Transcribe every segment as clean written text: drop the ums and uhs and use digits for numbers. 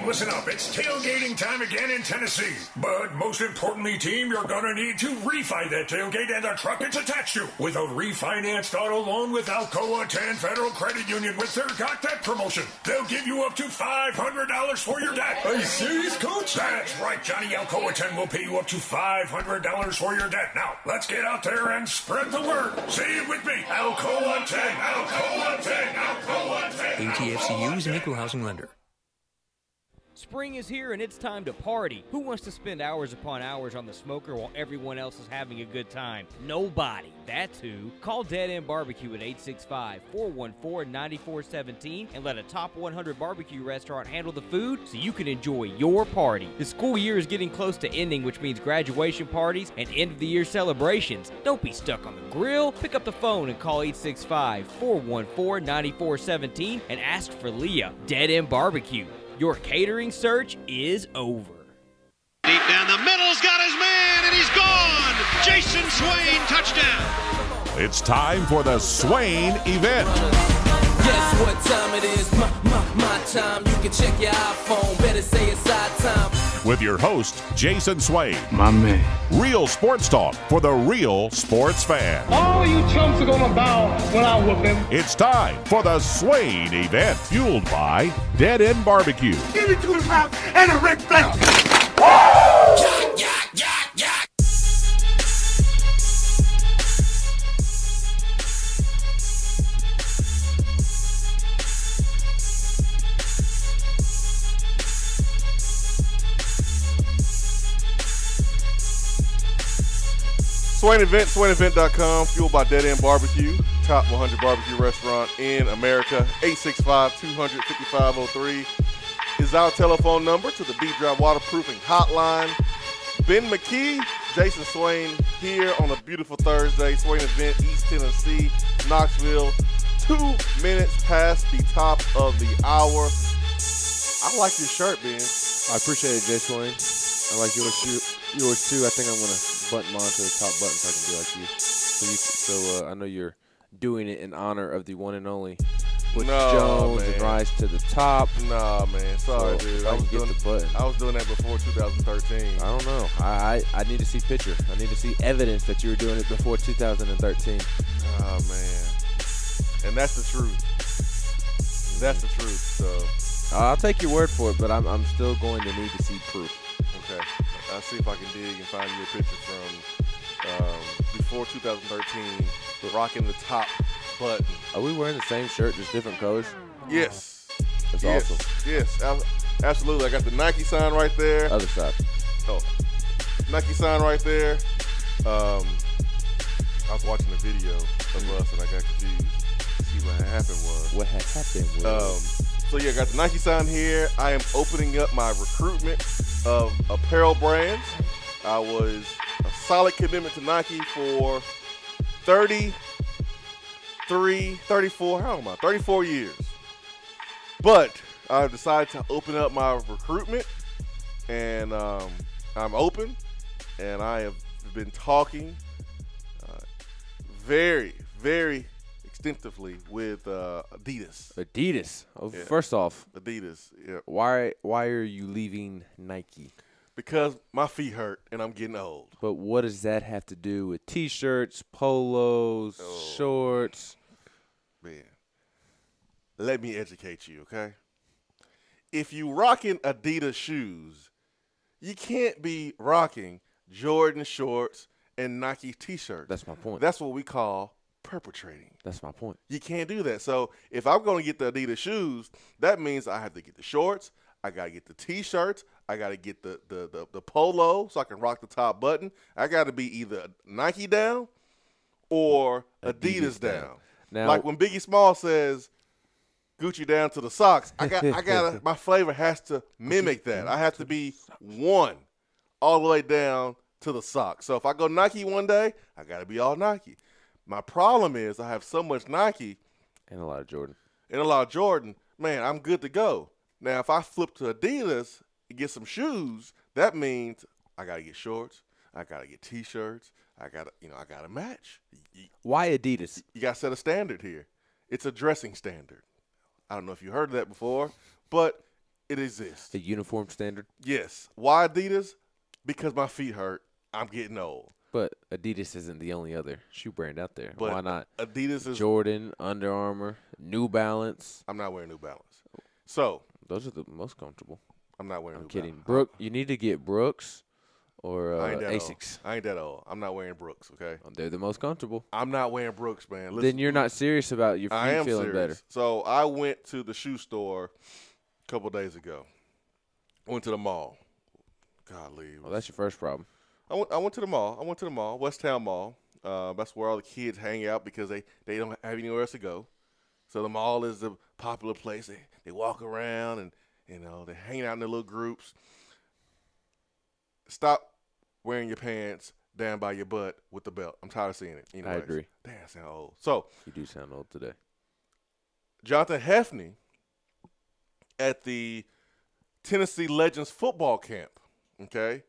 listen up. It's tailgating time again in Tennessee. But most importantly, team, you're going to need to refi that tailgate and the truck it's attached to with a refinanced auto loan with Alcoa 10 Federal Credit Union with their Got That promotion. They'll give you up to $500 for your debt. Are you serious, Coach? That's right, Johnny. Alcoa 10 will pay you up to $500 for your debt. Now, let's get out there and spread the word. Say it with me. Alcoa 10, Alcoa 10, Alcoa 10. ATFCU is an equal housing lender. Spring is here and it's time to party. Who wants to spend hours upon hours on the smoker while everyone else is having a good time? Nobody. That's who. Call Dead End Barbecue at 865-414-9417 and let a top 100 barbecue restaurant handle the food so you can enjoy your party. The school year is getting close to ending, which means graduation parties and end of the year celebrations. Don't be stuck on the grill. Pick up the phone and call 865-414-9417 and ask for Leah. Dead End Barbecue. Your catering search is over. Deep down the middle's got his man, and he's gone. Jason Swain, touchdown. It's time for the Swain event. Guess what time it is? My time. You can check your iPhone. Better say it's our time. With your host, Jason Swain. My man. Real sports talk for the real sports fan. All you chumps are gonna bow when I whoop him. It's time for the Swain event, fueled by Dead End Barbecue. Give me 2 pounds and a Rick Bell. Swain Event, SwainEvent.com, fueled by Dead End Barbecue, top 100 barbecue restaurant in America. 865-200-5503 is our telephone number to the B-Drive Waterproofing Hotline. Ben McKee, Jason Swain here on a beautiful Thursday. Swain Event, East Tennessee, Knoxville. 2 minutes past the top of the hour. I like your shirt, Ben. I appreciate it, Jay Swain. I like yours too. I think I'm going to button mine to the top button so I can be like you. So I know you're doing it in honor of the one and only Butch Jones man. And rise to the top. Nah, man. Sorry, dude. I was doing that before 2013. I don't know. I need to see picture. I need to see evidence that you were doing it before 2013. Oh, man. And that's the truth. That's the truth. So I'll take your word for it, but I'm still going to need to see proof. Okay. I'll see if I can dig and find you a picture from before 2013, rocking the top button. Are we wearing the same shirt, just different colors? Yes. That's awesome. Yes, absolutely. I got the Nike sign right there. Other side. Oh, Nike sign right there. I was watching a video of us and I got confused. See what happened was. What had happened was. So yeah, I got the Nike sign here. I am opening up my recruitment of apparel brands. I was a solid commitment to Nike for 34 years. But I've decided to open up my recruitment, and I'm open, and I have been talking very, very extensively with Adidas. Adidas. Oh, yeah. First off, Adidas. Yeah. Why are you leaving Nike? Because my feet hurt and I'm getting old. But what does that have to do with T-shirts, polos, shorts? Man, let me educate you, okay? If you rocking Adidas shoes, you can't be rocking Jordan shorts and Nike T-shirts. That's my point. That's what we call perpetrating. That's my point. You can't do that. So if I'm going to get the Adidas shoes, that means I have to get the shorts, I got to get the T-shirts, I got to get the polo so I can rock the top button. I got to be either Nike down or Adidas down. Now, like when Biggie Small says Gucci down to the socks, I got my flavor has to mimic that. I have to be one all the way down to the socks. So if I go Nike one day, I got to be all Nike. My problem is I have so much Nike and a lot of Jordan. Man, I'm good to go. Now, if I flip to Adidas and get some shoes, that means I got to get shorts, I got to get T-shirts, I got to match. Why Adidas? You got to set a standard here. It's a dressing standard. I don't know if you heard of that before, but It exists. A uniform standard. Yes. Why Adidas? Because my feet hurt. I'm getting old. But Adidas isn't the only other shoe brand out there. But why not? Adidas is Jordan, Under Armour, New Balance. I'm not wearing New Balance. So those are the most comfortable. I'm not wearing I'm New kidding. Balance. You need to get Brooks or I ain't that Asics. Old. I ain't that old. I'm not wearing Brooks, okay? They're the most comfortable. I'm not wearing Brooks, man. Listen, Then you're not serious about your feet feeling better. So I went to the shoe store a couple days ago. I went to the mall. Golly. Well, that's your first problem. I went to the mall. West Town Mall. That's where all the kids hang out because they don't have anywhere else to go. So the mall is a popular place. They walk around and, they're hanging out in their little groups. Stop wearing your pants down by your butt with the belt. I'm tired of seeing it. Anyways. I agree. Damn, I sound old. So you do sound old today. Jonathan Hefney at the Tennessee Legends football camp, okay,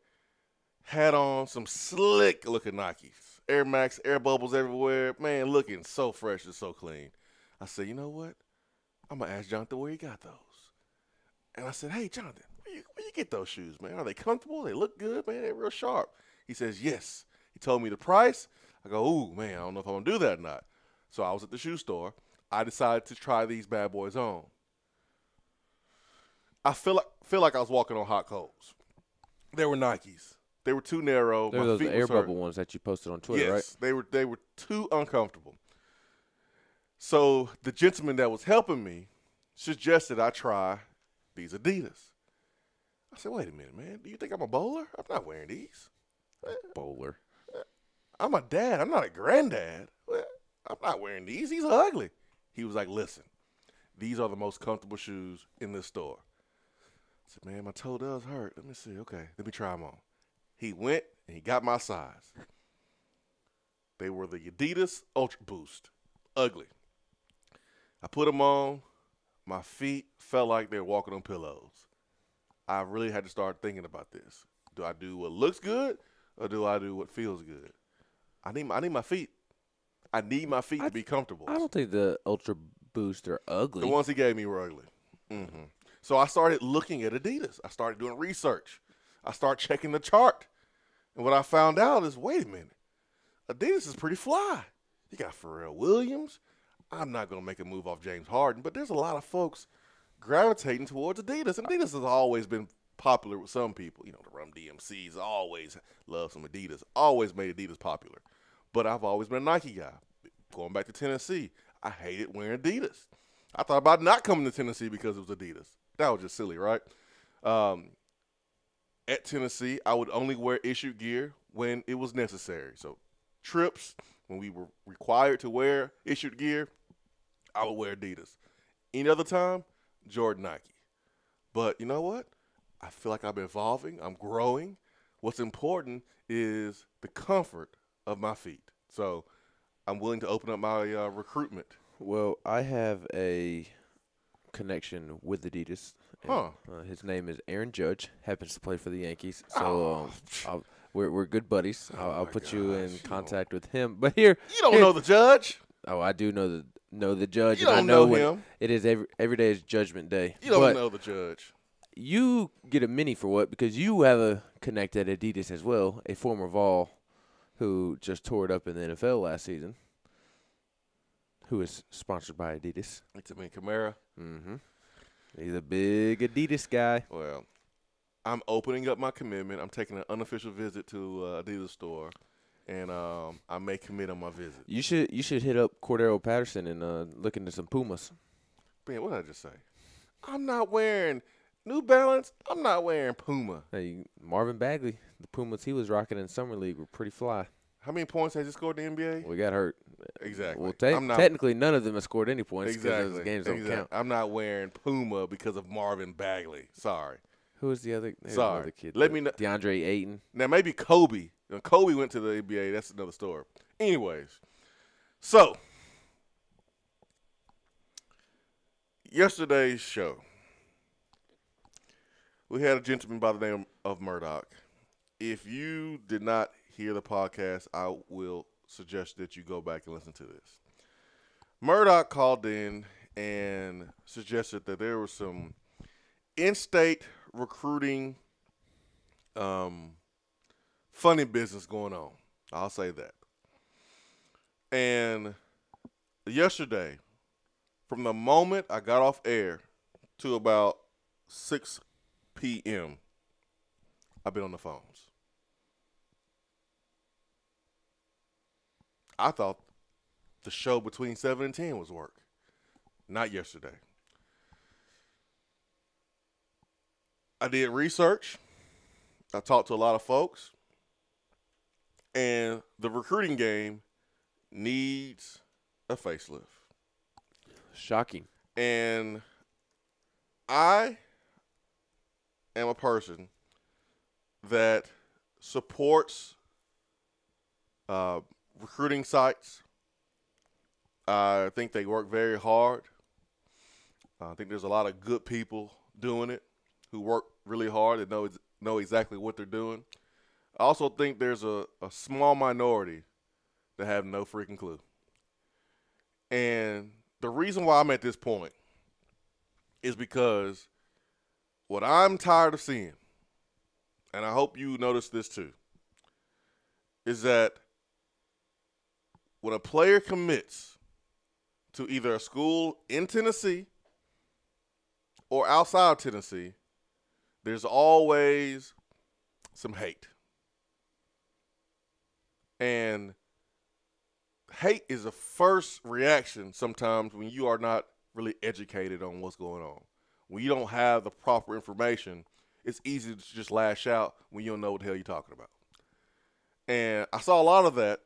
had on some slick-looking Nikes. Air Max, air bubbles everywhere. Man, looking so fresh and so clean. I said, you know what? I'm going to ask Jonathan where he got those. And I said, hey, Jonathan, where you get those shoes, man? Are they comfortable? They look good, man. They're real sharp. He says, yes. He told me the price. I go, ooh, man, I don't know if I'm going to do that or not. So I was at the shoe store. I decided to try these bad boys on. I feel like I was walking on hot coals. They were Nikes. They were too narrow. They were those air bubble ones that you posted on Twitter, right? Yes, they were too uncomfortable. So the gentleman that was helping me suggested I try these Adidas. I said, wait a minute, man. Do you think I'm a bowler? I'm not wearing these. Bowler. I'm a dad. I'm not a granddad. I'm not wearing these. These are ugly. He was like, listen, these are the most comfortable shoes in this store. I said, man, my toe does hurt. Let me see. Okay, let me try them on. He went and he got my size. They were the Adidas Ultra Boost. Ugly. I put them on. My feet felt like they were walking on pillows. I really had to start thinking about this. Do I do what looks good or do I do what feels good? I need my feet. I need my feet to be comfortable. I don't think the Ultra Boost are ugly. The ones he gave me were ugly. Mm-hmm. So I started looking at Adidas. I started doing research. I started checking the chart. And what I found out is, wait a minute, Adidas is pretty fly. You got Pharrell Williams. I'm not going to make a move off James Harden, but there's a lot of folks gravitating towards Adidas. And Adidas has always been popular with some people. You know, the Rum DMCs always love some Adidas, always made Adidas popular. But I've always been a Nike guy. Going back to Tennessee, I hated wearing Adidas. I thought about not coming to Tennessee because it was Adidas. That was just silly, right? At Tennessee, I would only wear issued gear when it was necessary. So trips, when we were required to wear issued gear, I would wear Adidas. Any other time, Jordan Nike. But you know what? I feel like I'm evolving. I'm growing. What's important is the comfort of my feet. So I'm willing to open up my recruitment. Well, I have a connection with Adidas. His name is Aaron Judge. Happens to play for the Yankees. So we're good buddies. I'll put you in contact with him. But here, you don't know the Judge. Oh, I do know the Judge. You don't know him. It is every day is Judgment Day. You don't know the Judge. You get a mini for what? Because you have a connect at Adidas as well, a former Vol who just tore it up in the NFL last season, who is sponsored by Adidas. It's Kamara. Mm-hmm. He's a big Adidas guy. Well, I'm opening up my commitment. I'm taking an unofficial visit to Adidas store, and I may commit on my visit. You should hit up Cordero Patterson and look into some Pumas. Man, what did I just say? I'm not wearing New Balance. I'm not wearing Puma. Hey, Marvin Bagley, the Pumas he was rocking in Summer League were pretty fly. How many points has he scored in the NBA? We got hurt. Exactly. Well, technically, none of them have scored any points because those games don't count. I'm not wearing Puma because of Marvin Bagley. Sorry. Who was the other? Sorry. Other kid? Let me know. DeAndre Ayton. Now, maybe Kobe. When Kobe went to the NBA, that's another story. Anyways, so yesterday's show, we had a gentleman by the name of Murdoch. If you did not hear the podcast, I will suggest that you go back and listen to this. Murdoch called in and suggested that there were some in-state recruiting funny business going on. I'll say that. And yesterday, from the moment I got off air to about 6 p.m., I've been on the phones. I thought the show between 7 and 10 was work. Not yesterday. I did research. I talked to a lot of folks. And the recruiting game needs a facelift. Shocking. And I am a person that supports recruiting sites. I think they work very hard. I think there's a lot of good people doing it who work really hard and know exactly what they're doing. I also think there's a small minority that have no freaking clue. And the reason why I'm at this point is because what I'm tired of seeing, and I hope you notice this too, is that when a player commits to either a school in Tennessee or outside of Tennessee, there's always some hate. And hate is the first reaction sometimes when you are not really educated on what's going on. When you don't have the proper information, it's easy to just lash out when you don't know what the hell you're talking about. And I saw a lot of that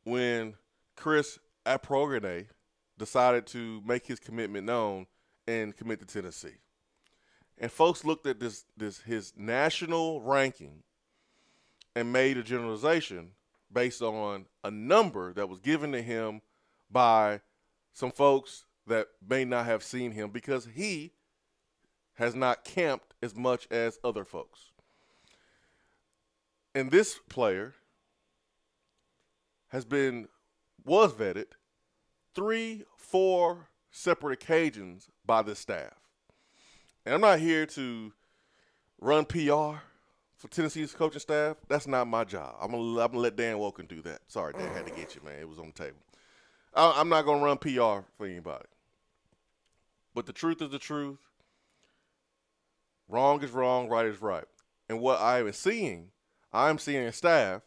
when Chris Aprogene decided to make his commitment known and commit to Tennessee. And folks looked at his national ranking and made a generalization based on a number that was given to him by some folks that may not have seen him because he has not camped as much as other folks. And this player was vetted 3-4 separate occasions by this staff. And I'm not here to run PR for Tennessee's coaching staff. That's not my job. I'm gonna let Dan Woken do that. Sorry, Dan, had to get you, man. It was on the table. I'm not going to run PR for anybody. But the truth is the truth. Wrong is wrong, right is right. And what I'm seeing a staff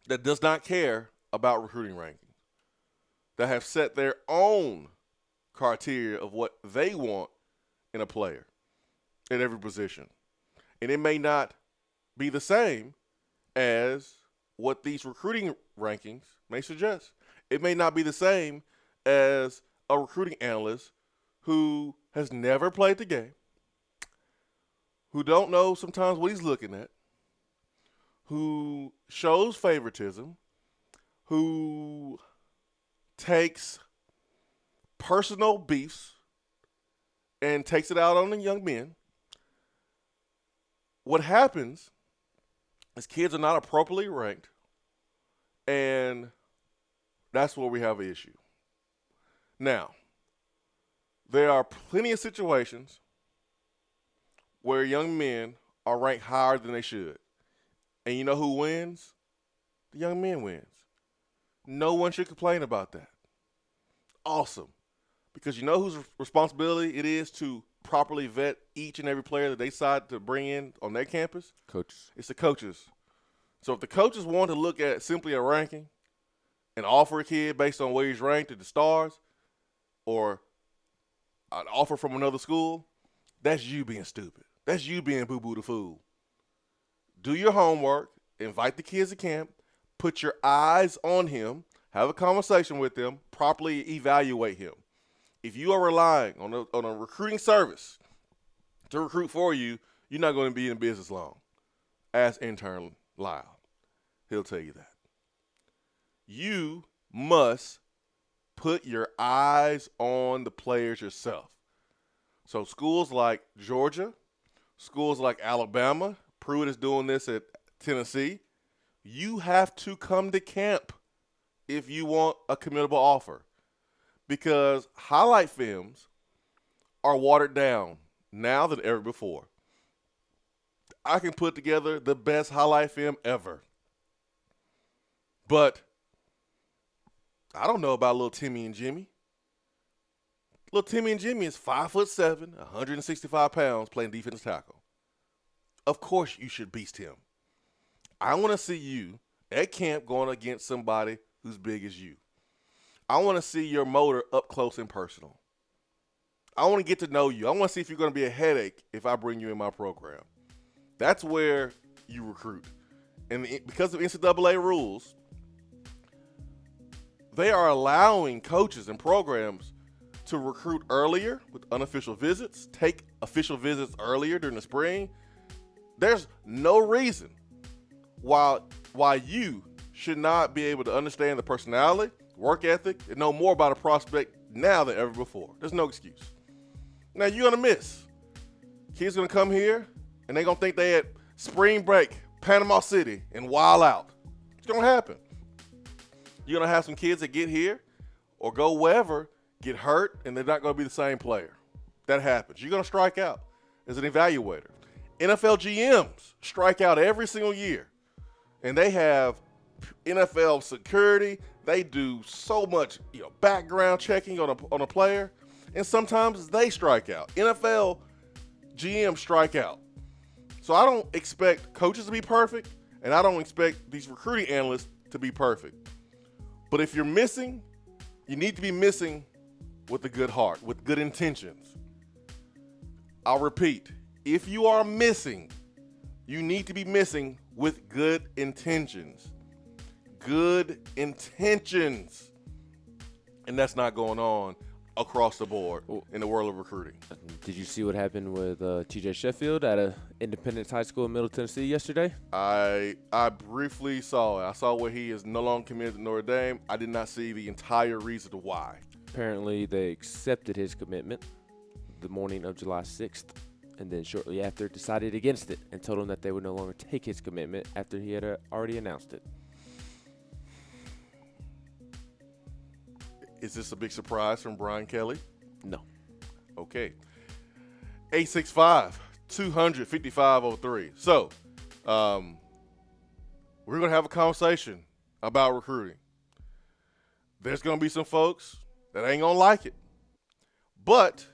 that does not care about recruiting rankings, that have set their own criteria of what they want in a player at every position. And it may not be the same as what these recruiting rankings may suggest. It may not be the same as a recruiting analyst who has never played the game, who don't know sometimes what he's looking at, who shows favoritism, who takes personal beefs and takes it out on the young men. What happens is kids are not appropriately ranked, and that's where we have an issue. Now, there are plenty of situations where young men are ranked higher than they should. And you know who wins? The young man wins. No one should complain about that. Awesome. Because you know whose responsibility it is to properly vet each and every player that they decide to bring in on their campus? Coaches. It's the coaches. So if the coaches want to look at simply a ranking and offer a kid based on where he's ranked at the stars or an offer from another school, that's you being stupid. That's you being boo-boo the fool. Do your homework, invite the kids to camp, put your eyes on him, have a conversation with them, properly evaluate him. If you are relying on a recruiting service to recruit for you, you're not going to be in business long. Ask intern Lyle. He'll tell you that. You must put your eyes on the players yourself. So schools like Georgia, schools like Alabama, Pruitt is doing this at Tennessee, you have to come to camp if you want a committable offer. Because highlight films are watered down now than ever before. I can put together the best highlight film ever. But I don't know about little Timmy and Jimmy. Little Timmy and Jimmy is 5'7", 165 pounds, playing defensive tackle. Of course you should beast him. I want to see you at camp going against somebody who's big as you. I want to see your motor up close and personal. I want to get to know you. I want to see if you're going to be a headache if I bring you in my program. That's where you recruit. And because of NCAA rules, they are allowing coaches and programs to recruit earlier with unofficial visits, take official visits earlier during the spring. There's no reason why you should not be able to understand the personality, work ethic, and know more about a prospect now than ever before. There's no excuse. Now, you're going to miss. Kids going to come here, and they're going to think they at spring break, Panama City, and wild out. It's going to happen. You're going to have some kids that get here or go wherever, get hurt, and they're not going to be the same player. That happens. You're going to strike out as an evaluator. NFL GMs strike out every single year, and they have NFL security. They do so much, background checking on a player, and sometimes they strike out. NFL GMs strike out. So I don't expect coaches to be perfect, and I don't expect these recruiting analysts to be perfect. But if you're missing, you need to be missing with a good heart, with good intentions. I'll repeat. If you are missing, you need to be missing with good intentions. Good intentions. And that's not going on across the board in the world of recruiting. Did you see what happened with TJ Sheffield at a Independence High School in Middle Tennessee yesterday? I briefly saw it. I saw where he is no longer committed to Notre Dame. I did not see the entire reason why. Apparently, they accepted his commitment the morning of July 6th. And then shortly after decided against it and told him that they would no longer take his commitment after he had already announced it. Is this a big surprise from Brian Kelly? No. Okay. 865-200-5503. So, we're going to have a conversation about recruiting. There's going to be some folks that ain't going to like it. But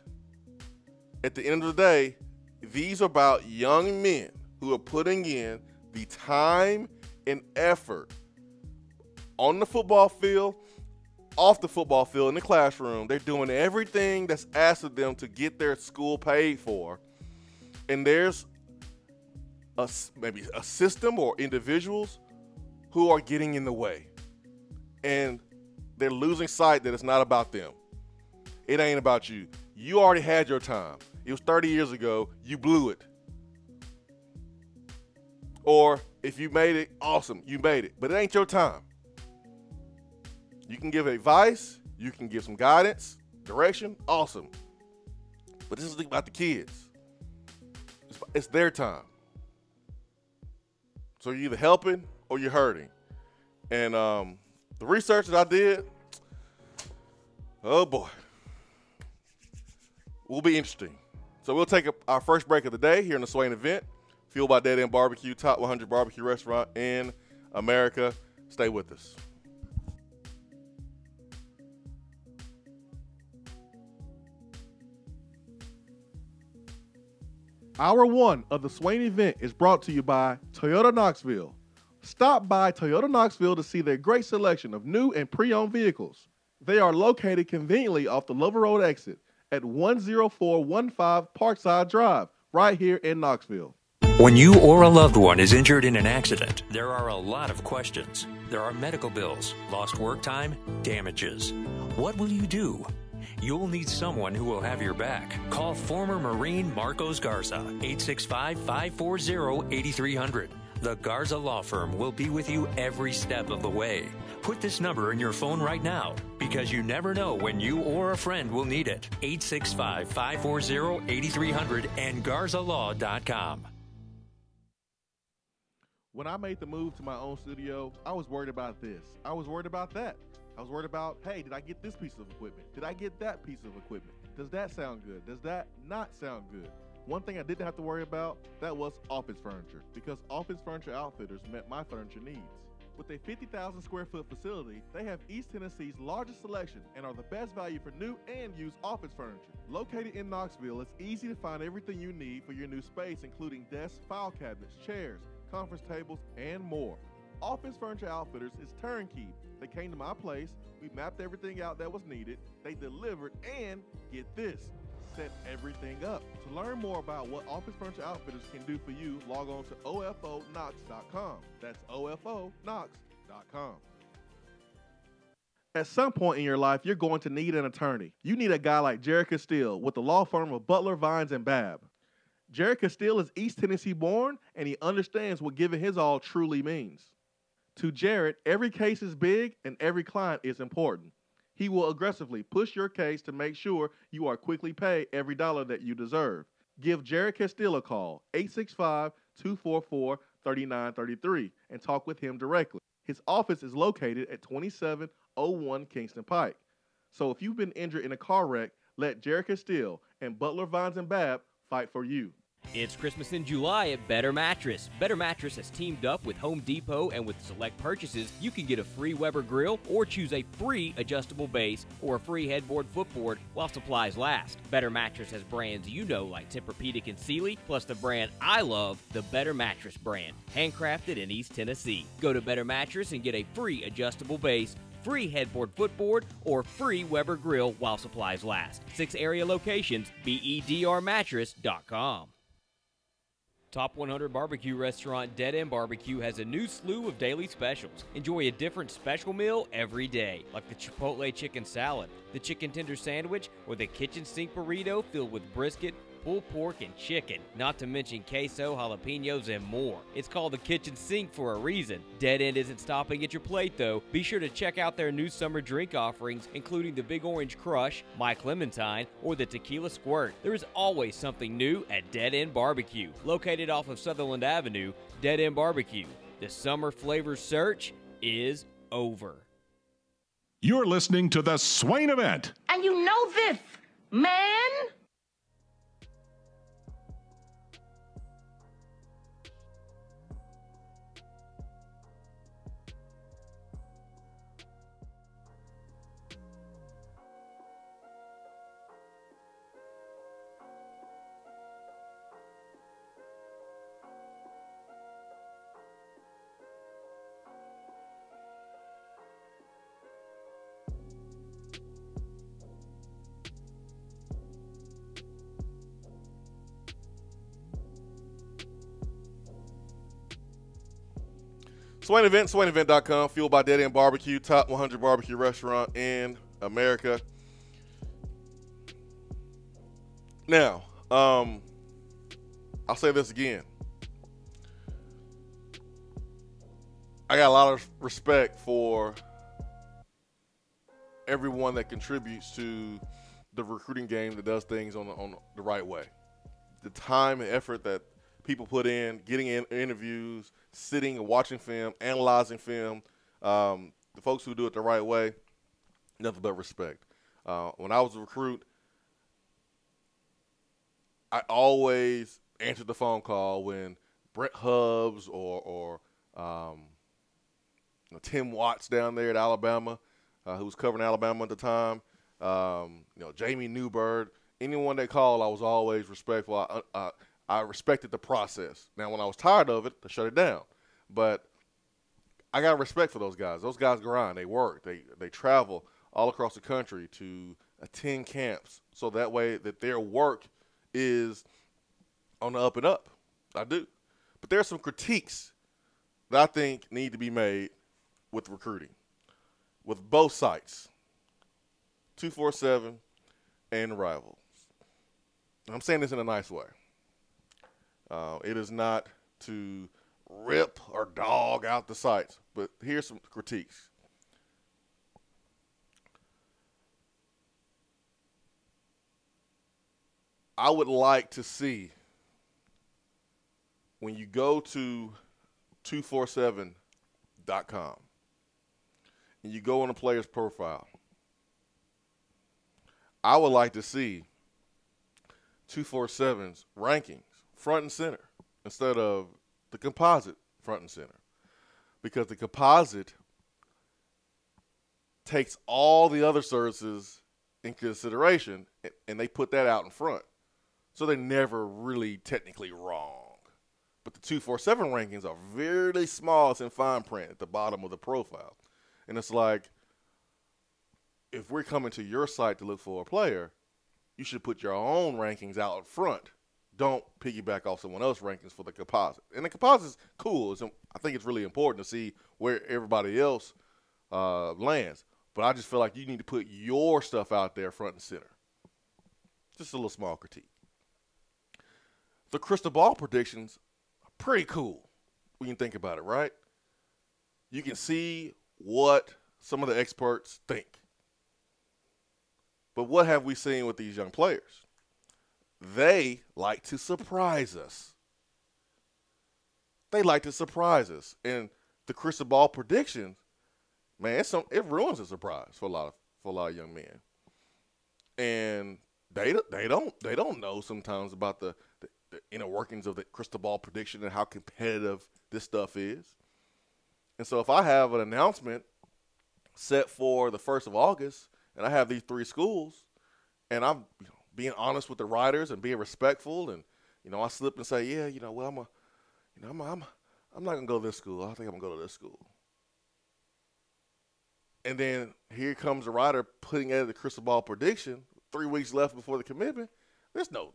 at the end of the day, these are about young men who are putting in the time and effort on the football field, off the football field, in the classroom. They're doing everything that's asked of them to get their school paid for. And there's maybe a system or individuals who are getting in the way. And they're losing sight that it's not about them. It ain't about you. You already had your time. It was 30 years ago. You blew it. Or if you made it, awesome. You made it. But it ain't your time. You can give advice. You can give some guidance, direction. Awesome. But this is about the kids. It's their time. So you're either helping or you're hurting. And the research that I did, oh boy, will be interesting. So we'll take our first break of the day here in the Swain event, fueled by Dead End Barbecue, top 100 barbecue restaurant in America. Stay with us. Hour one of the Swain event is brought to you by Toyota Knoxville. Stop by Toyota Knoxville to see their great selection of new and pre-owned vehicles. They are located conveniently off the Lover Road exit at 10415 Parkside Drive, right here in Knoxville. When you or a loved one is injured in an accident, there are a lot of questions. There are medical bills, lost work time, damages. What will you do? You'll need someone who will have your back. Call former Marine Marcos Garza, 865-540-8300. The Garza Law Firm will be with you every step of the way. Put this number in your phone right now, because you never know when you or a friend will need it. 865-540-8300 and GarzaLaw.com. When I made the move to my own studio, I was worried about this. I was worried about that. I was worried about, hey, did I get this piece of equipment? Did I get that piece of equipment? Does that sound good? Does that not sound good? One thing I didn't have to worry about, that was office furniture, because Office Furniture Outfitters met my furniture needs. With a 50,000 square foot facility, they have East Tennessee's largest selection and are the best value for new and used office furniture. Located in Knoxville, it's easy to find everything you need for your new space, including desks, file cabinets, chairs, conference tables, and more. Office Furniture Outfitters is turnkey. They came to my place, we mapped everything out that was needed, they delivered, and get this, set everything up. To learn more about what Office Furniture Outfitters can do for you, log on to ofonox.com. That's ofonox.com. At some point in your life, you're going to need an attorney. You need a guy like Jared Castile with the law firm of Butler, Vines, and Babb. Jared Castile is East Tennessee born, and he understands what giving his all truly means. To Jared, every case is big and every client is important. He will aggressively push your case to make sure you are quickly paid every dollar that you deserve. Give Jared Castile a call, 865-244-3933, and talk with him directly. His office is located at 2701 Kingston Pike. So if you've been injured in a car wreck, let Jared Castile and Butler, Vines, and Babb fight for you. It's Christmas in July at Better Mattress. Better Mattress has teamed up with Home Depot, and with select purchases, you can get a free Weber grill or choose a free adjustable base or a free headboard footboard while supplies last. Better Mattress has brands you know like Tempur-Pedic and Sealy, plus the brand I love, the Better Mattress brand, handcrafted in East Tennessee. Go to Better Mattress and get a free adjustable base, free headboard footboard, or free Weber grill while supplies last. 6 area locations, bedrmattress.com. Top 100 barbecue restaurant Dead End Barbecue has a new slew of daily specials. Enjoy a different special meal every day, like the Chipotle chicken salad, the chicken tender sandwich, or the kitchen sink burrito filled with brisket, pulled pork, and chicken, not to mention queso, jalapenos, and more. It's called the kitchen sink for a reason. Dead End isn't stopping at your plate, though. Be sure to check out their new summer drink offerings, including the Big Orange Crush, My Clementine, or the Tequila Squirt. There is always something new at Dead End Barbecue. Located off of Sutherland Avenue, Dead End Barbecue. The summer flavor search is over. You're listening to the Swain Event. And you know this, man. Swain Event, SwainEvent.com, fueled by Dead End Barbecue, top 100 barbecue restaurant in America. Now, I'll say this again. I got a lot of respect for everyone that contributes to the recruiting game that does things on the right way. The time and effort that people put in, getting in interviews, sitting and watching film, analyzing film, the folks who do it the right way, nothing but respect. When I was a recruit, I always answered the phone call when Brett Hubbs or Tim Watts down there at Alabama, who was covering Alabama at the time, Jamie Newbird, anyone they called, I was always respectful. I respected the process. Now, when I was tired of it, I shut it down. But I got respect for those guys. Those guys grind. They work. They travel all across the country to attend camps so that way that their work is on the up and up. I do. But there are some critiques that I think need to be made with recruiting, with both sites, 247 and Rivals. I'm saying this in a nice way. It is not to rip or dog out the sites, but here's some critiques. I would like to see when you go to 247.com and you go on a player's profile, I would like to see 247's rankings front and center instead of the composite front and center, because the composite takes all the other services in consideration, and they put that out in front. So they're never really technically wrong. But the 247 rankings are very small. It's in fine print at the bottom of the profile. And it's like, if we're coming to your site to look for a player, you should put your own rankings out in front. Don't piggyback off someone else's rankings for the composite. And the composite's cool. I think it's really important to see where everybody else lands. But I just feel like you need to put your stuff out there front and center. Just a little small critique. The crystal ball predictions are pretty cool when you think about it, right? You can see what some of the experts think. But what have we seen with these young players? They like to surprise us. They like to surprise us. And the crystal ball predictions, man, it ruins a surprise for a lot of young men. And they don't know sometimes about the inner workings of the crystal ball prediction and how competitive this stuff is. And so if I have an announcement set for the 1st of August and I have these 3 schools and I'm being honest with the writers and being respectful, and I slip and say, yeah, I'm not gonna go to this school. I think I'm gonna go to this school. And then here comes the writer putting out the crystal ball prediction 3 weeks left before the commitment. There's no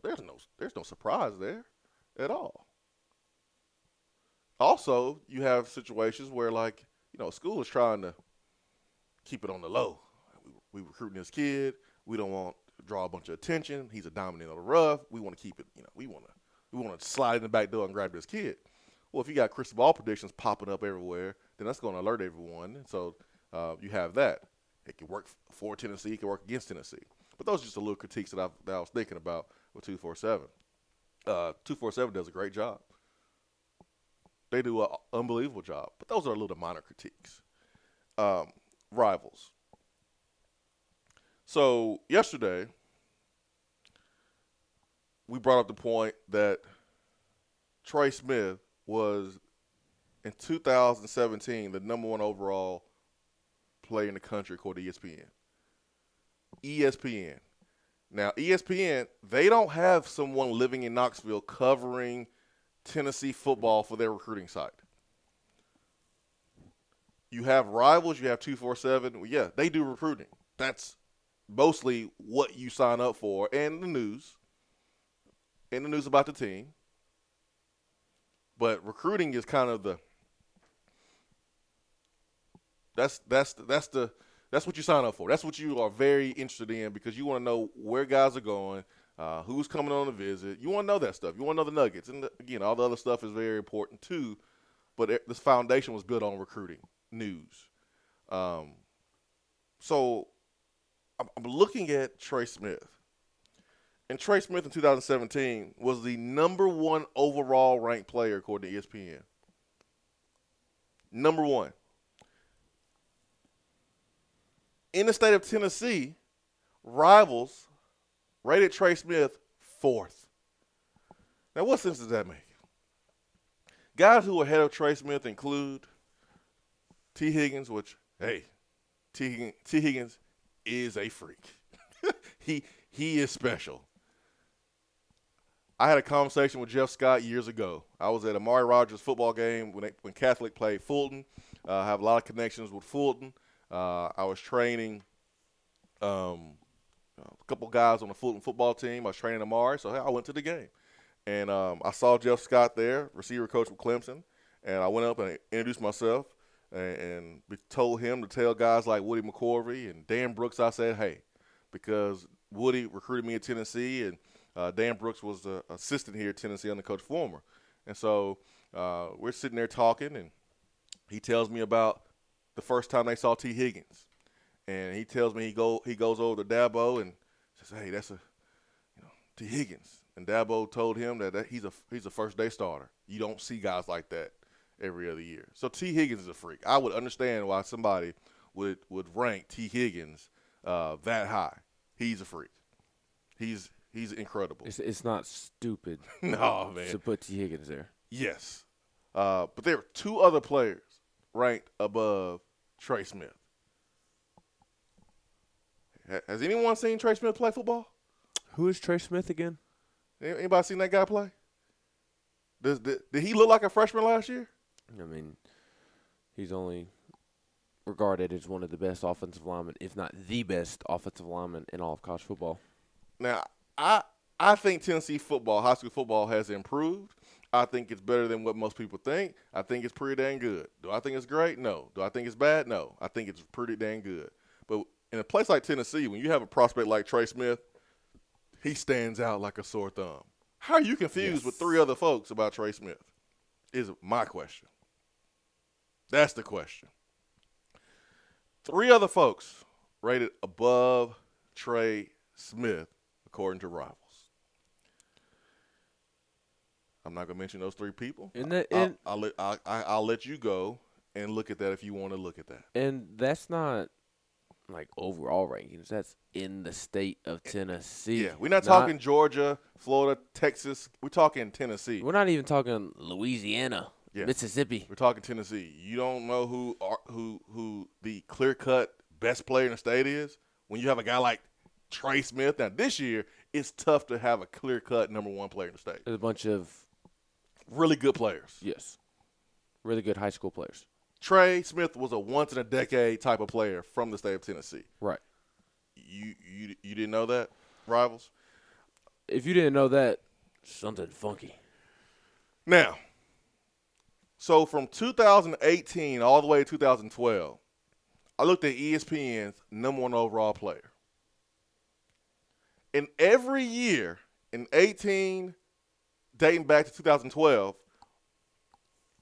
surprise there at all. Also, you have situations where, school is trying to keep it on the low. We recruiting this kid. We don't want to draw a bunch of attention. He's a dominant on the rough. We want to keep it, we want to slide in the back door and grab this kid. Well, if you got crystal ball predictions popping up everywhere, then that's going to alert everyone. And so you have that. It can work for Tennessee. It can work against Tennessee. But those are just a little critiques that I was thinking about with 247. 247 does a great job. They do an unbelievable job. But those are a little minor critiques. Rivals. So yesterday, we brought up the point that Trey Smith was, in 2017, the #1 overall player in the country according to ESPN. ESPN. Now, ESPN, they don't have someone living in Knoxville covering Tennessee football for their recruiting site. You have Rivals, you have 247. Well, yeah, they do recruiting. That's mostly what you sign up for, and the news about the team. But recruiting is kind of that's what you sign up for. That's what you are very interested in, because you want to know where guys are going, who's coming on a visit. You want to know that stuff. You want to know the nuggets. And, again, all the other stuff is very important too. But this foundation was built on recruiting, news. So I'm looking at Trey Smith. And Trey Smith in 2017 was the #1 overall ranked player according to ESPN. #1. In the state of Tennessee, Rivals rated Trey Smith 4th. Now, what sense does that make? Guys who are ahead of Trey Smith include T. Higgins, which, hey, T. Higgins is a freak. He is special. I had a conversation with Jeff Scott years ago. I was at Amari Rogers' football game when Catholic played Fulton. I have a lot of connections with Fulton. I was training a couple guys on the Fulton football team. I was training Amari, so I went to the game. And I saw Jeff Scott there, receiver coach with Clemson, and I went up and introduced myself and told him to tell guys like Woody McCorvey and Dan Brooks I said, hey, because Woody recruited me at Tennessee, and Dan Brooks was the assistant here at Tennessee under Coach Former. And so we're sitting there talking, and he tells me about the first time they saw T. Higgins. And he tells me he goes over to Dabo and says, hey, that's T. Higgins. And Dabo told him that he's a first-day starter. You don't see guys like that every other year. So T. Higgins is a freak. I would understand why somebody would rank T. Higgins that high. He's a freak. He's He's incredible. It's not stupid. No, man. To put T. Higgins there. Yes. But there are 2 other players ranked above Trey Smith. Has anyone seen Trey Smith play football? Who is Trey Smith again? Anybody seen that guy play? Did he look like a freshman last year? I mean, he's only regarded as one of the best offensive linemen, if not the best offensive lineman in all of college football. Now, I think Tennessee football, high school football, has improved. I think it's better than what most people think. I think it's pretty dang good. Do I think it's great? No. Do I think it's bad? No. I think it's pretty dang good. But in a place like Tennessee, when you have a prospect like Trey Smith, he stands out like a sore thumb. How are you confused with 3 other folks about Trey Smith is my question. That's the question. 3 other folks rated above Trey Smith, according to Rivals. I'm not going to mention those 3 people. I'll let you go and look at that if you want to look at that. And that's not like overall rankings. That's in the state of Tennessee. Yeah, we're not talking Georgia, Florida, Texas. We're talking Tennessee. We're not even talking Louisiana, Mississippi. We're talking Tennessee. You don't know who the clear-cut best player in the state is? When you have a guy like Trey Smith. Now, this year, it's tough to have a clear-cut number 1 player in the state. There's a bunch of really good players. Yes. Really good high school players. Trey Smith was a once-in-a-decade type of player from the state of Tennessee. Right. You didn't know that, Rivals? If you didn't know that, something funky. Now, so from 2018 all the way to 2012, I looked at ESPN's number 1 overall player. And every year in 18, dating back to 2012,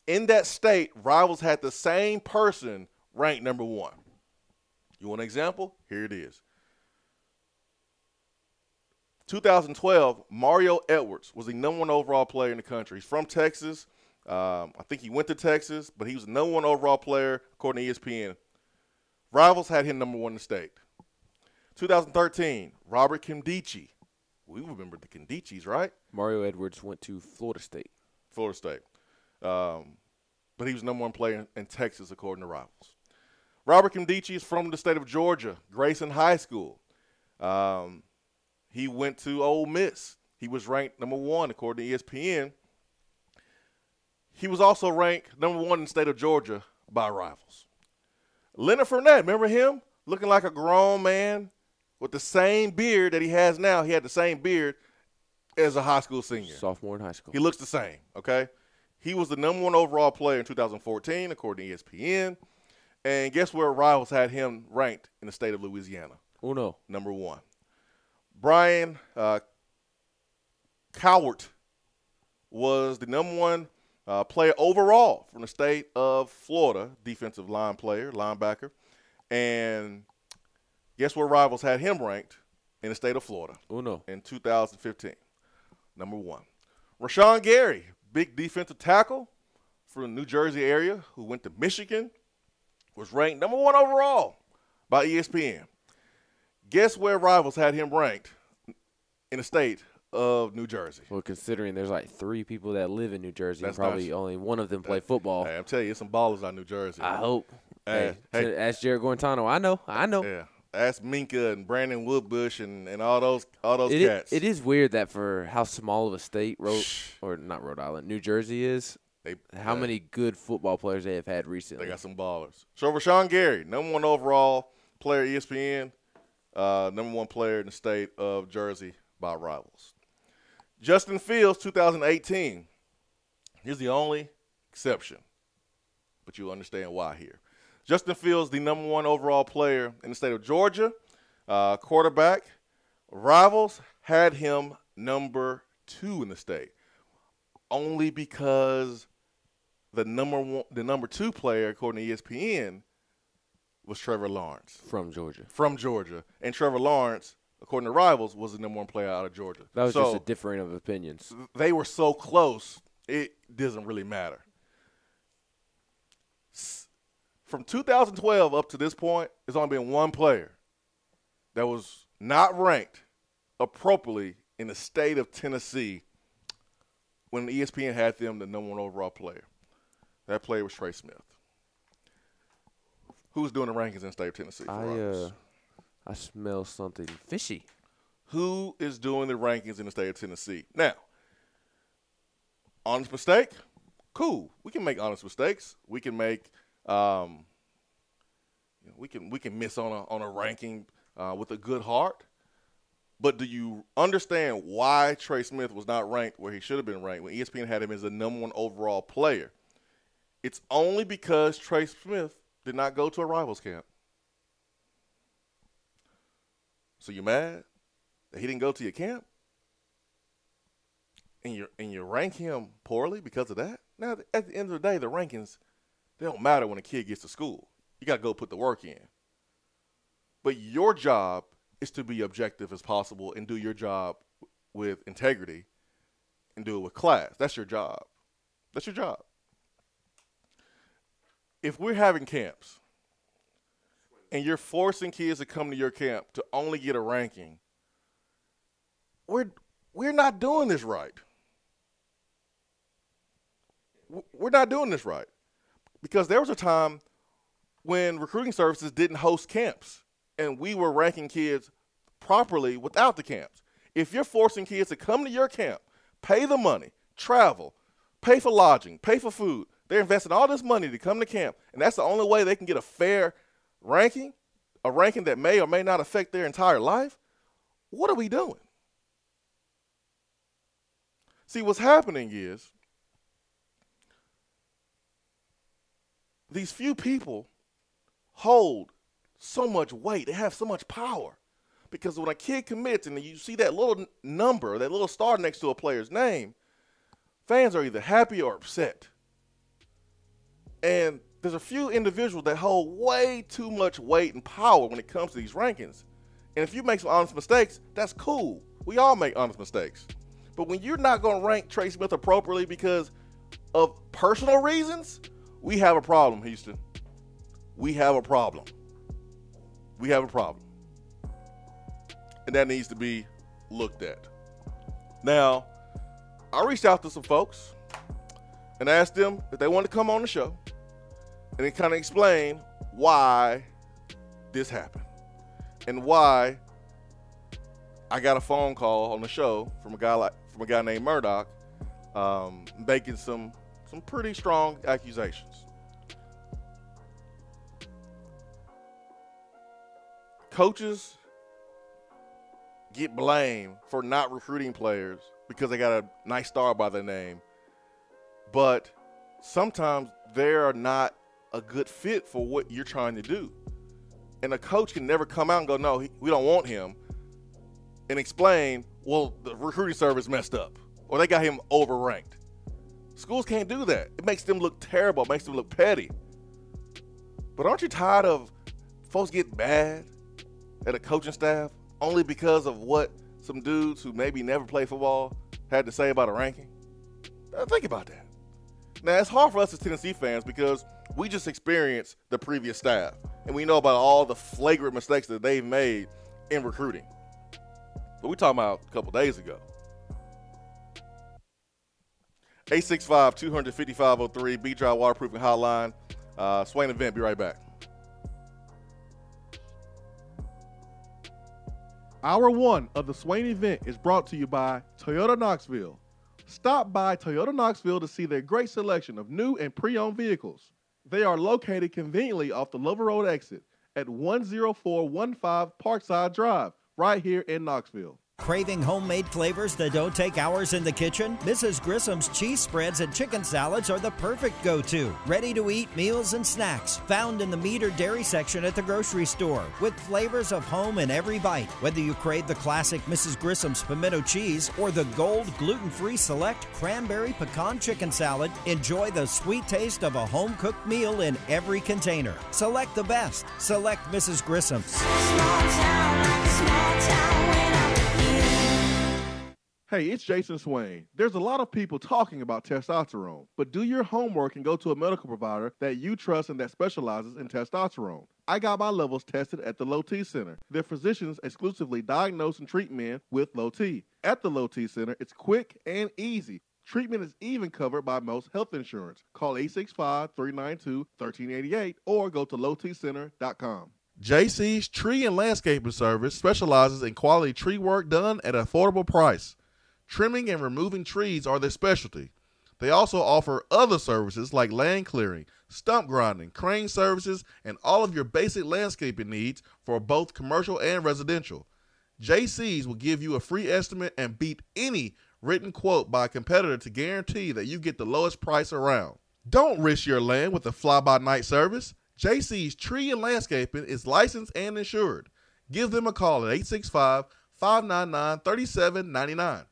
in that state, Rivals had the same person ranked number 1. You want an example? Here it is. 2012, Mario Edwards was the number 1 overall player in the country. He's from Texas. I think he went to Texas, but he was the number 1 overall player according to ESPN. Rivals had him number 1 in the state. 2013, Robert Kimdichie. We remember the Kimdichies, right? Mario Edwards went to Florida State. Florida State. But he was number 1 player in Texas according to Rivals. Robert Kimdichie is from the state of Georgia, Grayson High School. He went to Ole Miss. He was ranked number 1 according to ESPN. He was also ranked number 1 in the state of Georgia by Rivals. Leonard Fournette, remember him? Looking like a grown man with the same beard that he has now. He had the same beard as a high school senior. Sophomore in high school. He looks the same, okay? He was the number 1 overall player in 2014 according to ESPN. And guess where Rivals had him ranked in the state of Louisiana? Uno. Number 1. Brian Cowart was the number 1 player overall from the state of Florida, defensive line player, linebacker. And guess where Rivals had him ranked in the state of Florida? Uno. In 2015. Number 1. Rashawn Gary, big defensive tackle from the New Jersey area who went to Michigan, was ranked number 1 overall by ESPN. Guess where Rivals had him ranked in the state of New Jersey? Well, considering there's like 3 people that live in New Jersey, That's and probably nice. only one of them play football. Hey, I'm telling you, it's some ballers out of New Jersey. I hope. Hey. Ask Jared Guantano. I know. Yeah. Ask Minka and Brandon Woodbush and all those cats. It is weird that for how small of a state, Rhode Island, New Jersey is, how many good football players they have had recently. They got some ballers. So Rashawn Gary, number 1 overall player ESPN, number 1 player in the state of Jersey by Rivals. Justin Fields, 2018. Here's the only exception, but you'll understand why here. Justin Fields, the number 1 overall player in the state of Georgia, quarterback. Rivals had him number 2 in the state, only because the number 2 player, according to ESPN, was Trevor Lawrence. From Georgia. And Trevor Lawrence, according to Rivals, was the number 1 player out of Georgia. That was just a differing of opinions. They were so close, it doesn't really matter. From 2012 up to this point, there's only been 1 player that was not ranked appropriately in the state of Tennessee when ESPN had them the number 1 overall player. That player was Trey Smith. Who's doing the rankings in the state of Tennessee? I smell something fishy. Who is doing the rankings in the state of Tennessee? Now, honest mistake? Cool. We can make honest mistakes. We can make we can miss on a ranking with a good heart. But do you understand why Trey Smith was not ranked where he should have been ranked when ESPN had him as the number 1 overall player? It's only because Trey Smith did not go to a rivals camp. So you mad that he didn't go to your camp? And you rank him poorly because of that? Now, at the end of the day, the rankings, they don't matter when a kid gets to school. You got to go put the work in. But your job is to be objective as possible and do your job with integrity and do it with class. That's your job. That's your job. If we're having camps and you're forcing kids to come to your camp to only get a ranking, we're not doing this right. We're not doing this right. Because there was a time when recruiting services didn't host camps, and we were ranking kids properly without the camps. If you're forcing kids to come to your camp, pay the money, travel, pay for lodging, pay for food, they're investing all this money to come to camp, and that's the only way they can get a fair ranking, a ranking that may or may not affect their entire life, what are we doing? See, what's happening is these few people hold so much weight. They have so much power. Because when a kid commits and you see that little number, that little star next to a player's name, fans are either happy or upset. And there's a few individuals that hold way too much weight and power when it comes to these rankings. And if you make some honest mistakes, that's cool. We all make honest mistakes. But when you're not going to rank Trey Smith appropriately because of personal reasons, we have a problem, Houston. We have a problem. We have a problem. And that needs to be looked at. Now, I reached out to some folks and asked them if they wanted to come on the show and then kind of explain why this happened and why I got a phone call on the show from a guy named Murdoch making some pretty strong accusations. Coaches get blamed for not recruiting players because they got a nice star by their name, but sometimes they're not a good fit for what you're trying to do. And a coach can never come out and go, no, we don't want him, and explain, well, the recruiting service messed up or they got him overranked. Schools can't do that. It makes them look terrible. It makes them look petty. But aren't you tired of folks getting mad at a coaching staff only because of what some dudes who maybe never played football had to say about a ranking? Now, think about that. Now, it's hard for us as Tennessee fans because we just experienced the previous staff, and we know about all the flagrant mistakes that they've made in recruiting. But we're talking about a couple days ago. 865-250-5503, B-Drive Waterproofing Hotline. Swain event, be right back. Hour 1 of the Swain event is brought to you by Toyota Knoxville. Stop by Toyota Knoxville to see their great selection of new and pre-owned vehicles. They are located conveniently off the Lover Road exit at 10415 Parkside Drive, right here in Knoxville. Craving homemade flavors that don't take hours in the kitchen? Mrs. Grissom's cheese spreads and chicken salads are the perfect go-to. Ready-to-eat meals and snacks found in the meat or dairy section at the grocery store with flavors of home in every bite. Whether you crave the classic Mrs. Grissom's pimento cheese or the gold gluten-free select cranberry pecan chicken salad, enjoy the sweet taste of a home-cooked meal in every container. Select the best. Select Mrs. Grissom's. Small town, like a small town when I'm Hey, it's Jason Swain. There's a lot of people talking about testosterone, but do your homework and go to a medical provider that you trust and that specializes in testosterone. I got my levels tested at the Low T Center. Their physicians exclusively diagnose and treat men with low T. At the Low T Center, it's quick and easy. Treatment is even covered by most health insurance. Call 865-392-1388 or go to lowtcenter.com. JC's Tree and Landscaping Service specializes in quality tree work done at an affordable price. Trimming and removing trees are their specialty. They also offer other services like land clearing, stump grinding, crane services, and all of your basic landscaping needs for both commercial and residential. JC's will give you a free estimate and beat any written quote by a competitor to guarantee that you get the lowest price around. Don't risk your land with a fly-by-night service. JC's Tree and Landscaping is licensed and insured. Give them a call at 865-599-3799.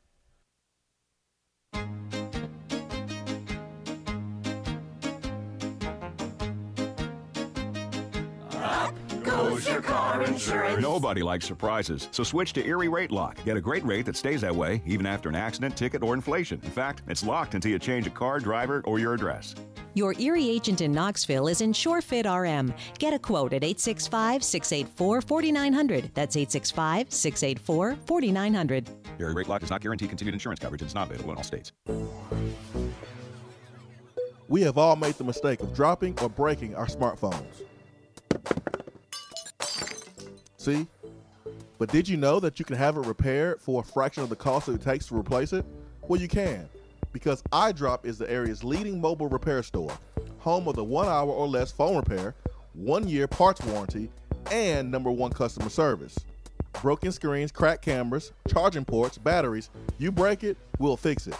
Goes your car insurance. Nobody likes surprises, so switch to Erie Rate Lock. Get a great rate that stays that way even after an accident, ticket, or inflation. In fact, it's locked until you change a car, driver, or your address. Your Erie agent in Knoxville is InsureFit RM. Get a quote at 865-684-4900. That's 865-684-4900. Erie Rate Lock does not guarantee continued insurance coverage and is not available in all states. We have all made the mistake of dropping or breaking our smartphones. See? But did you know that you can have it repaired for a fraction of the cost it takes to replace it? Well, you can, because iDrop is the area's leading mobile repair store, home of the 1 hour or less phone repair, 1 year parts warranty, and #1 customer service. Broken screens, cracked cameras, charging ports, batteries, you break it, we'll fix it.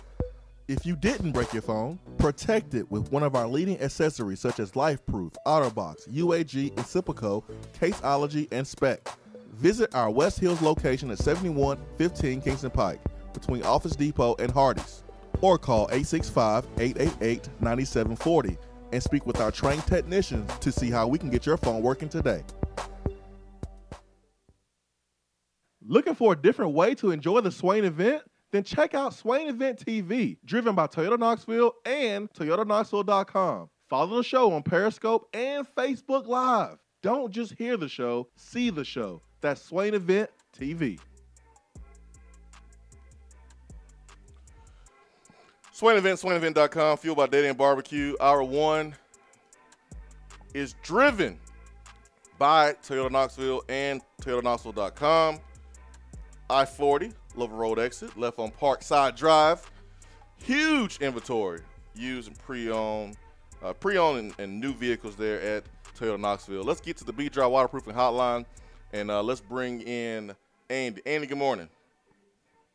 If you didn't break your phone, protect it with one of our leading accessories such as LifeProof, OtterBox, UAG, Incipico, Caseology, and Spec. Visit our West Hills location at 7115 Kingston Pike between Office Depot and Hardee's, or call 865-888-9740 and speak with our trained technicians to see how we can get your phone working today. Looking for a different way to enjoy the Swain event? Then check out Swain Event TV, driven by Toyota Knoxville and ToyotaKnoxville.com. Follow the show on Periscope and Facebook Live. Don't just hear the show, see the show. That's Swain Event TV. Swain Event, SwainEvent.com, fueled by Daddy and Barbecue. Hour 1 is driven by Toyota Knoxville and ToyotaKnoxville.com. I-40. Lover Road exit, left on Parkside Drive. Huge inventory, used and pre-owned and new vehicles there at Toyota Knoxville. Let's get to the B-Drive Waterproofing Hotline, and let's bring in Andy. Andy, good morning.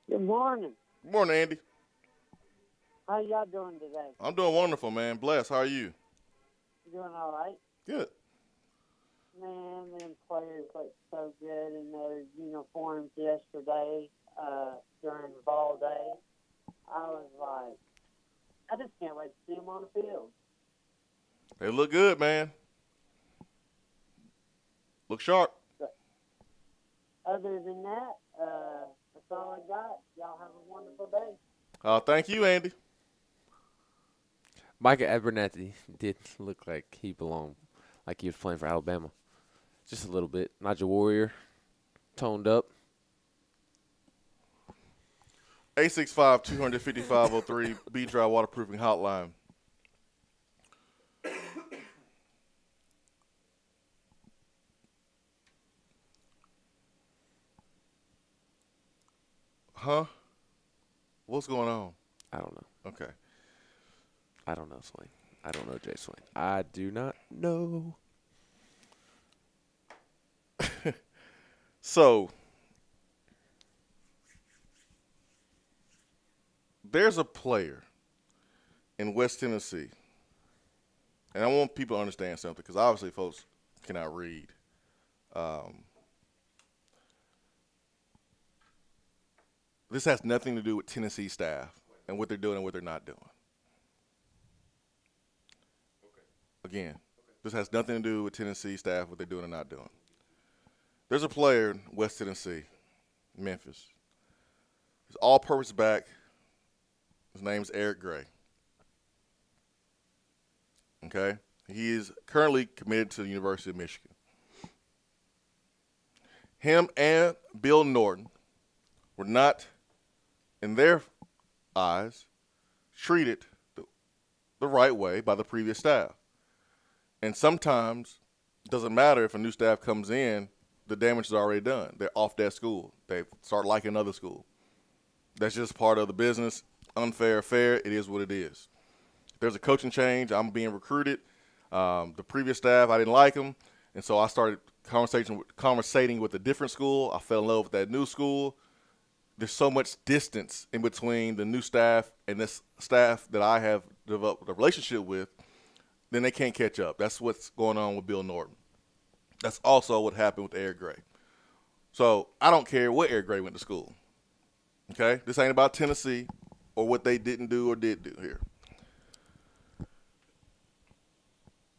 Good morning. Good morning, Andy. How y'all doing today? I'm doing wonderful, man. Bless. How are you? Doing all right. Good. Man, them players look so good in their uniforms yesterday. During ball day, I was like, I just can't wait to see them on the field. They look good, man. Look sharp. But other than that, that's all I got. Y'all have a wonderful day. Thank you, Andy. Micah Abernathy did look like he belonged, like he was playing for Alabama. Just a little bit. Not your Warrior, toned up. 865-250-503, B-Drive Waterproofing Hotline. Huh? What's going on? I don't know. Okay. I don't know, Swain. I don't know Jay Swain. I do not know. So, there's a player in West Tennessee, and I want people to understand something because obviously folks cannot read. This has nothing to do with Tennessee staff and what they're doing and what they're not doing. Again, this has nothing to do with Tennessee staff, what they're doing and not doing. There's a player in West Tennessee, Memphis. He's all-purpose back. His name's Eric Gray. Okay? He is currently committed to the University of Michigan. him and Bill Norton were not, in their eyes, treated the right way by the previous staff. And sometimes it doesn't matter if a new staff comes in, the damage is already done. They're off that school. They start liking another school. That's just part of the business. Unfair, fair, it is what it is. If there's a coaching change, I'm being recruited. The previous staff, I didn't like them, and so I started conversating with a different school. I fell in love with that new school. There's so much distance in between the new staff and this staff that I have developed a relationship with, then they can't catch up. That's what's going on with Bill Norton. That's also what happened with Eric Gray. So I don't care what Eric Gray went to school. Okay? This ain't about Tennessee or what they didn't do or did do here.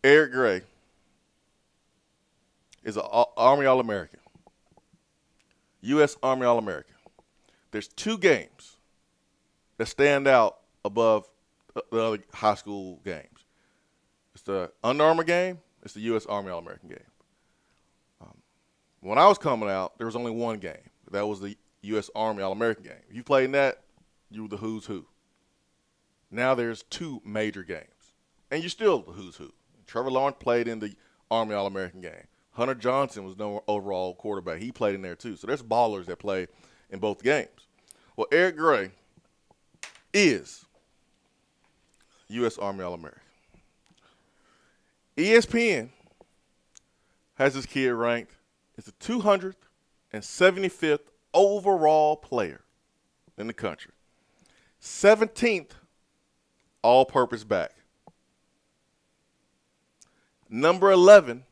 Eric Gray is an Army All-American, U.S. Army All-American. There's 2 games that stand out above the other high school games. It's the Under Armour game. It's the U.S. Army All-American game. When I was coming out, there was only one game. That was the U.S. Army All-American game. If you played in that, you were the who's who. Now there's 2 major games, and you're still the who's who. Trevor Lawrence played in the Army All-American game. Hunter Johnson was no overall quarterback. He played in there too. So there's ballers that play in both games. Well, Eric Gray is U.S. Army All-American. ESPN has this kid ranked as the 275th overall player in the country. 17th all-purpose back. Number 11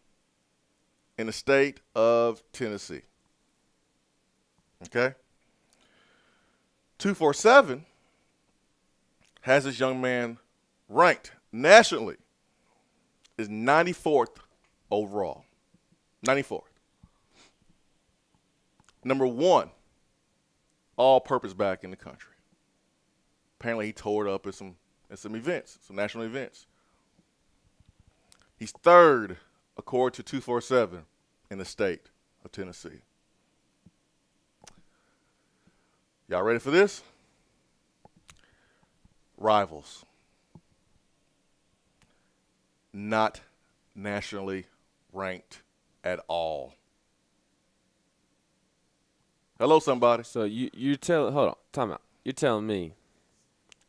in the state of Tennessee. Okay? 247 has this young man ranked nationally is 94th overall. 94th. Number 1 all-purpose back in the country. Apparently he tore it up at some events, some national events. He's 3rd, according to 247, in the state of Tennessee. Y'all ready for this? Rivals. Not nationally ranked at all. Hello, somebody. So you're telling, hold on, time out. You're telling me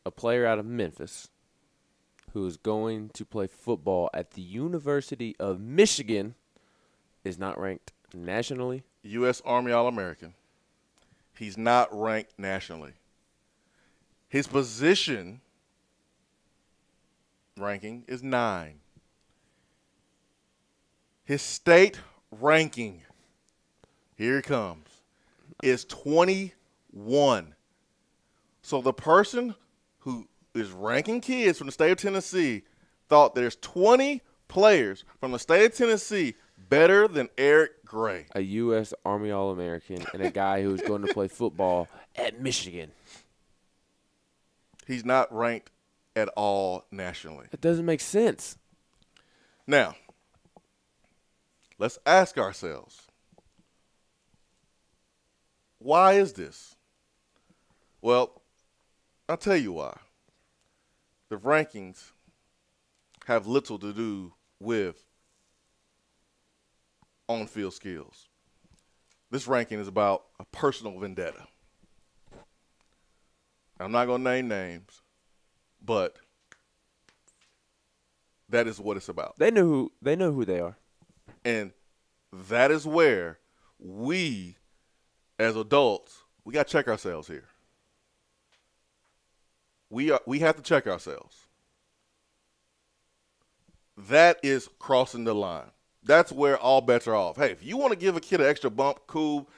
a player out of Memphis who is going to play football at the University of Michigan is not ranked nationally? U.S. Army All-American. He's not ranked nationally. His position ranking is 9. His state ranking, here it comes, is 21. So the person who is ranking kids from the state of Tennessee thought there's 20 players from the state of Tennessee better than Eric Gray. A U.S. Army All-American and a guy who's going to play football at Michigan. He's not ranked at all nationally. It doesn't make sense. Now, let's ask ourselves, why is this? Well, I'll tell you why. The rankings have little to do with on-field skills. This ranking is about a personal vendetta. I'm not going to name names, but that is what it's about. They know who they are. And that is where we, as adults, we got to check ourselves here. We have to check ourselves. That is crossing the line. That's where all bets are off. Hey, if you want to give a kid an extra bump, cool,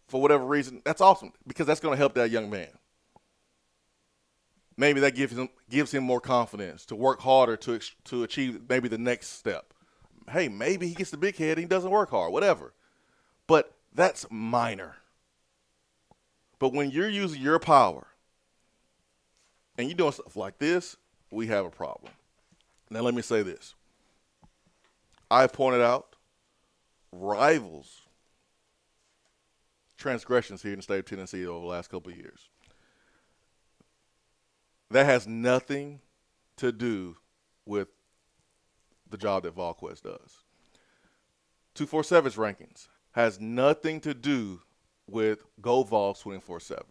for whatever reason, that's awesome because that's going to help that young man. Maybe that gives him more confidence to work harder to achieve maybe the next step. Hey, maybe he gets the big head and he doesn't work hard, whatever. But that's minor. But when you're using your power and you're doing stuff like this, we have a problem. Now, let me say this. I pointed out rivals transgressions here in the state of Tennessee over the last couple of years. That has nothing to do with the job that VolQuest does. 247's rankings has nothing to do with GoVols 24/7.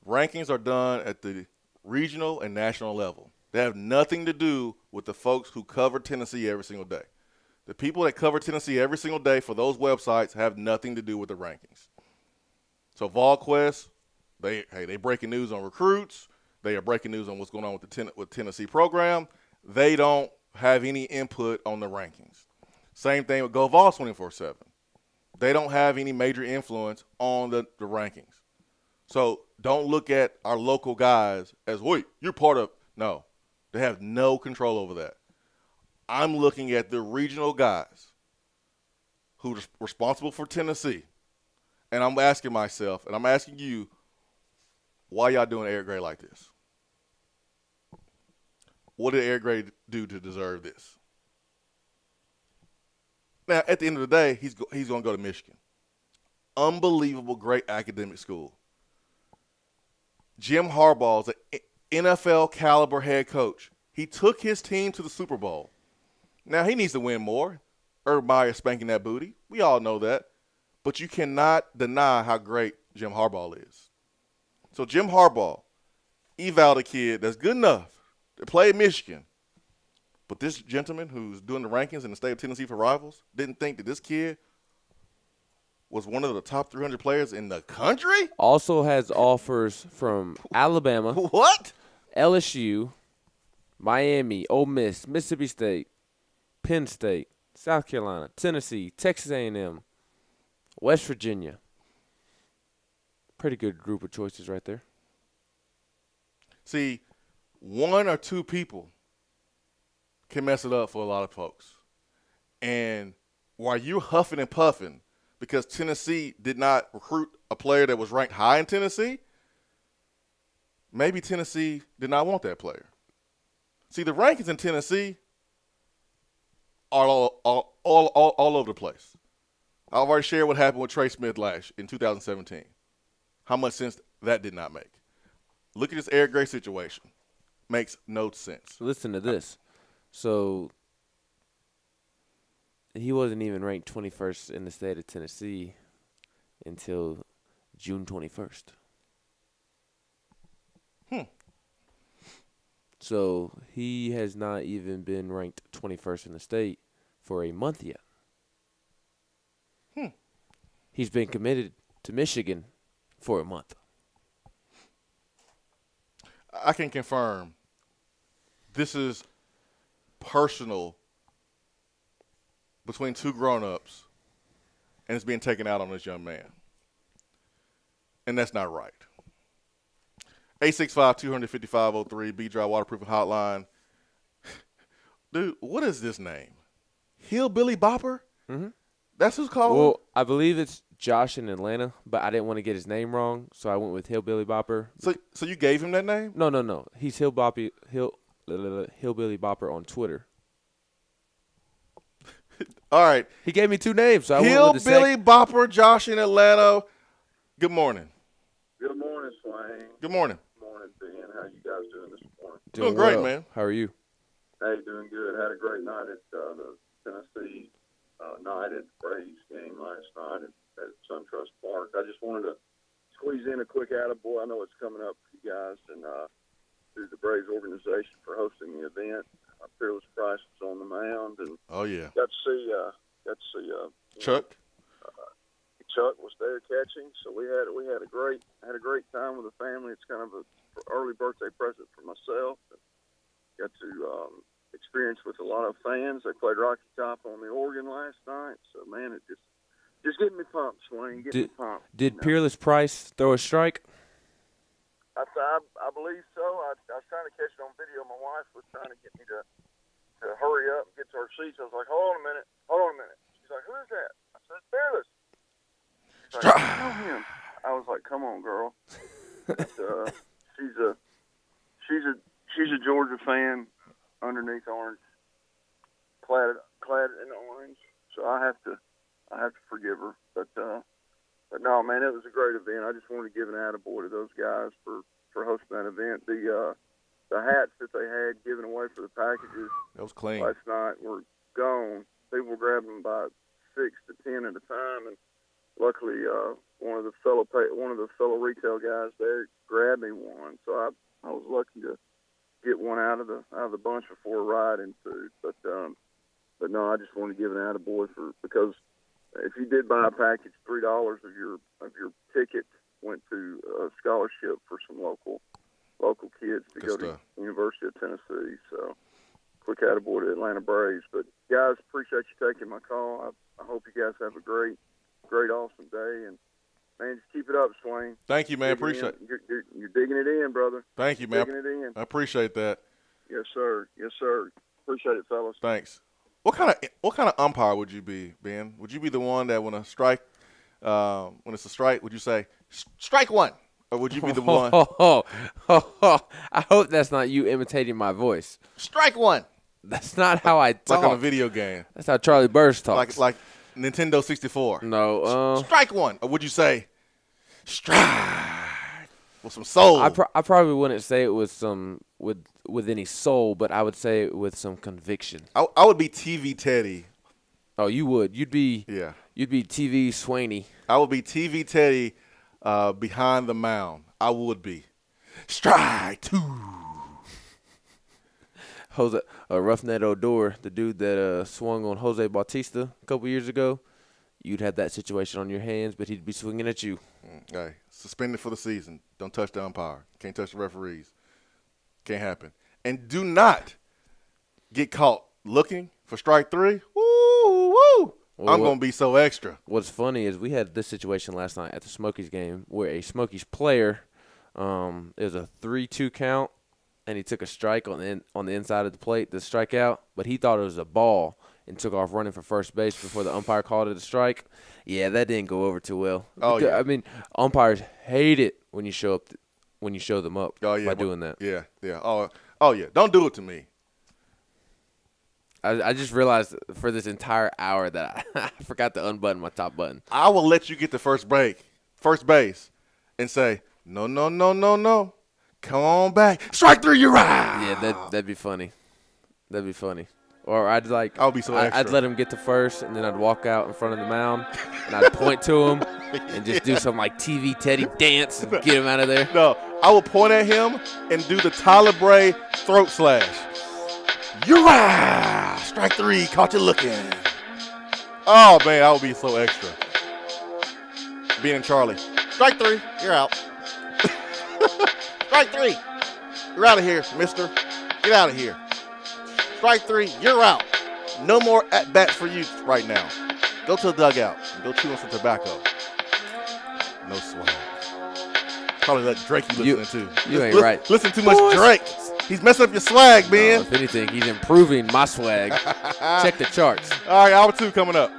Rankings are done at the regional and national level. They have nothing to do with the folks who cover Tennessee every single day. The people that cover Tennessee every single day for those websites have nothing to do with the rankings. So VolQuest, they breaking news on recruits. They are breaking news on what's going on with the Tennessee program. They don't have any input on the rankings. Same thing with GoVols 24/7. They don't have any major influence on the rankings. So don't look at our local guys as, wait, you're part of – no. They have no control over that. I'm looking at the regional guys who are responsible for Tennessee, and I'm asking myself, and I'm asking you, why y'all doing Eric Gray like this? What did Eric Gray do to deserve this? Now, at the end of the day, he's going to go to Michigan. Unbelievable, great academic school. Jim Harbaugh is an NFL caliber head coach. He took his team to the Super Bowl. Now, he needs to win more. Urban Meyer spanking that booty. We all know that. But you cannot deny how great Jim Harbaugh is. So Jim Harbaugh evaled a kid that's good enough to play at Michigan. But this gentleman who's doing the rankings in the state of Tennessee for Rivals didn't think that this kid was one of the top 300 players in the country? Also has offers from Alabama. What? LSU, Miami, Ole Miss, Mississippi State, Penn State, South Carolina, Tennessee, Texas A&M, West Virginia. Pretty good group of choices right there. See, one or two people can mess it up for a lot of folks. And while you're huffing and puffing because Tennessee did not recruit a player that was ranked high in Tennessee, maybe Tennessee did not want that player. See, the rankings in Tennessee are all over the place. I've already shared what happened with Trey Smith in 2017. How much sense that did not make. Look at this Eric Gray situation. Makes no sense. Listen to this. So he wasn't even ranked 21st in the state of Tennessee until June 21st. So he has not even been ranked 21st in the state for a month yet. He's been committed to Michigan for a month. I can confirm this is personal between two grown-ups, and it's being taken out on this young man. And that's not right. 865-255-03, B-Drive Waterproofing Hotline. Dude, what is this name? Hillbilly Bopper? Mm-hmm. That's who's calling? Well, I believe it's Josh in Atlanta, but I didn't want to get his name wrong, so I went with Hillbilly Bopper. So you gave him that name? No. He's Hillbilly Bopper on Twitter. All right. He gave me two names, so I Hillbilly went with the Bopper, Josh in Atlanta. Good morning. Good morning, Swain. Good morning. Good morning, Ben. How you guys doing this morning? Doing great, man. How are you? Hey, doing good. Had a great night at the Tennessee night at the Braves game last night at SunTrust Park. I just wanted to squeeze in a quick attaboy. I know it's coming up for you guys, and through the Braves organization for hosting the event. Fearless Price was on the mound, and oh yeah, got to see Chuck. Chuck was there catching, so we had a great time with the family. It's kind of an early birthday present for myself. Got to experience with a lot of fans. They played Rocky Top on the organ last night, so man, it just getting me pumped, Swain. Getting me pumped. Did Peerless Price throw a strike? I believe so. I was trying to catch it on video. My wife was trying to get me to hurry up and get to our seats. I was like, hold on a minute. She's like, who is that? I said, Fearless. She's like, I know him. I was like, come on, girl. But, she's a Georgia fan underneath orange, clad in orange. So I have to forgive her. But no, man, it was a great event. I just wanted to give an attaboy to those guys for hosting that event. The hats that they had given away for the packages that was clean last night were gone. People were grabbing them by 6 to 10 at a time, and luckily one of the fellow retail guys there grabbed me one, so I was lucky to get one out of the bunch before a ride in food. But no, I just wanted to give an attaboy because if you did buy a package, $3 of your ticket went to a scholarship for some local kids to go to University of Tennessee. So quick attaboy to Atlanta Braves. But guys, appreciate you taking my call. I hope you guys have a great, awesome day. And man, just keep it up, Swain. Thank you, man. Appreciate it. You're digging it in, brother. Thank you, man. Digging it in. I appreciate that. Yes, sir. Yes, sir. Appreciate it, fellas. Thanks. What kind of umpire would you be, Ben? Would you be the one that when it's a strike, would you say strike one, or would you be the one? I hope that's not you imitating my voice. Strike one. That's not how I talk. Like on a video game. That's how Charlie Burst talks. Like Nintendo 64. No. Strike one, or would you say strike with some soul? I probably wouldn't say it with any soul, but I would say it with some conviction. I would be TV Teddy. Oh, you would. You'd be TV Swainy. I would be TV Teddy behind the mound. I would be. Strike two. Jose Roughneck Odor, the dude that swung on Jose Bautista a couple years ago, you'd have that situation on your hands, but he'd be swinging at you. Hey, suspended for the season. Don't touch the umpire. Can't touch the referees. Can't happen. And do not get caught looking for strike three. Woo, woo. Well, I'm going to be so extra. What's funny is we had this situation last night at the Smokies game where a Smokies player, it was a 3-2 count, and he took a strike on the inside of the plate, the strikeout, but he thought it was a ball and took off running for first base before the umpire called it a strike. Yeah, that didn't go over too well. Oh, yeah. I mean, umpires hate it when you show them up by doing that. Yeah, yeah. Oh, yeah. Don't do it to me. I just realized for this entire hour that I forgot to unbutton my top button. I will let you get to first base, and say, no. Come on back. Strike three, you're out. Yeah, that'd be funny. That'd be funny. Or I'll be so extra. I'd let him get to first, and then I'd walk out in front of the mound, and I'd point to him and just do some like TV Teddy dance and get him out of there. No, I would point at him and do the Tyler Bray throat slash. You're out. Strike three, caught you looking. Oh, man, I would be so extra. Being Charlie. Strike three, you're out. Strike three. You're out of here, mister. Get out of here. Strike three, you're out. No more at-bats for you right now. Go to the dugout and go chew on some tobacco. No swag. Probably let Drake you listen to. You ain't right. Listen too much Drake. He's messing up your swag, man. If anything, he's improving my swag. Check the charts. All right, hour two coming up.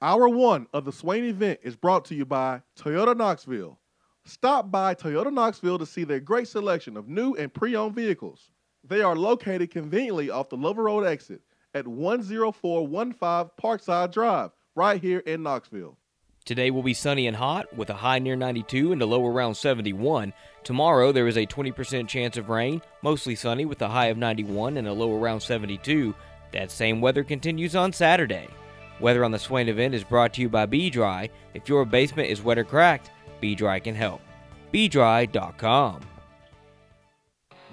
Hour one of the Swain event is brought to you by Toyota Knoxville. Stop by Toyota Knoxville to see their great selection of new and pre-owned vehicles. They are located conveniently off the Lover Road exit at 10415 Parkside Drive, right here in Knoxville. Today will be sunny and hot with a high near 92 and a low around 71. Tomorrow there is a 20% chance of rain, mostly sunny with a high of 91 and a low around 72. That same weather continues on Saturday. Weather on the Swain event is brought to you by B-Dry. If your basement is wet or cracked, B-Dry can help. BDry.com.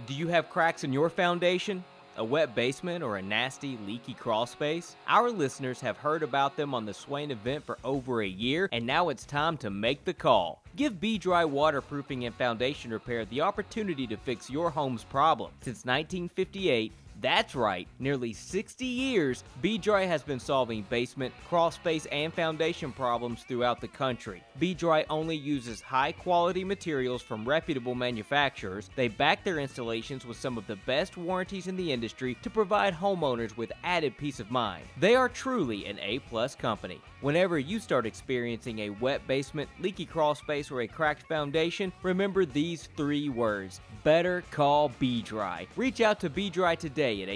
Do you have cracks in your foundation? A wet basement or a nasty, leaky crawl space? Our listeners have heard about them on the Swain event for over a year, and now it's time to make the call. Give B-Dry Waterproofing and Foundation Repair the opportunity to fix your home's problem. Since 1958, that's right, nearly 60 years, B-Dry has been solving basement, crawl space, and foundation problems throughout the country. B-Dry only uses high-quality materials from reputable manufacturers. They back their installations with some of the best warranties in the industry to provide homeowners with added peace of mind. They are truly an A-plus company. Whenever you start experiencing a wet basement, leaky crawl space, or a cracked foundation, remember these 3 words. Better call B-Dry. Reach out to B-Dry today today at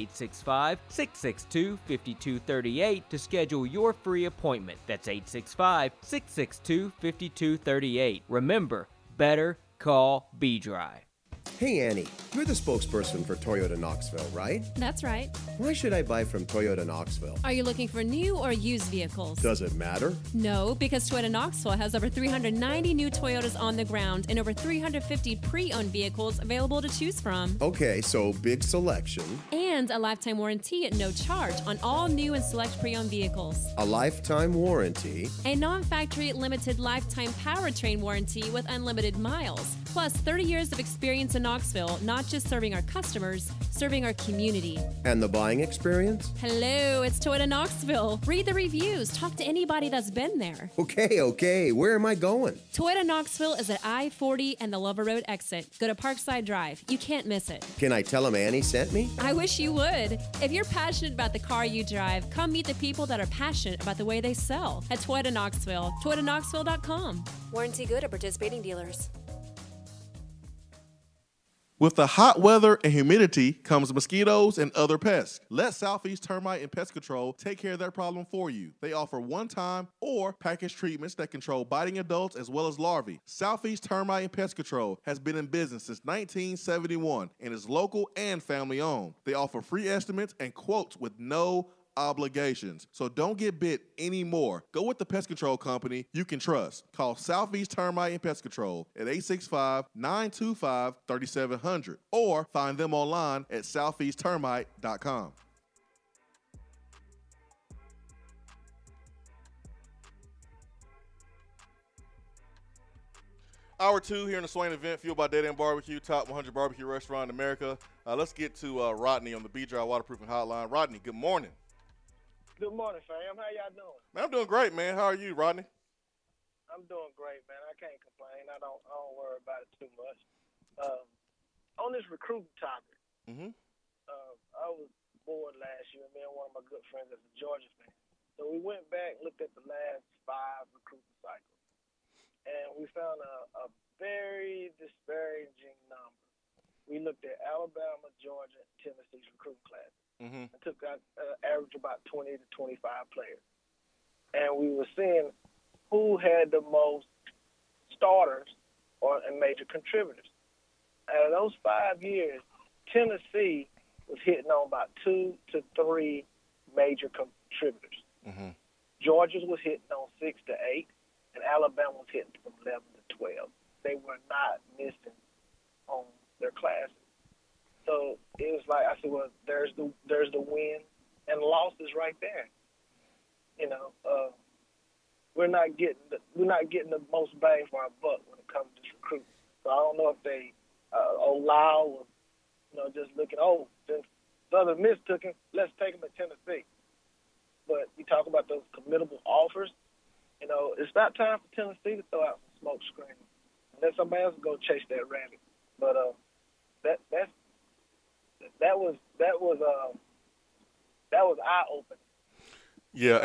865-662-5238 to schedule your free appointment. That's 865-662-5238. Remember, better call B-Dry. Hey, Annie, you're the spokesperson for Toyota Knoxville, right? That's right. Why should I buy from Toyota Knoxville? Are you looking for new or used vehicles? Does it matter? No, because Toyota Knoxville has over 390 new Toyotas on the ground and over 350 pre-owned vehicles available to choose from. Okay, so big selection. And a lifetime warranty at no charge on all new and select pre-owned vehicles. A lifetime warranty. A non-factory limited lifetime powertrain warranty with unlimited miles. Plus 30 years of experience in Knoxville, not just serving our customers, serving our community. And the buying experience? Hello, it's Toyota Knoxville. Read the reviews. Talk to anybody that's been there. Okay. Where am I going? Toyota Knoxville is at I-40 and the Lover Road exit. Go to Parkside Drive. You can't miss it. Can I tell them Annie sent me? I wish you would. If you're passionate about the car you drive, come meet the people that are passionate about the way they sell at Toyota Knoxville. ToyotaKnoxville.com. Warranty good at participating dealers. With the hot weather and humidity comes mosquitoes and other pests. Let Southeast Termite and Pest Control take care of that problem for you. They offer one-time or package treatments that control biting adults as well as larvae. Southeast Termite and Pest Control has been in business since 1971 and is local and family-owned. They offer free estimates and quotes with no obligations. So don't get bit anymore. Go with the pest control company you can trust. Call Southeast Termite and Pest Control at 865-925-3700 or find them online at southeasttermite.com. Hour 2 here in the Swain event, fueled by Dead End Barbecue, top 100 barbecue restaurant in America. Let's get to Rodney on the B-Dry Waterproofing Hotline. Rodney, good morning. Good morning, fam. How y'all doing? Man, I'm doing great, man. How are you, Rodney? I'm doing great, man. I can't complain. I don't worry about it too much. On this recruiting topic, I was bored last year. Me and one of my good friends is a Georgia fan. So we went back and looked at the last 5 recruiting cycles. And we found a very disparaging number. We looked at Alabama, Georgia, and Tennessee's recruiting classes. And took average about 20 to 25 players. And we were seeing who had the most starters and major contributors. Out of those 5 years, Tennessee was hitting on about 2 to 3 major contributors. Georgia's was hitting on 6 to 8, and Alabama was hitting from 11 to 12. They were not missing on their classes. So it was like I said, well, there's the win and losses right there. You know, we're not getting the most bang for our buck when it comes to this recruiting. So I don't know if they allow, just looking. Since Southern Miss took him, let's take him to Tennessee. But you talk about those committable offers. It's about time for Tennessee to throw out some smoke screens and let somebody else go chase that rabbit. But that was eye opening. Yeah,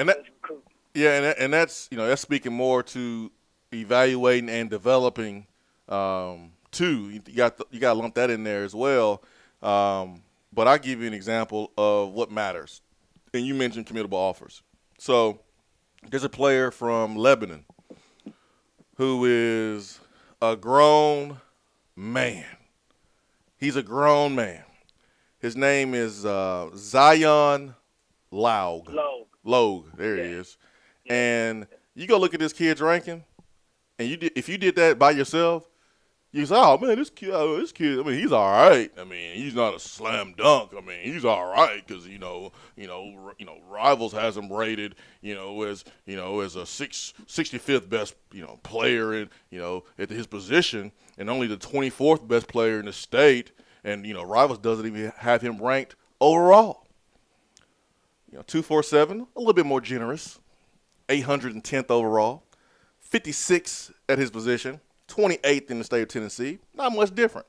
and that's that's speaking more to evaluating and developing too. You got to lump that in there as well. But I'll give you an example of what matters. And you mentioned committable offers. So there's a player from Lebanon who is a grown man. He's a grown man. His name is Zion Logue. There he is. And you go look at this kid's ranking, and if you did that by yourself, you say, "Oh man, this kid. I mean, he's all right. I mean, he's not a slam dunk. I mean, he's all right because Rivals has him rated, as a 65th best, player in, at his position, and only the 24th best player in the state." And, Rivals doesn't even have him ranked overall. 247, a little bit more generous. 810th overall. 56 at his position. 28th in the state of Tennessee. Not much different.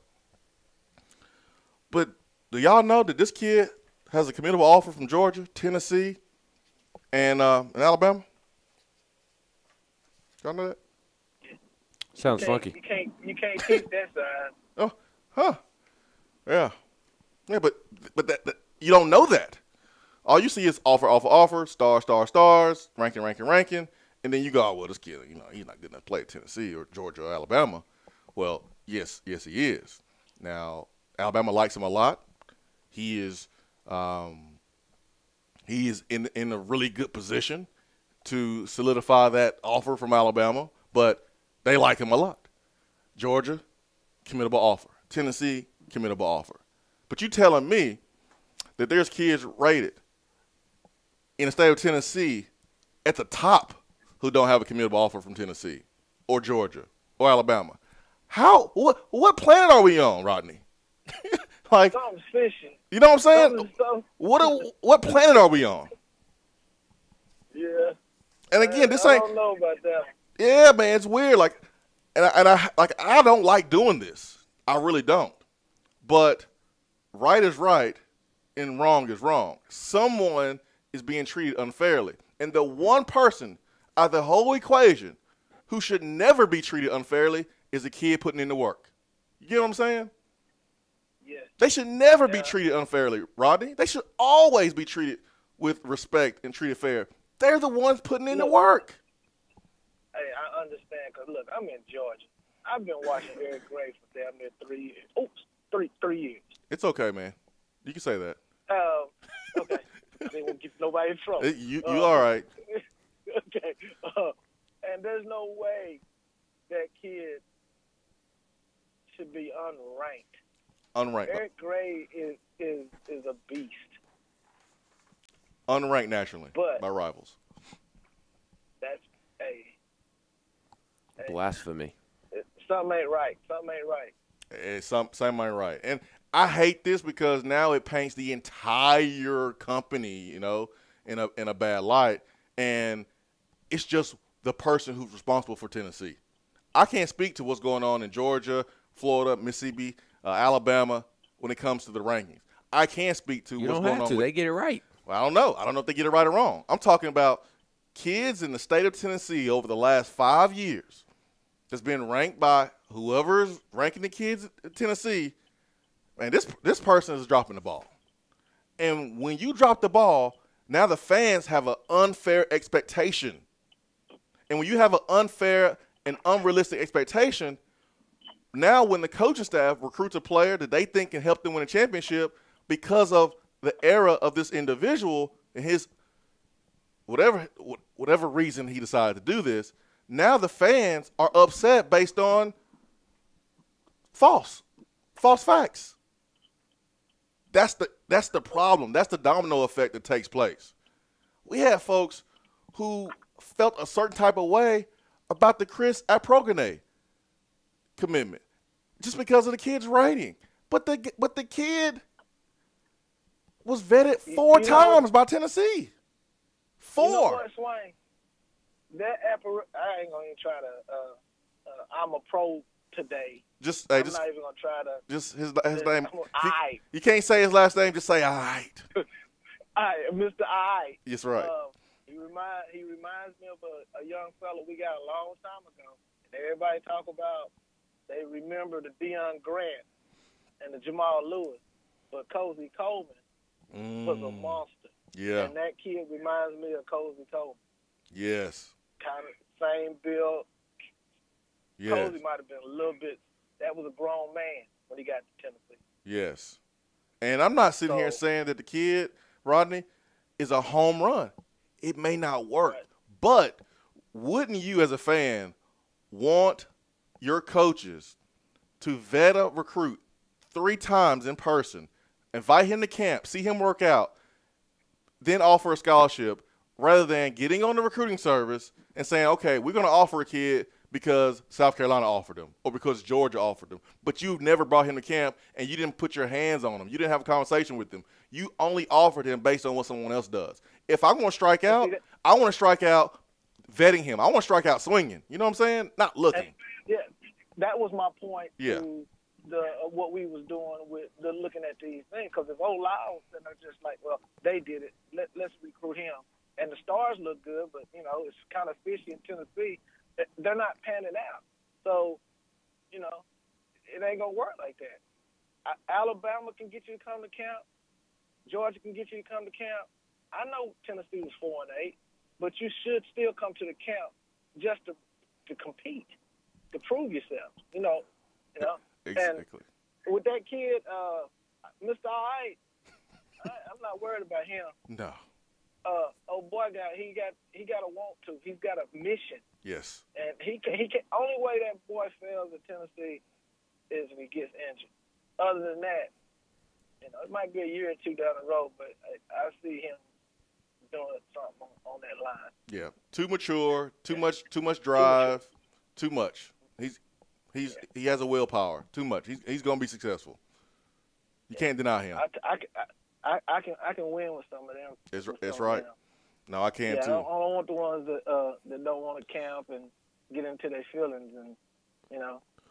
But do y'all know that this kid has a committable offer from Georgia, Tennessee, and Alabama? Y'all know that? Sounds funky. You can't keep that side. Oh, huh. Yeah, but You don't know that. All you see is offer, stars, ranking, and then you go, oh, well, this kid, he's not good enough to play at Tennessee or Georgia or Alabama. Well, yes, he is. Now, Alabama likes him a lot. He is in a really good position to solidify that offer from Alabama, but they like him a lot. Georgia, committable offer. Tennessee, committable offer. But you telling me that there's kids rated in the state of Tennessee at the top who don't have a committable offer from Tennessee or Georgia or Alabama. What planet are we on, Rodney? Like, something's fishing. You know what I'm saying? What planet are we on? Yeah. And again, this I ain't. don't know about that. Yeah, man, it's weird. Like, I don't like doing this. I really don't. But right is right, and wrong is wrong. Someone is being treated unfairly, and the one person out of the whole equation who should never be treated unfairly is a kid putting in the work. You get what I'm saying? Yeah. They should never be treated unfairly, Rodney. They should always be treated with respect and treated fair. They're the ones putting in the work. Hey, I understand, because, look, I'm in Georgia. I've been watching Eric Gray for damn near 3 years. Oops, 3 years. It's okay, man. You can say that. Okay. They won't get nobody in trouble. You all right. Okay. And there's no way that kid should be unranked. Eric Gray is a beast. Unranked nationally by rivals. That's blasphemy. Something ain't right. Something ain't right. And I hate this because now it paints the entire company, in a bad light. And it's just the person who's responsible for Tennessee. I can't speak to what's going on in Georgia, Florida, Mississippi, Alabama when it comes to the rankings. I can't speak to what's going on. They get it right. Well, I don't know. I don't know if they get it right or wrong. I'm talking about kids in the state of Tennessee over the last 5 years that's been ranked by whoever's ranking the kids in Tennessee. Man, this person is dropping the ball. And when you drop the ball, now the fans have an unfair expectation. And when you have an unfair and unrealistic expectation, now when the coaching staff recruits a player that they think can help them win a championship because of the era of this individual and his whatever reason he decided to do this, now the fans are upset based on false facts. That's the problem. That's the domino effect that takes place. We had folks who felt a certain type of way about the Chris Aprogene commitment just because of the kid's rating. But the kid was vetted four times by Tennessee. 4. You know what, Swain? I ain't gonna even try to. I'm a pro today. I'm not even gonna try to. Just his name. You can't say his last name. Just say all right. Mr. I. That's right. He reminds me of a young fellow we got a long time ago. And everybody talk about, they remember the Deion Grant and the Jamal Lewis, but Cozy Coleman was a monster. Yeah. And that kid reminds me of Cozy Coleman. Yes. Kind of same build. Yes. Cozy might have been a little bit. That was a grown man when he got to Tennessee. Yes. And I'm not sitting here saying that the kid, Rodney, is a home run. It may not work. Right. But wouldn't you as a fan want your coaches to vet a recruit 3 times in person, invite him to camp, see him work out, then offer a scholarship rather than getting on the recruiting service and saying, okay, we're going to offer a kid because South Carolina offered him or because Georgia offered him, but you've never brought him to camp and you didn't put your hands on him. You didn't have a conversation with him. You only offered him based on what someone else does. If I'm going to strike out, I want to strike out vetting him. I want to strike out swinging. You know what I'm saying? Not looking. Yeah, that was my point. Yeah. To what we was doing with looking at these things. Because if Old Lyles and they're just like, well, they did it. Let's recruit him. And the stars look good, but, it's kind of fishy in Tennessee. They're not panning out. So, it ain't going to work like that. Alabama can get you to come to camp. Georgia can get you to come to camp. I know Tennessee was 4-8, but you should still come to the camp just to compete, to prove yourself. You know. Exactly. And with that kid, Mr. All Right, I'm not worried about him. No. Old boy he got a want to. He's got a mission. Yes. And he can only way that boy fails at Tennessee is if he gets injured. Other than that, it might be a year or two down the road, but I see him doing something on that line. Yeah. Too mature, too much drive, too much. He has a willpower. Too much. He's going to be successful. You can't deny him. I can win with some of them. It's right. No, I can too. I don't want the ones that don't want to camp and get into their feelings, and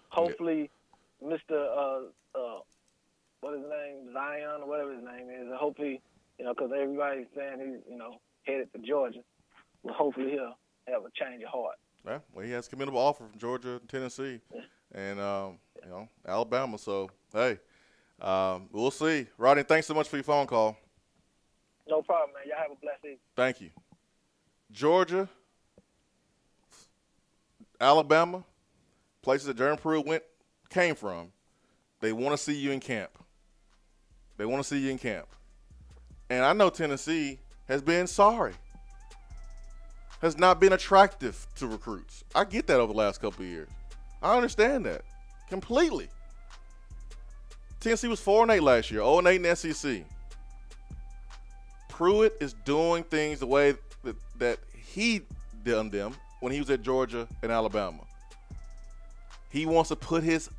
hopefully, Mr. What is his name, Zion or whatever his name is. Hopefully, because everybody's saying he's headed to Georgia. Well, hopefully he'll have a change of heart. Yeah, well, he has a commendable offer from Georgia and Tennessee, and Alabama. So hey. We'll see. Rodney, thanks so much for your phone call. No problem, man. Y'all have a blessed evening. Thank you. Georgia, Alabama, places that Jeremy Pruitt came from, they want to see you in camp. They want to see you in camp. And I know Tennessee has been sorry, has not been attractive to recruits. I get that over the last couple of years. I understand that completely. Tennessee was 4-8 last year, 0-8 in the SEC. Pruitt is doing things the way that he done them when he was at Georgia and Alabama. He wants to put his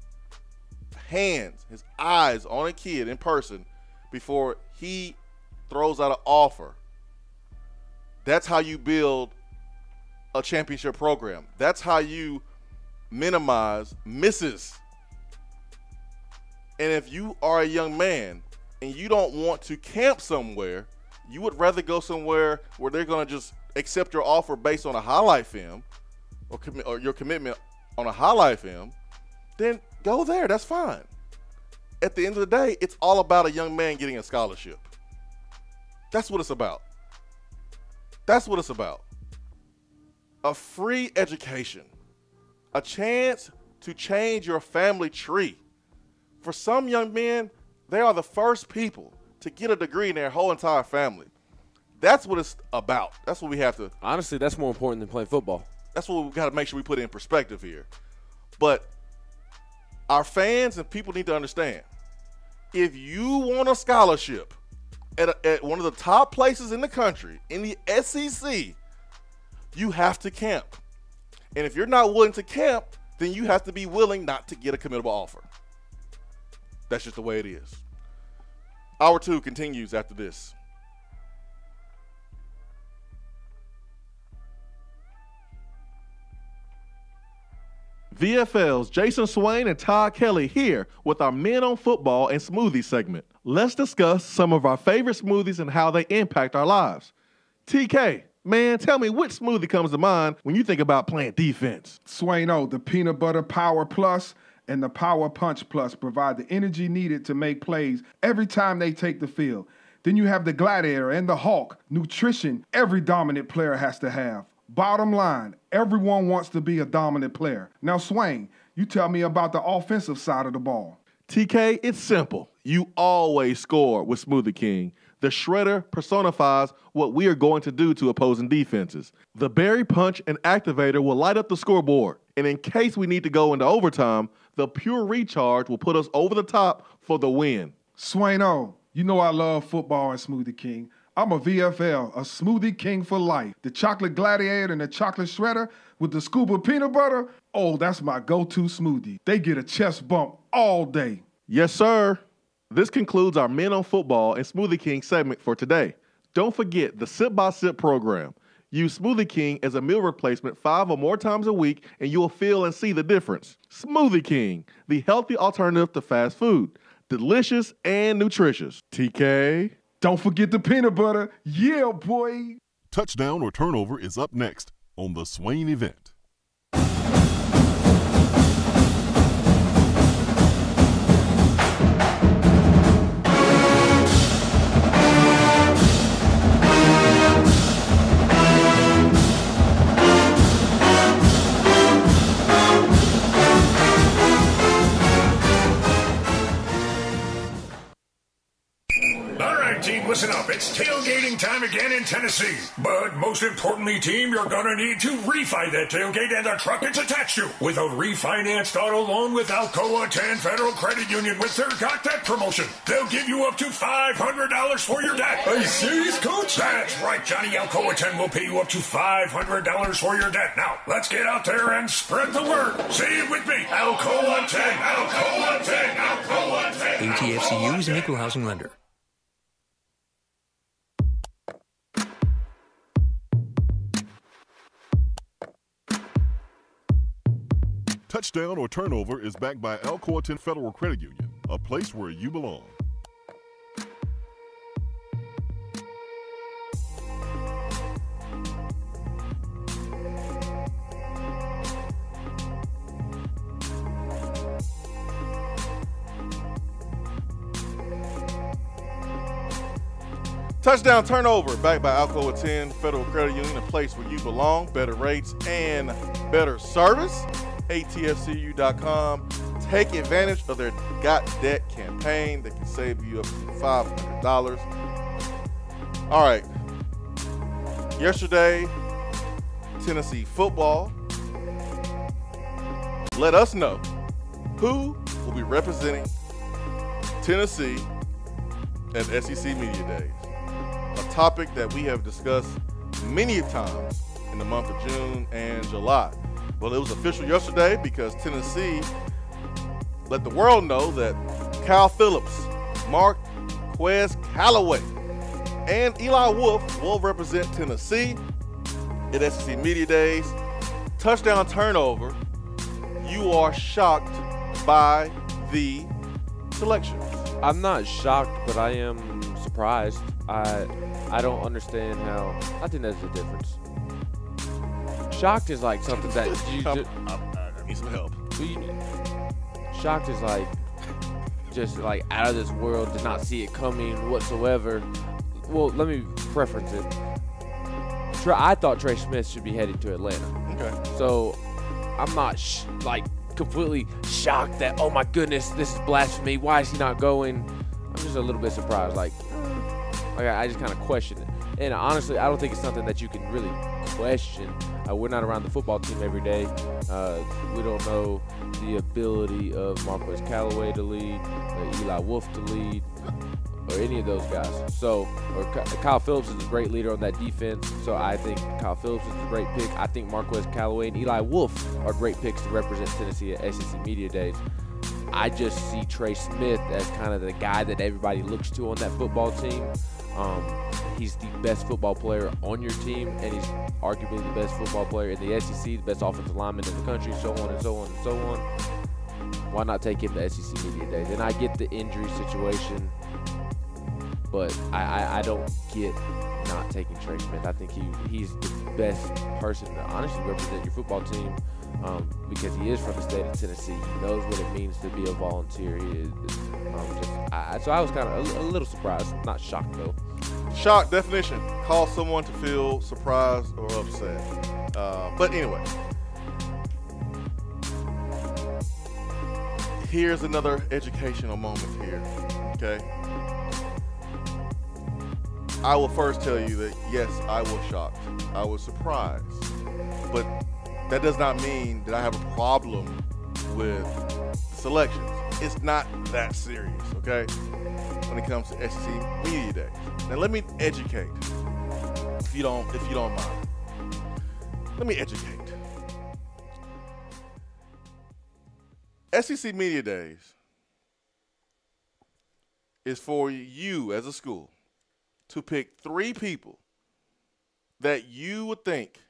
hands, his eyes on a kid in person before he throws out an offer. That's how you build a championship program. That's how you minimize misses. And if you are a young man and you don't want to camp somewhere, you would rather go somewhere where they're going to just accept your offer based on a highlight film or your commitment on a highlight film, then go there. That's fine. At the end of the day, it's all about a young man getting a scholarship. That's what it's about. That's what it's about. A free education. A chance to change your family tree. For some young men, they are the first people to get a degree in their whole entire family. That's what it's about. That's what we have to. Honestly, that's more important than playing football. That's what we've got to make sure we put in perspective here. But our fans and people need to understand, if you want a scholarship at one of the top places in the country, in the SEC, you have to camp. And if you're not willing to camp, then you have to be willing not to get a committable offer. That's just the way it is. Hour 2 continues after this. VFL's Jason Swain and Todd Kelly here with our Men on Football and Smoothie segment. Let's discuss some of our favorite smoothies and how they impact our lives. TK, man, tell me which smoothie comes to mind when you think about playing defense. Swain-O, the Peanut Butter Power Plus and the Power Punch Plus provide the energy needed to make plays every time they take the field. Then you have the Gladiator and the Hawk, nutrition every dominant player has to have. Bottom line, everyone wants to be a dominant player. Now, Swain, you tell me about the offensive side of the ball. TK, it's simple. You always score with Smoothie King. The shredder personifies what we are going to do to opposing defenses. The Berry Punch and Activator will light up the scoreboard. And in case we need to go into overtime, the Pure Recharge will put us over the top for the win. Swain-O, you know I love football and Smoothie King. I'm a VFL, a Smoothie King for life. The Chocolate Gladiator and the Chocolate Shredder with the scoop of peanut butter, oh, that's my go-to smoothie. They get a chest bump all day. Yes, sir. This concludes our Men on Football and Smoothie King segment for today. Don't forget the Sip by Sip program. Use Smoothie King as a meal replacement 5 or more times a week, and you'll feel and see the difference. Smoothie King, the healthy alternative to fast food. Delicious and nutritious. TK. Don't forget the peanut butter. Yeah, boy. Touchdown or turnover is up next on the Swain event. team, listen up. It's tailgating time again in Tennessee. But most importantly, team, you're going to need to refi that tailgate and the truck it's attached to with a refinanced auto loan with Alcoa 10 Federal Credit Union with their Got That promotion. They'll give you up to $500 for your debt. Are you serious, Coach? That's right, Johnny. Alcoa 10 will pay you up to $500 for your debt. Now, let's get out there and spread the word. Say it with me. Alcoa 10, Alcoa 10, Alcoa 10. ATFCU is an equal housing lender. Touchdown or turnover is backed by Alcoa 10 Federal Credit Union, a place where you belong. Touchdown turnover backed by Alcoa 10 Federal Credit Union, a place where you belong. Better rates and better service. ATFCU.com. Take advantage of their Got Debt campaign that can save you up to $500. All right. Yesterday, Tennessee football let us know who will be representing Tennessee at SEC Media Days. A topic that we have discussed many times in the month of June and July. Well, it was official yesterday because Tennessee let the world know that Kyle Phillips, Marquez Callaway, and Eli Wolf will represent Tennessee at SEC Media Days. Touchdown turnover. You are shocked by the selection. I'm not shocked, but I am surprised. I don't understand how. I think there's a difference. Shocked is like something that you just. I need some help. Shocked is like just like out of this world, did not see it coming whatsoever. Well, let me preference it. I thought Trey Smith should be heading to Atlanta. Okay. So I'm not like completely shocked that, oh my goodness, this is blasphemy. Why is he not going? I'm just a little bit surprised. Like I just kind of question it. And honestly, I don't think it's something that you can really question. We're not around the football team every day. We don't know the ability of Marquez Callaway to lead, Eli Wolf to lead, or any of those guys. So, Kyle Phillips is a great leader on that defense. So I think Kyle Phillips is a great pick. I think Marquez Callaway and Eli Wolf are great picks to represent Tennessee at SEC Media Days. I just see Trey Smith as kind of the guy that everybody looks to on that football team. He's the best football player on your team, and he's arguably the best football player in the SEC, the best offensive lineman in the country, so on and so on and so on. Why not take him to SEC Media Days? And I get the injury situation, but I don't get not taking Trey Smith. I think he's the best person to honestly represent your football team because he is from the state of Tennessee. He knows what it means to be a volunteer. He is, so I was kind of a little surprised, not shocked though. Shock definition: cause someone to feel surprised or upset. But anyway, here's another educational moment here. Okay, I will first tell you that yes, I was shocked. I was surprised, but that does not mean that I have a problem with selections. It's not that serious. Okay, when it comes to SEC Media Days. Now let me educate, if you don't mind. Let me educate. SEC Media Days is for you as a school to pick 3 people that you would think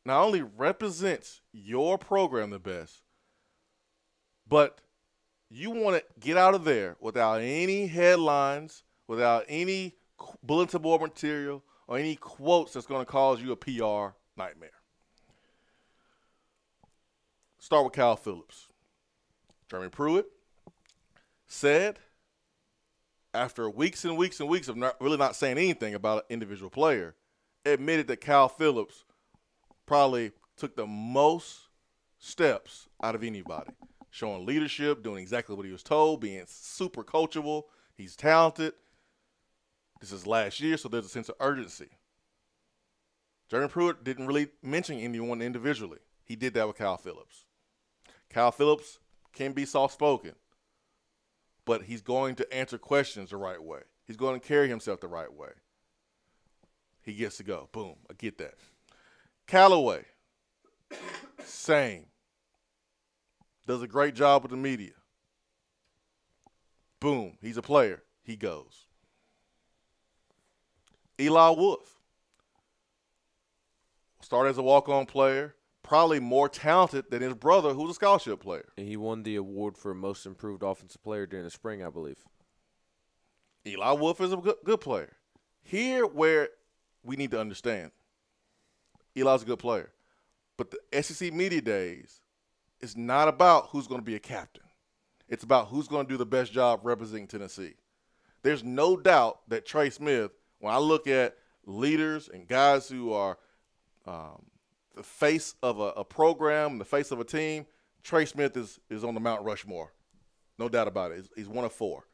not only represents your program the best, but you want to get out of there without any headlines, without any bulletin board material, or any quotes that's going to cause you a PR nightmare. Start with Kyle Phillips. Jeremy Pruitt said, after weeks and weeks and weeks of not saying anything about an individual player, admitted that Kyle Phillips probably took the most steps out of anybody, showing leadership, doing exactly what he was told, being super coachable. He's talented. This is last year, so there's a sense of urgency. Jeremy Pruitt didn't really mention anyone individually. He did that with Kyle Phillips. Kyle Phillips can be soft-spoken, but he's going to answer questions the right way. He's going to carry himself the right way. He gets to go. Boom. I get that. Callaway, same. Does a great job with the media. Boom. He's a player. He goes. Eli Wolf. Started as a walk-on player. Probably more talented than his brother, who's a scholarship player. And he won the award for most improved offensive player during the spring, I believe. Eli Wolf is a good player. Here where we need to understand, Eli's a good player. But the SEC Media Days is not about who's going to be a captain. It's about who's going to do the best job representing Tennessee. There's no doubt that Trey Smith, when I look at leaders and guys who are the face of a program, the face of a team, Trey Smith is on the Mount Rushmore. No doubt about it. He's one of 4.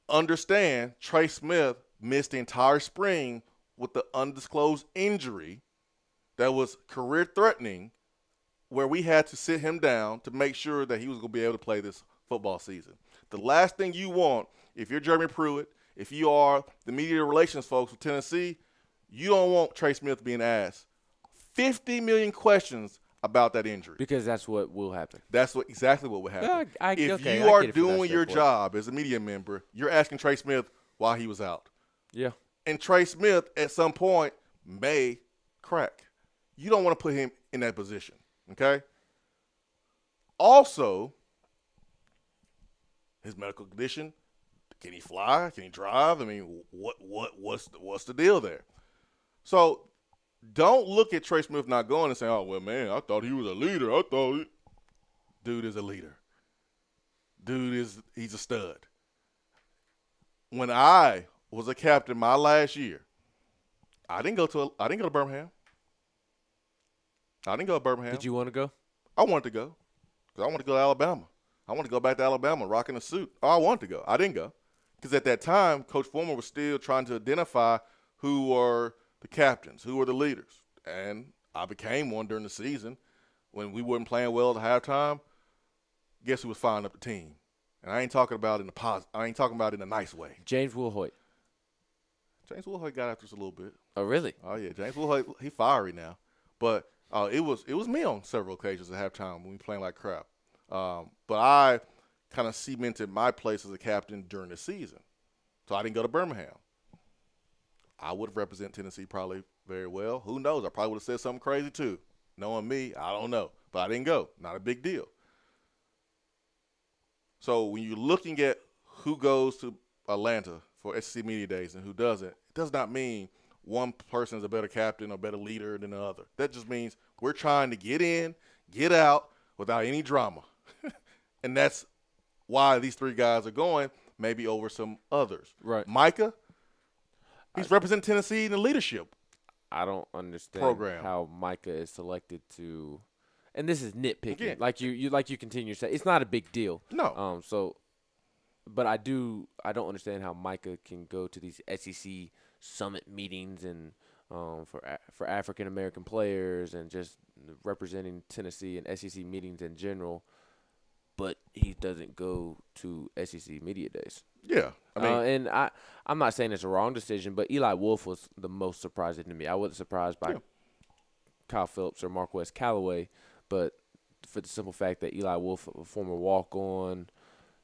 Understand, Trey Smith missed the entire spring with the undisclosed injury that was career-threatening, where we had to sit him down to make sure that he was going to be able to play this football season. The last thing you want, if you're Jeremy Pruitt, if you are the media relations folks with Tennessee, you don't want Trey Smith being asked 50 million questions about that injury. Because that's what will happen. That's exactly what will happen. If you I are get it from that doing your standpoint. job as a media member, you're asking Trey Smith why he was out. Yeah. And Trey Smith, at some point, may crack. You don't want to put him in that position, okay? Also, his medical condition, can he fly? Can he drive? I mean, what's the deal there? So don't look at Trey Smith not going and say, oh, well, man, I thought he was a leader. Dude is a leader. He's a stud. When I was a captain my last year, I didn't go to Birmingham. I didn't go to Birmingham. Did you want to go? I wanted to go because I wanted to go to Alabama. I wanted to go back to Alabama rocking a suit. Oh, I wanted to go. I didn't go because at that time, Coach Fulmer was still trying to identify who were the captains, who were the leaders. And I became one during the season. When we weren't playing well at halftime, guess who was firing up the team? And I ain't talking about in a nice way. James Wilhoit. James Wilhoit got after us a little bit. Oh, really? Oh, yeah. James Wilhoit, he fiery now. But it was me on several occasions at halftime when we playing like crap. But I kind of cemented my place as a captain during the season. So I didn't go to Birmingham. I would have represented Tennessee probably very well. Who knows? I probably would have said something crazy too. Knowing me, I don't know. But I didn't go. Not a big deal. So when you're looking at who goes to Atlanta for SEC Media Days and who doesn't, it does not mean one person is a better captain or better leader than the other. That just means we're trying to get in, get out without any drama. And that's why these 3 guys are going, maybe over some others. Right. Micah, he's representing Tennessee in the leadership I don't understand program. how Micah is selected to, and this is nitpicking. Again. Like you continue to say, it's not a big deal. No. But I don't understand how Micah can go to these SEC summit meetings and for African American players and just representing Tennessee and SEC meetings in general, but he doesn't go to SEC Media Days. Yeah, I mean, and I'm not saying it's a wrong decision, but Eli Wolf was the most surprising to me. I wasn't surprised by Kyle Phillips or Marquez Callaway, but for the simple fact that Eli Wolf, a former walk-on,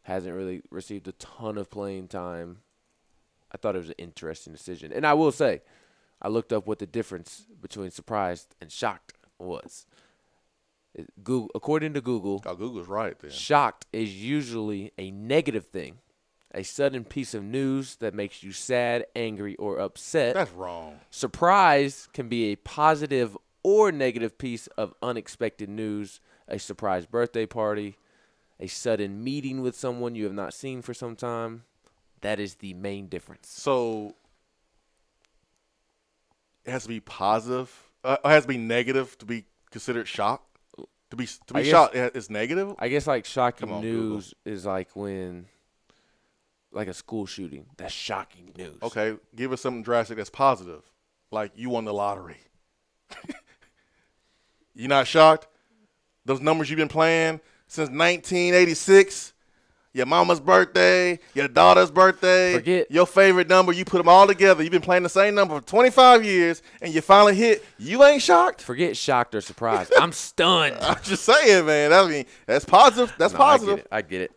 hasn't really received a ton of playing time, I thought it was an interesting decision. And I will say, I looked up what the difference between surprised and shocked was. Google, according to Google, Google's right then. Shocked is usually a negative thing, a sudden piece of news that makes you sad, angry, or upset. That's wrong. Surprise can be a positive or negative piece of unexpected news, a surprise birthday party, a sudden meeting with someone you have not seen for some time. That is the main difference. So it has to be positive. It has to be negative to be considered shock. To be shocked is negative. I guess like shocking Come on, news is like when like a school shooting. That's shocking news. Okay, give us something drastic that's positive, like you won the lottery. You not shocked? Those numbers you've been playing since 1986, your mama's birthday, your daughter's birthday, your favorite number, you put them all together. You've been playing the same number for 25 years, and you finally hit. You ain't shocked? Forget shocked or surprised. I'm stunned. I'm just saying, man. I mean, that's positive. That's positive. I get it.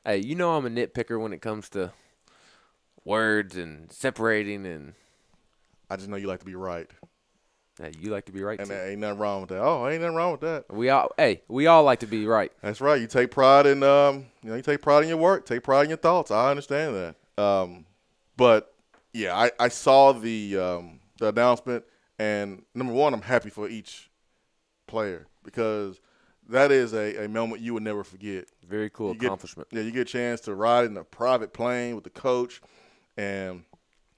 Hey, you know I'm a nitpicker when it comes to words and separating, and I just know you like to be right. Hey, you like to be right, and too. there ain't nothing wrong with that. Oh, ain't nothing wrong with that. We all like to be right. That's right. You take pride in you take pride in your work, take pride in your thoughts. I understand that. But yeah, I saw the announcement, and number one, I'm happy for each player because that is a moment you would never forget. Very cool accomplishment. You get a chance to ride in a private plane with the coach, and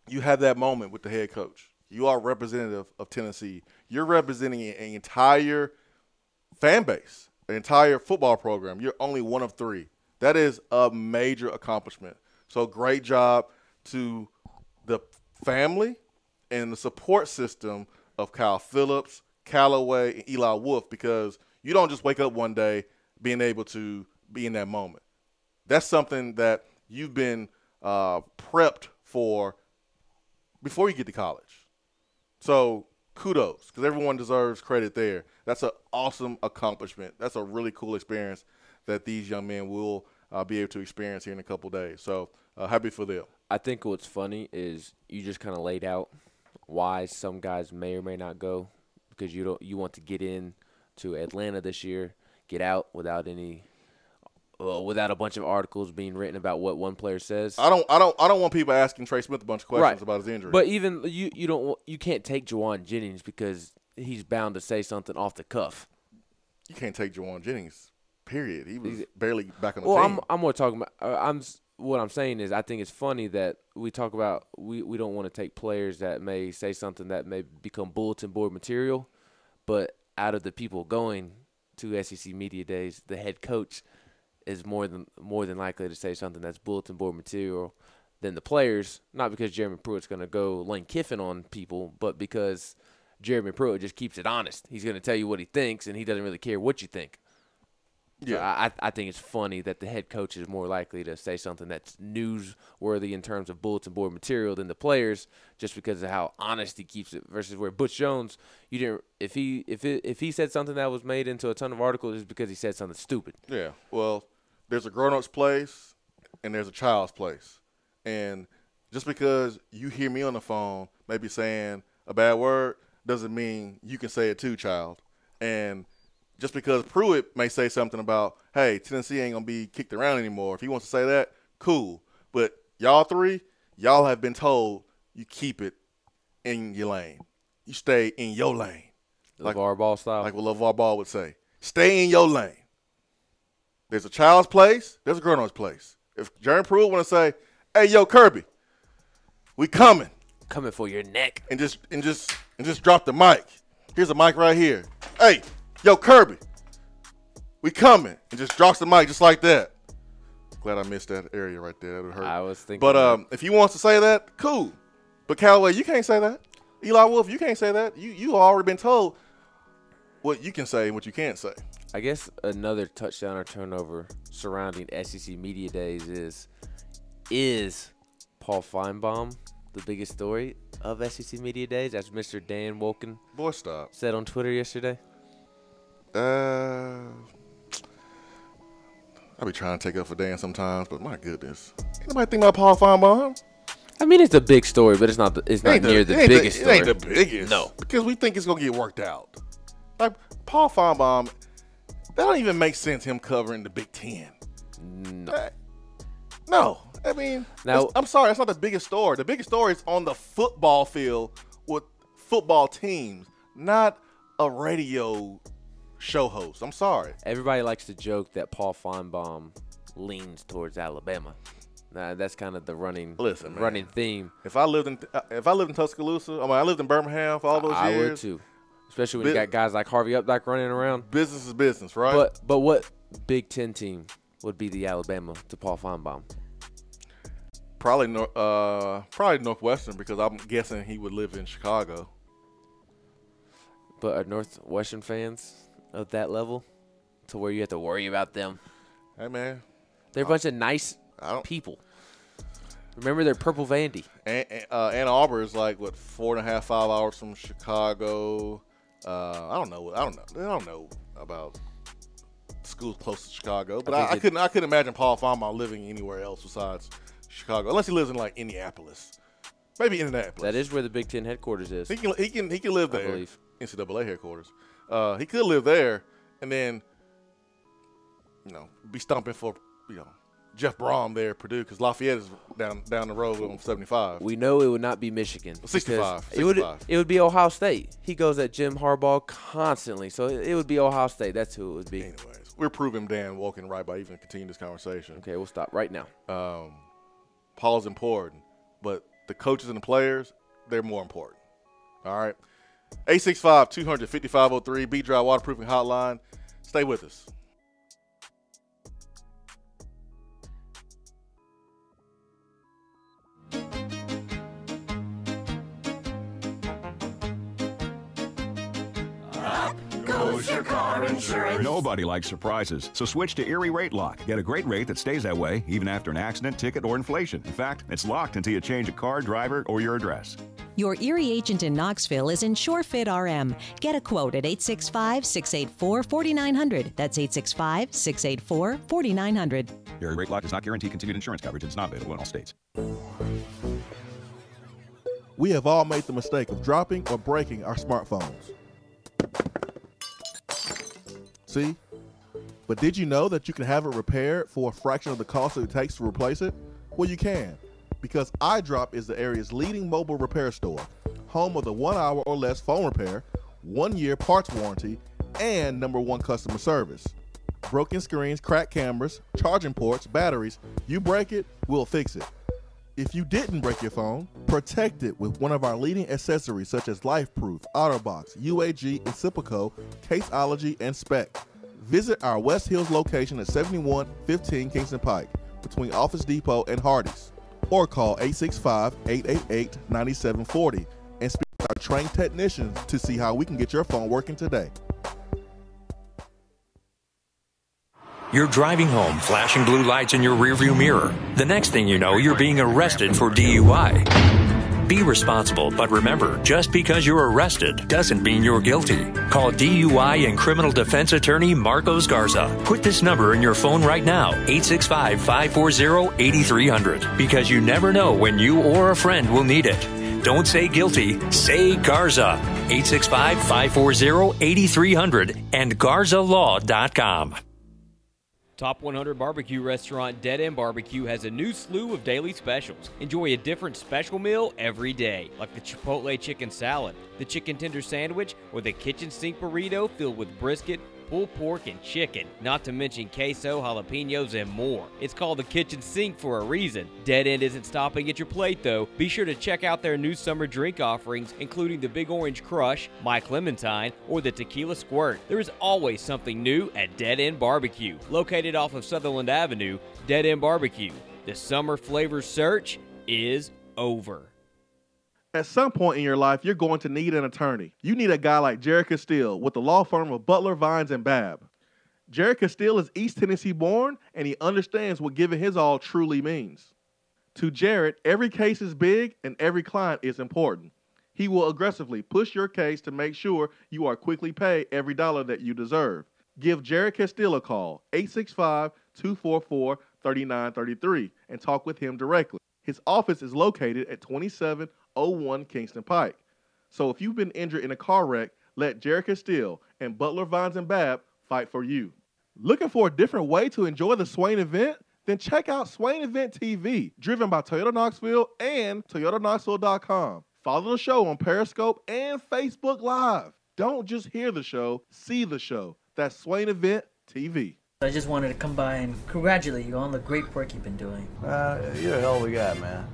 you have that moment with the head coach. You are representative of Tennessee. You're representing an entire fan base, an entire football program. You're only one of three. That is a major accomplishment. So great job to the family and the support system of Kyle Phillips, Callaway, and Eli Wolf, because you don't just wake up one day being able to be in that moment. That's something that you've been prepped for before you get to college. So kudos, because everyone deserves credit there. That's an awesome accomplishment. That's a really cool experience that these young men will be able to experience here in a couple of days. So happy for them. I think what's funny is you just kind of laid out why some guys may or may not go, because you want to get in to Atlanta this year, get out without a bunch of articles being written about what one player says. I don't want people asking Trey Smith a bunch of questions about his injury. But even you can't take Juwan Jennings because he's bound to say something off the cuff. You can't take Juwan Jennings. Period. He was barely back on the team. I'm more talking about. What I'm saying is I think it's funny that we talk about we don't want to take players that may say something that may become bulletin board material, but out of the people going to SEC Media Days, the head coach is more than likely to say something that's bulletin board material than the players, not because Jeremy Pruitt's going to go Lane Kiffin on people, but because Jeremy Pruitt just keeps it honest. He's going to tell you what he thinks, and he doesn't really care what you think. Yeah, so I think it's funny that the head coach is more likely to say something that's newsworthy in terms of bulletin board material than the players, just because of how honest he keeps it. Versus where Butch Jones, you didn't. If he said something that was made into a ton of articles, it's because he said something stupid. Yeah, well, there's a grown-up's place and there's a child's place, and just because you hear me on the phone maybe saying a bad word doesn't mean you can say it too, child. And just because Pruitt may say something about, hey, Tennessee ain't going to be kicked around anymore. If he wants to say that, cool. But y'all three, y'all have been told you keep it in your lane. You stay in your lane. LeVar Ball style. Like what LeVar Ball would say. Stay in your lane. There's a child's place. There's a grown-up's place. If Jeremy Pruitt want to say, hey, yo, Kirby, we coming. Coming for your neck. And just drop the mic. Here's a mic right here. Hey, yo, Kirby, we coming. And just drops the mic just like that. Glad I missed that area right there. That would hurt. I was thinking. But if he wants to say that, cool. But Callaway, you can't say that. Eli Wolf, you can't say that. You already been told what you can say and what you can't say. I guess another touchdown or turnover surrounding SEC Media Days is Paul Feinbaum the biggest story of SEC Media Days, as Mr. Dan Wolken said on Twitter yesterday? I be trying to take up for Dan sometimes, but my goodness. Ain't nobody think about Paul Feinbaum? I mean, it's a big story, but it's not near the biggest story. It ain't the biggest. No. Because we think it's going to get worked out. Like, Paul Feinbaum, that don't even make sense, him covering the Big Ten. No. No. I mean, I'm sorry, that's not the biggest story. The biggest story is on the football field with football teams, not a radio show host. I'm sorry. Everybody likes to joke that Paul Feinbaum leans towards Alabama. That's kind of the running theme. If I lived in Tuscaloosa, I lived in Birmingham for all those years. I would too, especially when you got guys like Harvey Updike running around. Business is business, right? But what Big Ten team would be the Alabama to Paul Feinbaum? Probably Northwestern, because I'm guessing he would live in Chicago. But are Northwestern fans of that level to where you have to worry about them? Hey, man. They're a bunch of nice people. Remember, they're Purple Vandy. Ann Arbor is like, what, 4.5, 5 hours from Chicago. I don't know. I don't know about schools close to Chicago. But I couldn't imagine Paul Farmer living anywhere else besides Chicago, unless he lives in like Indianapolis, maybe Indianapolis. That is where the Big Ten headquarters is. He can live there. I believe. NCAA headquarters. He could live there and then, be stumping for Jeff Brom there at Purdue, because Lafayette is down the road on 75. We know it would not be Michigan. 65. It would be Ohio State. He goes at Jim Harbaugh constantly, so it would be Ohio State. That's who it would be. Anyways, we're proving Dan Wolken right by even continuing this conversation. Okay, we'll stop right now. Paul's important, but the coaches and the players, they're more important. All right? 865-200-5503, B-Drive Waterproofing Hotline. Stay with us. Goes your car insurance. Nobody likes surprises, so switch to Erie Rate Lock. Get a great rate that stays that way even after an accident, ticket, or inflation. In fact, it's locked until you change a car, driver, or your address. Your Erie agent in Knoxville is InsureFit RM. Get a quote at 865-684-4900. That's 865-684-4900. Erie Rate Lock does not guarantee continued insurance coverage and is not available in all states. We have all made the mistake of dropping or breaking our smartphones. See? But did you know that you can have it repaired for a fraction of the cost it takes to replace it? Well, you can, because iDrop is the area's leading mobile repair store, home of the 1 hour or less phone repair, 1 year parts warranty, and #1 customer service. Broken screens, cracked cameras, charging ports, batteries, you break it, we'll fix it. If you didn't break your phone, protect it with one of our leading accessories such as LifeProof, OtterBox, UAG, Incipico, Caseology, and Spec. Visit our West Hills location at 7115 Kingston Pike between Office Depot and Hardee's, or call 865-888-9740 and speak to our trained technicians to see how we can get your phone working today. You're driving home, flashing blue lights in your rearview mirror. The next thing you know, you're being arrested for DUI. Be responsible, but remember, just because you're arrested doesn't mean you're guilty. Call DUI and criminal defense attorney Marcos Garza. Put this number in your phone right now, 865-540-8300, because you never know when you or a friend will need it. Don't say guilty, say Garza. 865-540-8300 and GarzaLaw.com. Top 100 barbecue restaurant Dead End Barbecue has a new slew of daily specials. Enjoy a different special meal every day, like the Chipotle chicken salad, the chicken tender sandwich, or the kitchen sink burrito filled with brisket, pulled pork, and chicken, not to mention queso, jalapenos, and more. It's called the kitchen sink for a reason. Dead End isn't stopping at your plate, though. Be sure to check out their new summer drink offerings, including the Big Orange Crush, My Clementine, or the Tequila Squirt. There is always something new at Dead End Barbecue. Located off of Sutherland Avenue, Dead End Barbecue. The summer flavor search is over. At some point in your life, you're going to need an attorney. You need a guy like Jared Castile with the law firm of Butler, Vines, and Babb. Jared Castile is East Tennessee born, and he understands what giving his all truly means. To Jared, every case is big and every client is important. He will aggressively push your case to make sure you are quickly paid every dollar that you deserve. Give Jared Castile a call, 865-244-3933, and talk with him directly. His office is located at 2701 Kingston Pike. So if you've been injured in a car wreck, let Jared Castile and Butler, Vines, and Babb fight for you. Looking for a different way to enjoy the Swain event? Then check out Swain Event TV, driven by Toyota Knoxville and ToyotaKnoxville.com. Follow the show on Periscope and Facebook Live. Don't just hear the show, see the show. That's Swain Event TV. I just wanted to come by and congratulate you on the great work you've been doing. You're a hell of a guy, man.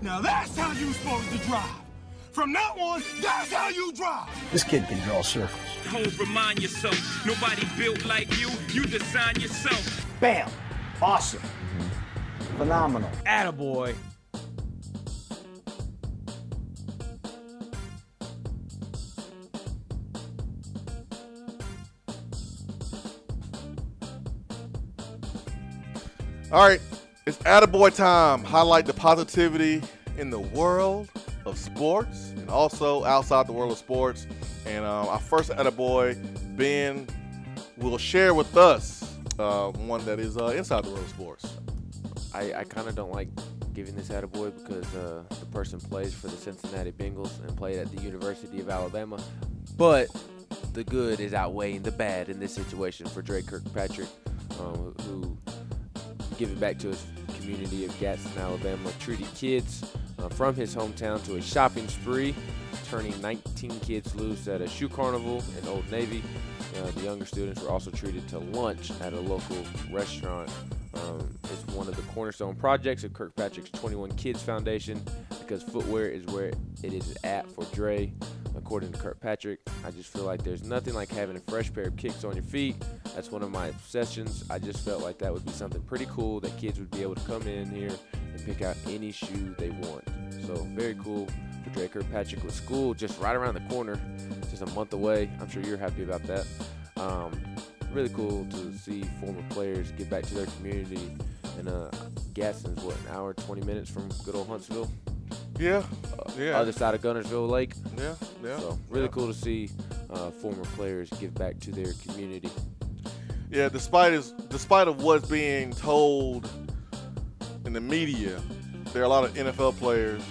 Now that's how you're supposed to drive. From now on, that's how you drive. This kid can draw circles. Don't remind yourself, nobody built like you. You design yourself. Bam! Awesome. Phenomenal. Attaboy. All right, it's Attaboy time. Highlight the positivity in the world of sports and also outside the world of sports. And our first Attaboy, Ben, will share with us one that is inside the world of sports. I kind of don't like giving this Attaboy because the person plays for the Cincinnati Bengals and played at the University of Alabama. But the good is outweighing the bad in this situation for Dre Kirkpatrick, who giving back to his community of Gadsden, Alabama, treated kids from his hometown to a shopping spree, turning 19 kids loose at a shoe carnival in Old Navy. The younger students were also treated to lunch at a local restaurant. It's one of the cornerstone projects of Kirkpatrick's 21 Kids Foundation because footwear is where it is at for Dre. According to Kirkpatrick, I just feel like there's nothing like having a fresh pair of kicks on your feet. That's one of my obsessions. I just felt like that would be something pretty cool that kids would be able to come in here and pick out any shoe they want. So very cool for Dre Kirkpatrick with school just right around the corner, just a month away. I'm sure you're happy about that. Really cool to see former players get back to their community. And Gadsden's, what, an hour, 20 minutes from good old Huntsville? Yeah, yeah. Other side of Gunnersville Lake. Yeah, yeah. So really cool to see former players give back to their community. Yeah, despite of what's being told in the media, there are a lot of NFL players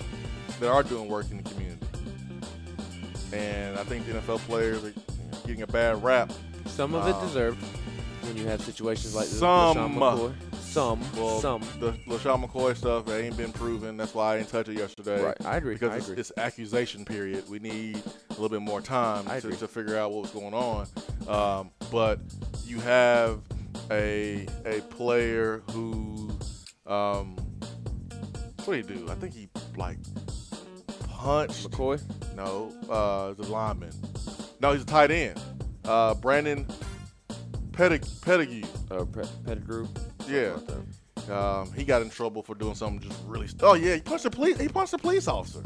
that are doing work in the community. And I think the NFL players are getting a bad rap. Some of it deserved when you have situations like this. Some. Some. The LaShawn McCoy stuff ain't been proven. That's why I didn't touch it yesterday. Right, I agree. Because it's accusation period. We need a little bit more time to figure out what was going on. But you have a player who, what did he do? I think he punched McCoy. No, the lineman. No, he's a tight end. Brandon Pettigrew. Pettigrew. Yeah. He got in trouble for doing something just really. Oh yeah, he punched a police officer.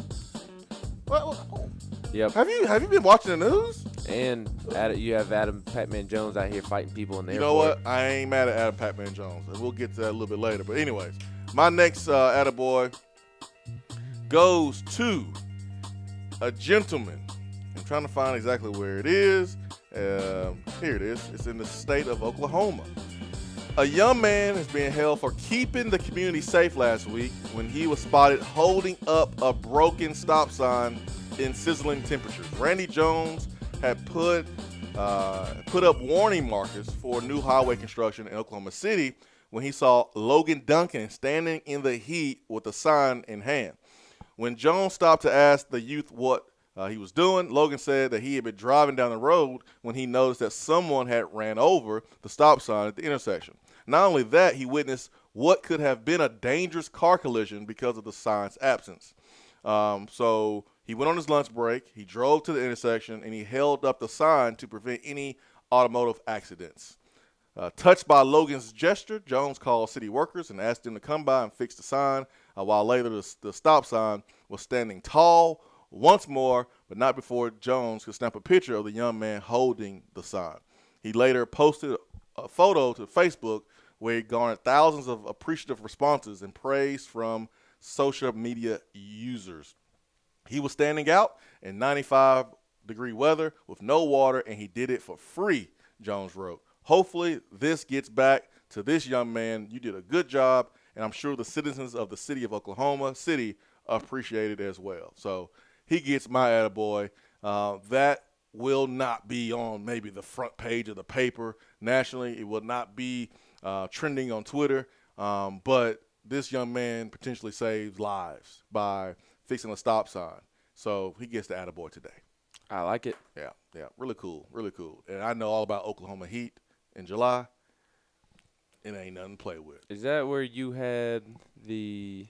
Yep. Have you been watching the news? And you have Adam Pac-Man Jones out here fighting people in the airport. You know what? I ain't mad at Adam Pac-Man Jones, and we'll get to that a little bit later. But anyways, my next Attaboy goes to a gentleman. I'm trying to find exactly where it is. Here it is. It's in the state of Oklahoma. A young man is being held for keeping the community safe last week when he was spotted holding up a broken stop sign in sizzling temperatures. Randy Jones had put up warning markers for new highway construction in Oklahoma City when he saw Logan Duncan standing in the heat with a sign in hand. When Jones stopped to ask the youth what he was doing, Logan said that he had been driving down the road when he noticed that someone had ran over the stop sign at the intersection. Not only that, he witnessed what could have been a dangerous car collision because of the sign's absence. So he went on his lunch break, he drove to the intersection, and he held up the sign to prevent any automotive accidents. Touched by Logan's gesture, Jones called city workers and asked them to come by and fix the sign, while later the stop sign was standing tall once more, but not before Jones could snap a picture of the young man holding the sign. He later posted a photo to Facebook where he garnered thousands of appreciative responses and praise from social media users. He was standing out in 95-degree weather with no water, and he did it for free, Jones wrote. Hopefully this gets back to this young man. You did a good job, and I'm sure the citizens of the city of Oklahoma City appreciate it as well. So he gets my attaboy. That will not be on maybe the front page of the paper nationally. It will not be trending on Twitter. But this young man potentially saves lives by fixing a stop sign. So he gets the attaboy today. I like it. Yeah. Really cool. Really cool. And I know all about Oklahoma heat in July. It ain't nothing to play with. Is that where you had the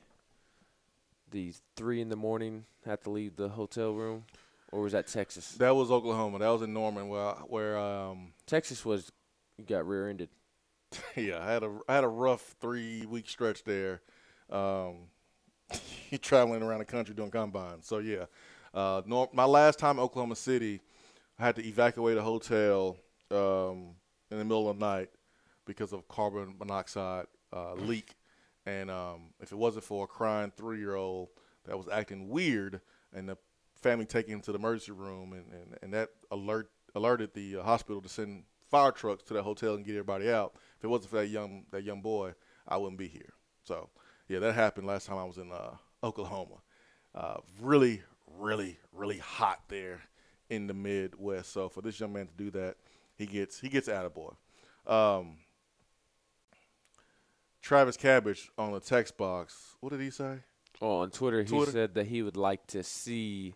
3 in the morning have to leave the hotel room? Or was that Texas? That was Oklahoma. That was in Norman where Texas was you got rear-ended. Yeah, I had a rough 3-week stretch there. Traveling around the country doing combines. So yeah, my last time in Oklahoma City, I had to evacuate a hotel in the middle of the night because of carbon monoxide leak. And if it wasn't for a crying 3-year-old that was acting weird and the family taking him to the emergency room and that alerted the hospital to send fire trucks to that hotel and get everybody out. If it wasn't for that young boy, I wouldn't be here. So, yeah, that happened last time I was in Oklahoma. Really, really, really hot there in the Midwest. So for this young man to do that, he gets attaboy. Travis Cabbage on the text box. What did he say? Oh, on Twitter, he said that he would like to see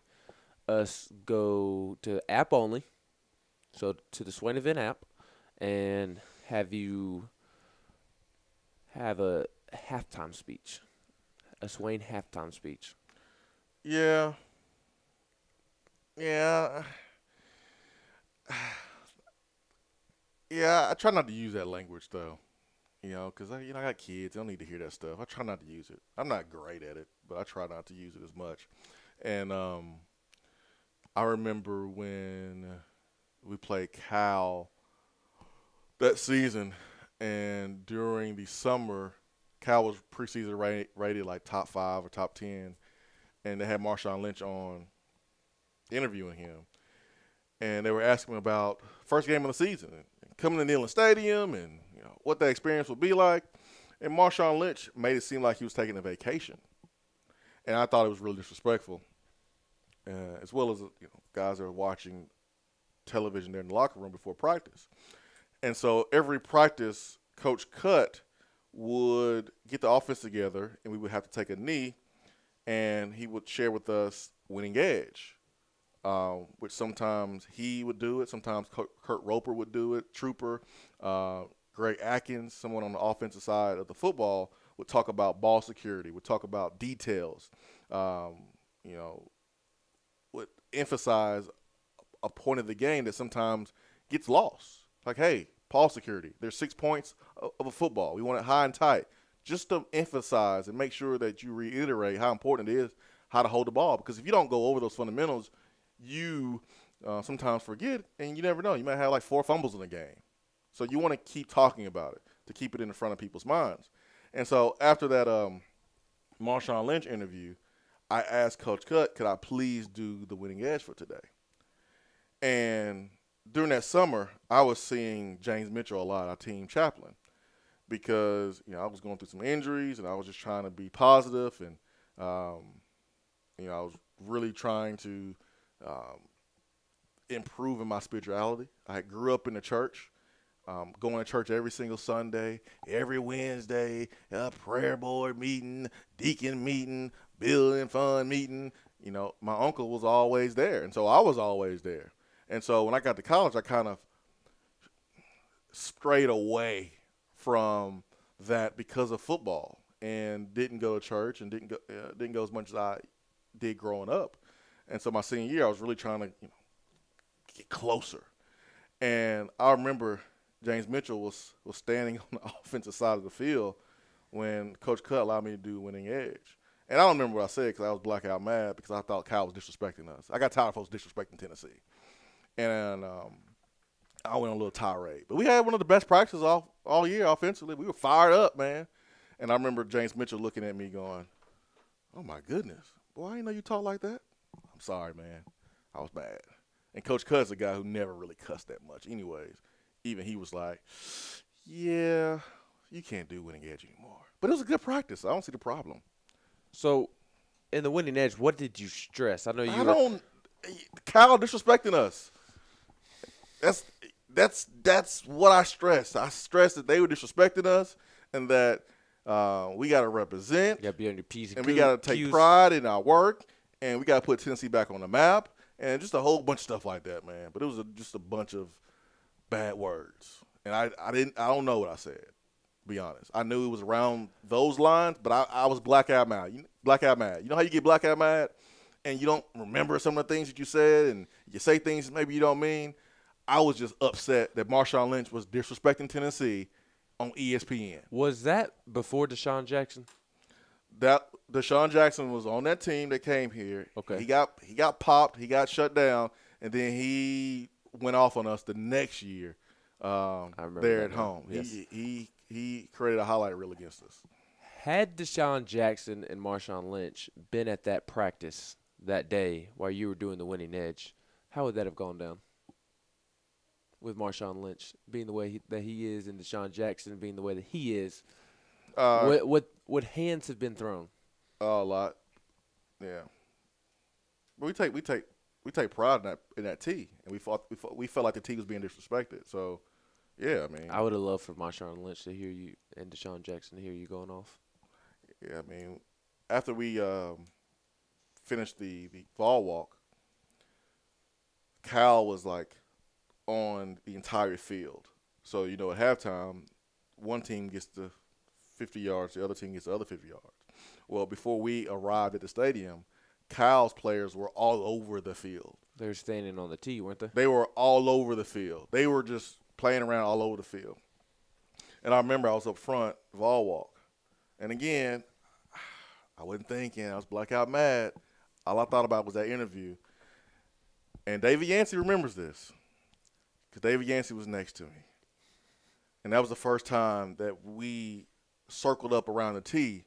us go to app only, so to the Swain Event app, and have you have a halftime speech, a Swain halftime speech. Yeah. I try not to use that language, though. Because I got kids. They don't need to hear that stuff. I try not to use it. I'm not great at it, but I try not to use it as much. And I remember when we played Cal that season, and during the summer, Cal was preseason rated like top 5 or top 10, and they had Marshawn Lynch on interviewing him. And they were asking him about first game of the season, and coming to Neyland Stadium, and what that experience would be like. And Marshawn Lynch made it seem like he was taking a vacation. And I thought it was really disrespectful, as well as guys that are watching television there in the locker room before practice. And so every practice, Coach Cut would get the offense together, and we would have to take a knee, and he would share with us winning edge, which sometimes he would do it, sometimes Kurt Roper would do it, Trooper, Greg Atkins, someone on the offensive side of the football, would talk about ball security, would talk about details, would emphasize a point of the game that sometimes gets lost. Like, hey, ball security, there's 6 points of a football. We want it high and tight. Just to emphasize and make sure that you reiterate how important it is how to hold the ball. Because if you don't go over those fundamentals, you sometimes forget, and you never know. You might have like 4 fumbles in a game. So you want to keep talking about it to keep it in the front of people's minds. And so after that Marshawn Lynch interview, I asked Coach Cut, could I please do the winning edge for today? And during that summer, I was seeing James Mitchell a lot, our team chaplain, because I was going through some injuries, and I was just trying to be positive, and I was really trying to improve in my spirituality. I grew up in the church. Going to church every single Sunday, every Wednesday, prayer board meeting, deacon meeting, building fund meeting. My uncle was always there, and so I was always there. And so when I got to college, I kind of strayed away from that because of football, and didn't go to church, and didn't go as much as I did growing up. And so my senior year, I was really trying to get closer. And I remember James Mitchell was standing on the offensive side of the field when Coach Cut allowed me to do winning edge. And I don't remember what I said because I was blackout mad because I thought Cal was disrespecting us. I got tired of folks disrespecting Tennessee. And I went on a little tirade. But we had one of the best practices all year offensively. We were fired up, man. And I remember James Mitchell looking at me going, oh, my goodness. Boy, I didn't know you talk like that. I'm sorry, man. I was bad. And Coach Cut's a guy who never really cussed that much anyways. Even he was like, yeah, you can't do winning edge anymore. But it was a good practice. I don't see the problem. So, in the winning edge, what did you stress? I know Kyle disrespecting us. That's what I stressed. I stressed that they were disrespecting us, and that we got to represent. You got to be on your P's and we got to take pride in our work, and we got to put Tennessee back on the map, and just a whole bunch of stuff like that, man. But it was just a bunch of bad words, and I don't know what I said, to be honest. I knew it was around those lines, but I was blackout mad. You know how you get blackout mad and you don't remember some of the things that you said, and you say things maybe you don't mean? I was just upset that Marshawn Lynch was disrespecting Tennessee on ESPN. Was that before Deshaun Jackson? That Deshaun Jackson was on that team that came here. Okay. He got popped, he got shut down, and then he went off on us the next year there at home. Yes. He he created a highlight reel against us. Had Deshaun Jackson and Marshawn Lynch been at that practice that day while you were doing the winning edge, how would that have gone down? With Marshawn Lynch being the way that he is and Deshaun Jackson being the way that he is, would hands have been thrown? A lot, yeah. But we take pride in that T, and we felt like the T was being disrespected. So, yeah, I mean, I would have loved for Marshawn Lynch to hear you and Deshaun Jackson to hear you going off. Yeah, I mean, after we finished the ball walk, Cal was like on the entire field. So, at halftime, one team gets the 50 yards, the other team gets the other 50 yards. Well, before we arrived at the stadium, Cal's players were all over the field. They were standing on the tee, weren't they? They were all over the field. They were just playing around all over the field. And I remember I was up front, ball walk. And again, I wasn't thinking. I was blackout mad. All I thought about was that interview. And David Yancey remembers this because David Yancey was next to me. And that was the first time that we circled up around the tee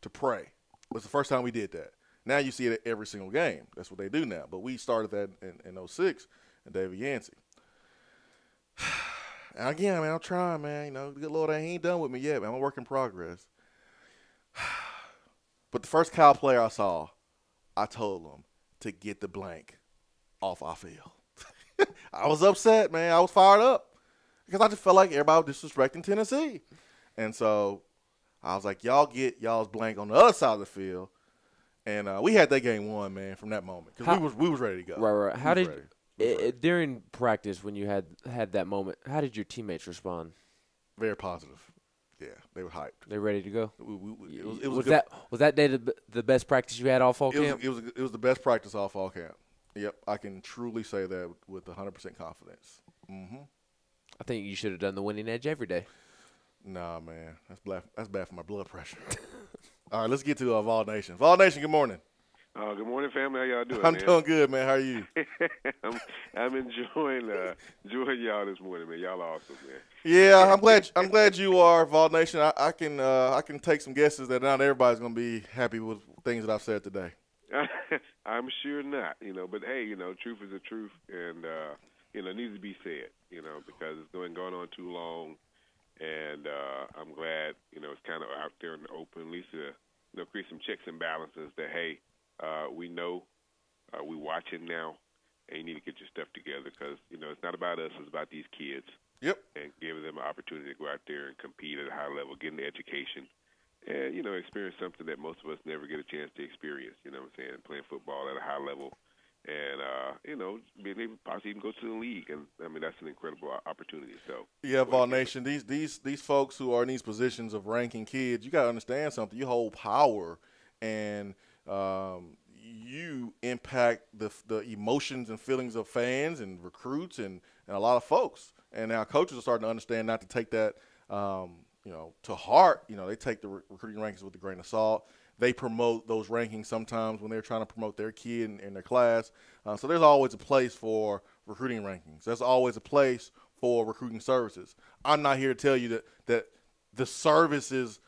to pray. It was the first time we did that. Now you see it at every single game. That's what they do now. But we started that in 06 and David Yancey. And again, man, I'm trying, man. The good Lord, he ain't done with me yet, man. I'm a work in progress. But the first Cal player I saw, I told him to get the blank off our field. I was upset, man. I was fired up because I just felt like everybody was disrespecting Tennessee. And so I was like, y'all get y'all's blank on the other side of the field. And we had that game won, man, from that moment because we was ready to go. Right. How did during practice when you had that moment? How did your teammates respond? Very positive. Yeah, they were hyped. They ready to go. Was that day the best practice you had all fall camp? It was the best practice all fall camp. Yep, I can truly say that with 100% confidence. Mm-hmm. I think you should have done the winning edge every day. Nah, man, that's bad for my blood pressure. All right, let's get to Vol Nation. Vol Nation, good morning. Good morning, family. How y'all doing? I'm doing good, man. How are you? I'm enjoying y'all this morning, man. Y'all are awesome, man. Yeah, I'm glad you are, Vol Nation. I can take some guesses that not everybody's gonna be happy with things that I've said today. I'm sure not, But hey, truth is the truth, and it needs to be said, because it's going on too long, and I'm glad, it's kind of out there in the open, at least to create some checks and balances that hey. We know we're watching now, and you need to get your stuff together because, it's not about us. It's about these kids. Yep. And giving them an opportunity to go out there and compete at a high level, get an education, and, experience something that most of us never get a chance to experience, playing football at a high level and, being able to possibly even go to the league. And, I mean, that's an incredible opportunity. So yeah, Vol Nation, these folks who are in these positions of ranking kids, you got to understand something. You hold power and you impact the emotions and feelings of fans and recruits and a lot of folks. And now coaches are starting to understand not to take that, to heart. They take the recruiting rankings with a grain of salt. They promote those rankings sometimes when they're trying to promote their kid in their class. So there's always a place for recruiting rankings. There's always a place for recruiting services. I'm not here to tell you that the services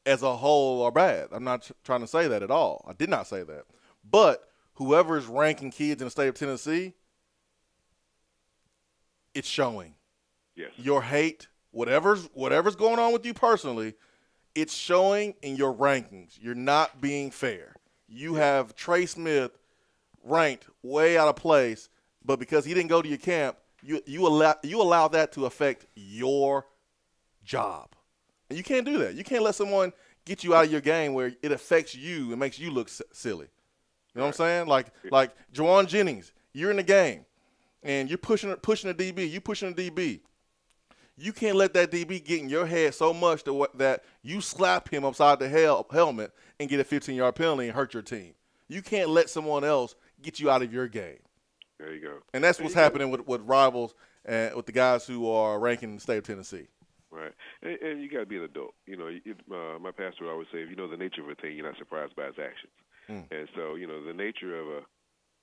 as a whole are bad. I'm not trying to say that at all. I did not say that. But whoever is ranking kids in the state of Tennessee, it's showing. Yes. Your hate, whatever's going on with you personally, it's showing in your rankings. You're not being fair. You have Trey Smith ranked way out of place, but because he didn't go to your camp, you allow that to affect your job. And you can't do that. You can't let someone get you out of your game where it affects you and makes you look silly. You know what I'm saying? Like Juwan Jennings, you're in the game, and you're pushing a DB. You pushing a DB. You can't let that DB get in your head so much that you slap him upside the helmet and get a 15-yard penalty and hurt your team. You can't let someone else get you out of your game. There you go. And that's what's happening with rivals and with the guys who are ranking in the state of Tennessee. Right, and you got to be an adult. My pastor always say, if you know the nature of a thing, you're not surprised by its actions. And so, the nature of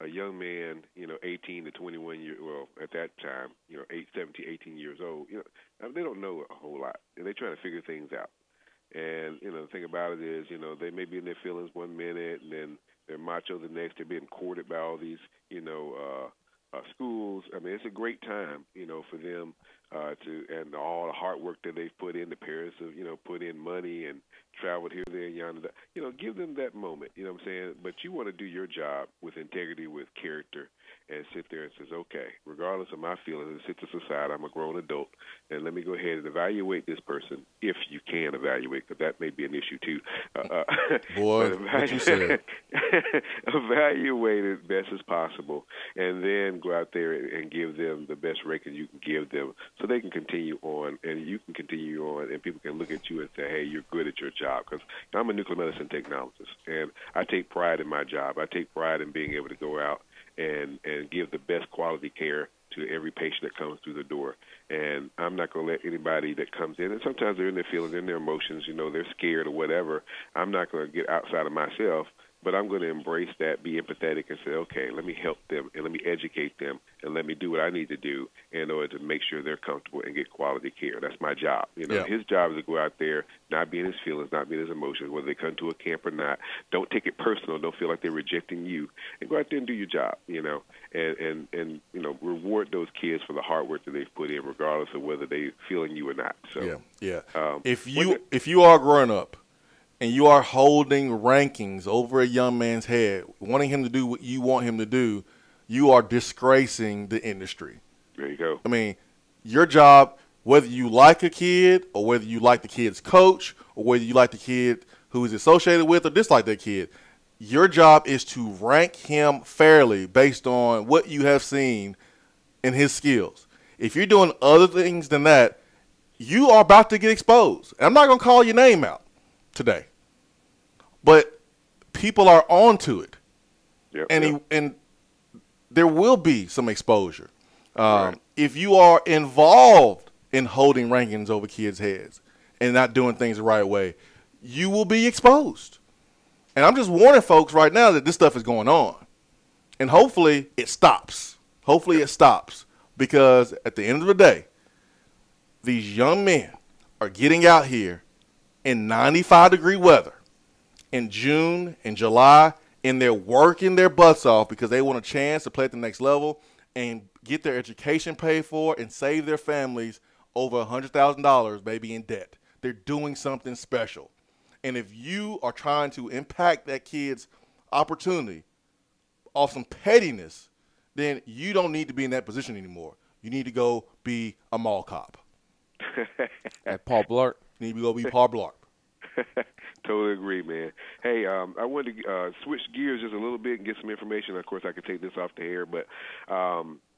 a young man, 18 to 21 years, well, at that time, 17, 18 years old, they don't know a whole lot, and they're trying to figure things out. And, the thing about it is, they may be in their feelings one minute, and then they're macho the next. They're being courted by all these, schools. I mean, it's a great time, for them and all the hard work that they've put in. The parents have, put in money and traveled here, there, and yonder. Give them that moment, you know what I'm saying? But you want to do your job with integrity, with character, and sit there and says, okay, regardless of my feelings, and sit to the side, I'm a grown adult, and let me go ahead and evaluate this person, if you can evaluate, because that may be an issue too. Boy, what you said. Evaluate it best as possible, and then go out there and give them the best rating you can give them, so they can continue on, and you can continue on, and people can look at you and say, hey, you're good at your job. Because I'm a nuclear medicine technologist, and I take pride in my job. I take pride in being able to go out and give the best quality care to every patient that comes through the door. And I'm not going to let anybody that comes in, and sometimes they're in their feelings, in their emotions, they're scared or whatever. I'm not going to get outside of myself, but I'm going to embrace that, be empathetic, and say, okay, let me help them, and let me educate them, and let me do what I need to do in order to make sure they're comfortable and get quality care. That's my job. His job is to go out there, not be in his feelings, not be in his emotions, whether they come to a camp or not. Don't take it personal. Don't feel like they're rejecting you. And go out there and do your job, and reward those kids for the hard work that they've put in, regardless of whether they're feeling you or not. So, yeah. If you are growing up, and you are holding rankings over a young man's head, wanting him to do what you want him to do, you are disgracing the industry. There you go. I mean, your job, whether you like a kid or whether you like the kid's coach or whether you like the kid who is associated with or dislike that kid, your job is to rank him fairly based on what you have seen in his skills. If you're doing other things than that, you are about to get exposed. And I'm not going to call your name out today, but people are on to it. Yep, and there will be some exposure. If you are involved in holding rankings over kids' heads and not doing things the right way, you will be exposed. And I'm just warning folks right now that this stuff is going on. And hopefully it stops. Hopefully it stops, because at the end of the day, these young men are getting out here in 95-degree weather in June and July, and they're working their butts off because they want a chance to play at the next level and get their education paid for and save their families over $100,000 maybe in debt. They're doing something special. And if you are trying to impact that kid's opportunity off some pettiness, then you don't need to be in that position anymore. You need to go be a mall cop. At Paul Blart. You need to go be Paul Blart. Totally agree, man. Hey, I wanted to switch gears just a little bit and get some information. Of course, I could take this off the air, but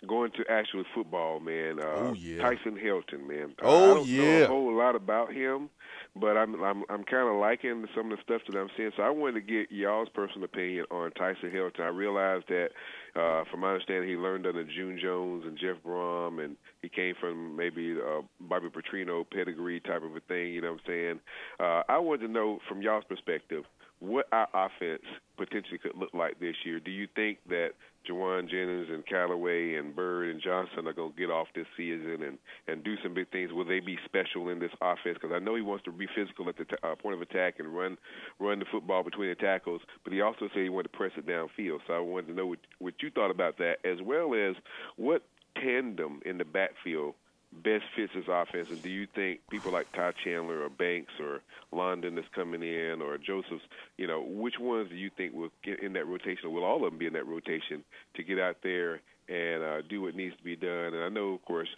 going to actual football, man. Tyson Hilton, man. I don't know a whole lot about him, but I'm kind of liking some of the stuff that I'm seeing. So I wanted to get y'all's personal opinion on Tyson Hilton. I realized that, from my understanding, he learned under June Jones and Jeff Brom, and he came from maybe Bobby Petrino pedigree type of a thing. You know what I'm saying? I wanted to know from y'all's perspective what our offense potentially could look like this year. Do you think that Jawan Jennings and Callaway and Bird and Johnson are going to get off this season and do some big things? Will they be special in this offense? Because I know he wants to be physical at the point of attack and run the football between the tackles, but he also said he wanted to press it downfield. So I wanted to know what you thought about that, as well as what tandem in the backfield best fits his offense, and do you think people like Ty Chandler or Banks or London that's coming in or Joseph's, which ones do you think will get in that rotation, or will all of them be in that rotation to get out there and do what needs to be done? And I know, of course,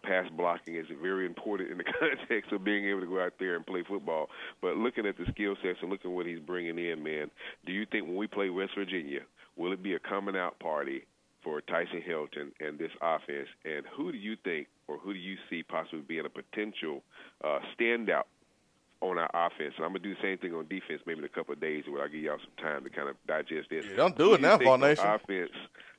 pass blocking is very important in the context of being able to go out there and play football. But looking at the skill sets and looking at what he's bringing in, man, do you think when we play West Virginia, will it be a coming out party for Tyson Hilton and this offense? And who do you think, or who do you see possibly being a potential standout on our offense? And I'm going to do the same thing on defense maybe in a couple of days, where I'll give y'all some time to kind of digest this. Yeah, don't do it now, Ball Nation. Offense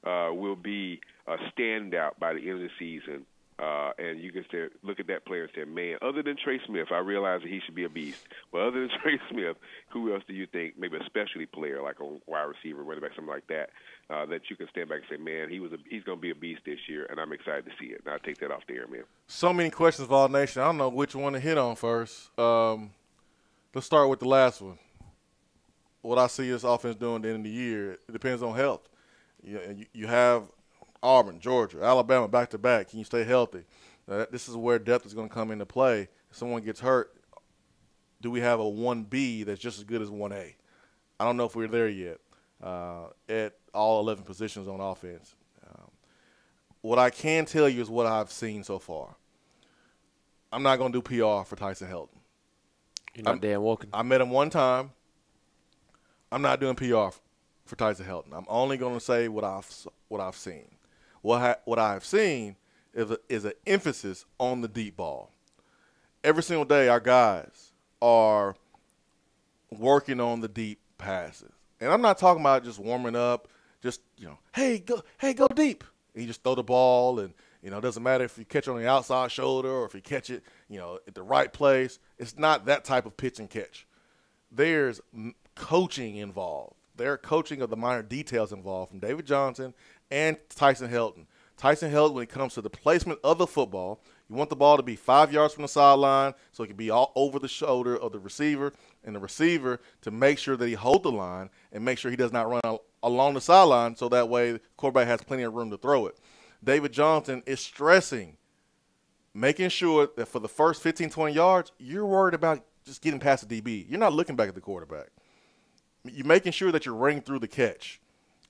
will be a standout by the end of the season And you can look at that player and say, man, other than Trey Smith, I realize that he should be a beast. But other than Trey Smith, who else do you think, maybe a specialty player like a wide receiver, running back, something like that, that you can stand back and say, man, he's going to be a beast this year, and I'm excited to see it. And I'll take that off the air, man. So many questions, Vol Nation. I don't know which one to hit on first. Let's start with the last one. What I see this offense doing at the end of the year, it depends on health. You have Auburn, Georgia, Alabama back-to-back. Can you stay healthy? This is where depth is going to come into play. If someone gets hurt, do we have a 1B that's just as good as 1A? I don't know if we're there yet at all 11 positions on offense. What I can tell you is what I've seen so far. I'm not going to do PR for Tyson Helton. You're not Dan Wilkin. I met him one time. I'm not doing PR for Tyson Helton. I'm only going to say what I've seen. What I've seen is an emphasis on the deep ball. Every single day, our guys are working on the deep passes, and I'm not talking about just warming up. Just hey, go deep. And you just throw the ball, and it doesn't matter if you catch it on the outside shoulder or if you catch it, at the right place. It's not that type of pitch and catch. There's coaching involved. There are coaching of the minor details involved from David Johnson and Tyson Helton. Tyson Helton, when it comes to the placement of the football, you want the ball to be 5 yards from the sideline so it can be all over the shoulder of the receiver, and the receiver to make sure that he holds the line and make sure he does not run along the sideline so that way the quarterback has plenty of room to throw it. David Johnson is stressing, making sure that for the first 15, 20 yards, you're worried about just getting past the DB. You're not looking back at the quarterback. You're making sure that you're running through the catch,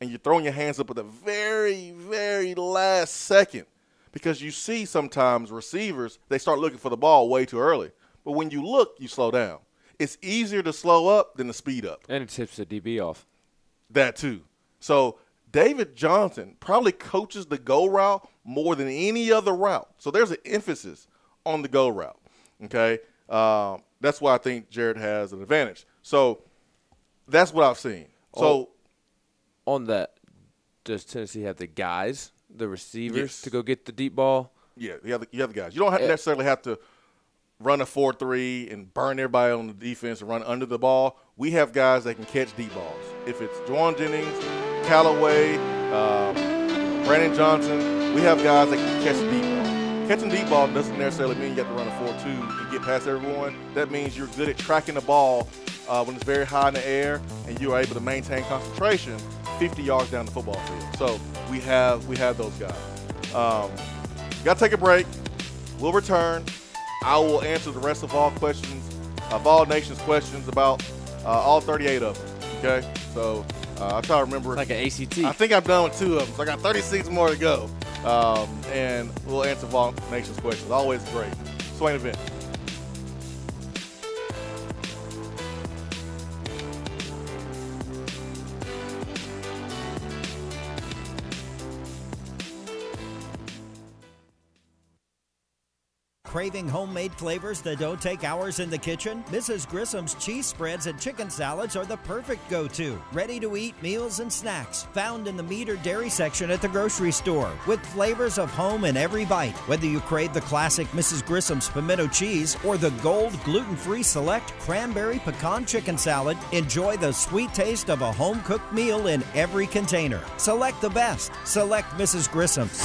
and you're throwing your hands up at the very, very last second, because you see sometimes receivers, they start looking for the ball way too early. But when you look, you slow down. It's easier to slow up than to speed up. And it tips the DB off. That too. So David Johnson probably coaches the go route more than any other route. So there's an emphasis on the go route, okay? That's why I think Jared has an advantage. So that's what I've seen. So on that, does Tennessee have the guys, the receivers, Yes. to go get the deep ball? Yeah, you have the guys. You don't necessarily have to run a 4-3 and burn everybody on the defense and run under the ball. We have guys that can catch deep balls. If it's Juwan Jennings, Callaway, Brandon Johnson, we have guys that can catch deep ball. Catching deep ball doesn't necessarily mean you have to run a 4-2 and get past everyone. That means you're good at tracking the ball when it's very high in the air, and you are able to maintain concentration 50 yards down the football field. So we have those guys. Got to take a break. We'll return. I will answer the rest of all questions, of all nations' questions about all 38 of them. Okay, so I'll try to remember. It's like an ACT. I think I'm done with 2 of them, so I got 36 more to go. And we'll answer all nations' questions. Always great. Swain event. Craving homemade flavors that don't take hours in the kitchen? Mrs. Grissom's cheese spreads and chicken salads are the perfect go-to. Ready-to-eat meals and snacks found in the meat or dairy section at the grocery store, with flavors of home in every bite. Whether you crave the classic Mrs. Grissom's pimento cheese or the gold gluten-free select cranberry pecan chicken salad, enjoy the sweet taste of a home-cooked meal in every container. Select the best. Select Mrs. Grissom's.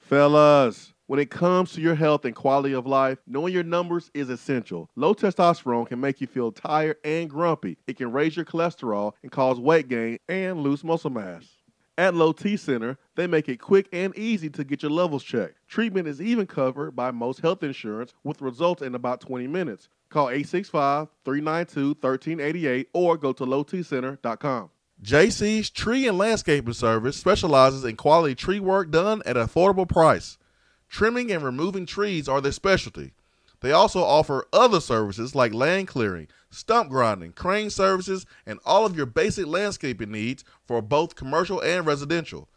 Fellas, when it comes to your health and quality of life, knowing your numbers is essential. Low testosterone can make you feel tired and grumpy. It can raise your cholesterol and cause weight gain and lose muscle mass. At Low T Center, they make it quick and easy to get your levels checked. Treatment is even covered by most health insurance with results in about 20 minutes. Call 865-392-1388 or go to lowtcenter.com. JC's Tree and Landscaping Service specializes in quality tree work done at an affordable price. Trimming and removing trees are their specialty. They also offer other services like land clearing, stump grinding, crane services, and all of your basic landscaping needs for both commercial and residential.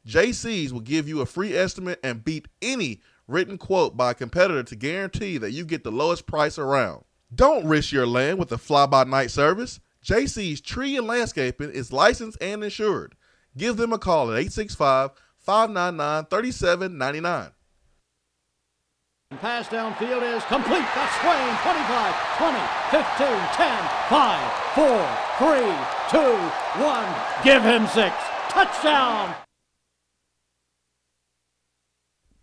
JC's will give you a free estimate and beat any written quote by a competitor to guarantee that you get the lowest price around. Don't risk your land with a fly-by-night service. JC's Tree and Landscaping is licensed and insured. Give them a call at 865-599-3799. Pass downfield is complete. That's Swain. 25, 20, 15, 10, 5, 4, 3, 2, 1. Give him 6. Touchdown.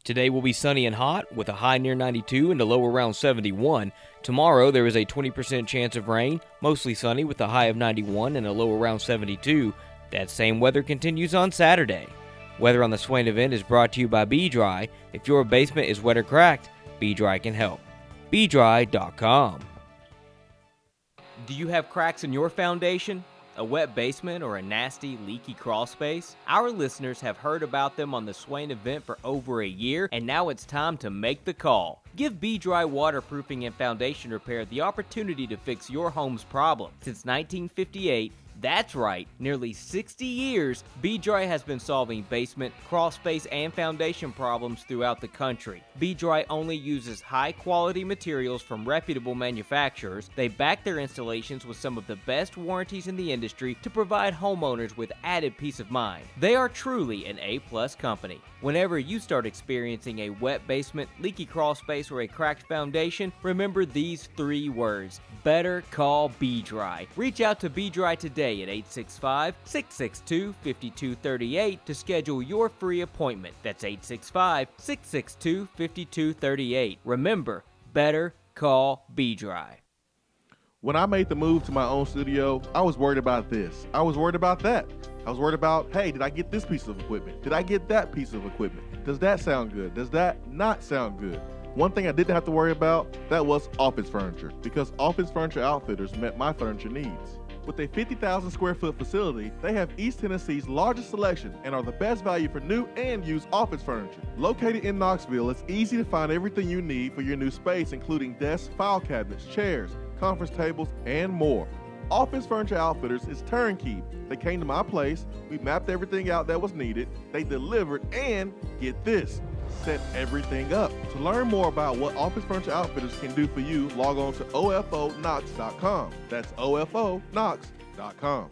Today will be sunny and hot with a high near 92 and a low around 71. Tomorrow there is a 20% chance of rain, mostly sunny with a high of 91 and a low around 72. That same weather continues on Saturday. Weather on the Swain event is brought to you by B-Dry. If your basement is wet or cracked, B-Dry can help. BDry.com. Do you have cracks in your foundation? A wet basement or a nasty, leaky crawl space? Our listeners have heard about them on the Swain event for over a year, and now it's time to make the call. Give B-Dry Waterproofing and Foundation Repair the opportunity to fix your home's problem. Since 1958, that's right, nearly 60 years, B-Dry has been solving basement, crawl space, and foundation problems throughout the country. B-Dry only uses high-quality materials from reputable manufacturers. They back their installations with some of the best warranties in the industry to provide homeowners with added peace of mind. They are truly an A-plus company. Whenever you start experiencing a wet basement, leaky crawl space, or a cracked foundation, remember these 3 words: better call B-Dry. Reach out to B-Dry today at 865-662-5238 to schedule your free appointment. That's 865-662-5238. Remember, better call B-Dry. When I made the move to my own studio, I was worried about this. I was worried about that. I was worried about, hey, did I get this piece of equipment? Did I get that piece of equipment? Does that sound good? Does that not sound good? One thing I didn't have to worry about, that was office furniture, because Office Furniture Outfitters met my furniture needs. With a 50,000 square foot facility, they have East Tennessee's largest selection and are the best value for new and used office furniture. Located in Knoxville, it's easy to find everything you need for your new space, including desks, file cabinets, chairs, conference tables, and more. Office Furniture Outfitters is turnkey. They came to my place, we mapped everything out that was needed, they delivered, and get this, set everything up. To learn more about what Office Furniture Outfitters can do for you, log on to OFOKnox.com. That's OFOKnox.com.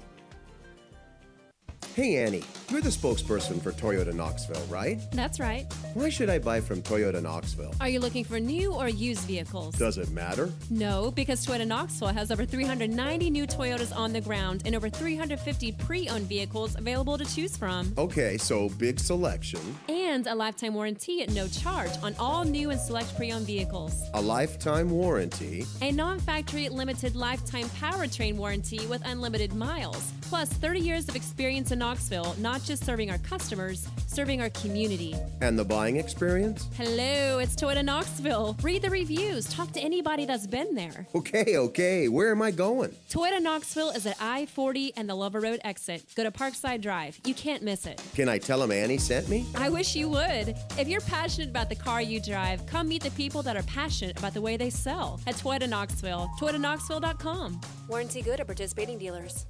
Hey, Annie, you're the spokesperson for Toyota Knoxville, right? That's right. Why should I buy from Toyota Knoxville? Are you looking for new or used vehicles? Does it matter? No, because Toyota Knoxville has over 390 new Toyotas on the ground and over 350 pre-owned vehicles available to choose from. Okay, so big selection. And a lifetime warranty at no charge on all new and select pre-owned vehicles. A lifetime warranty. A non-factory limited lifetime powertrain warranty with unlimited miles. Plus 30 years of experience in Knoxville, not just serving our customers, serving our community. And the buying experience? Hello, it's Toyota Knoxville. Read the reviews. Talk to anybody that's been there. Okay. Where am I going? Toyota Knoxville is at I-40 and the Lover Road exit. Go to Parkside Drive. You can't miss it. Can I tell them Annie sent me? I wish you would. If you're passionate about the car you drive, come meet the people that are passionate about the way they sell at Toyota Knoxville. ToyotaKnoxville.com. Warranty good at participating dealers.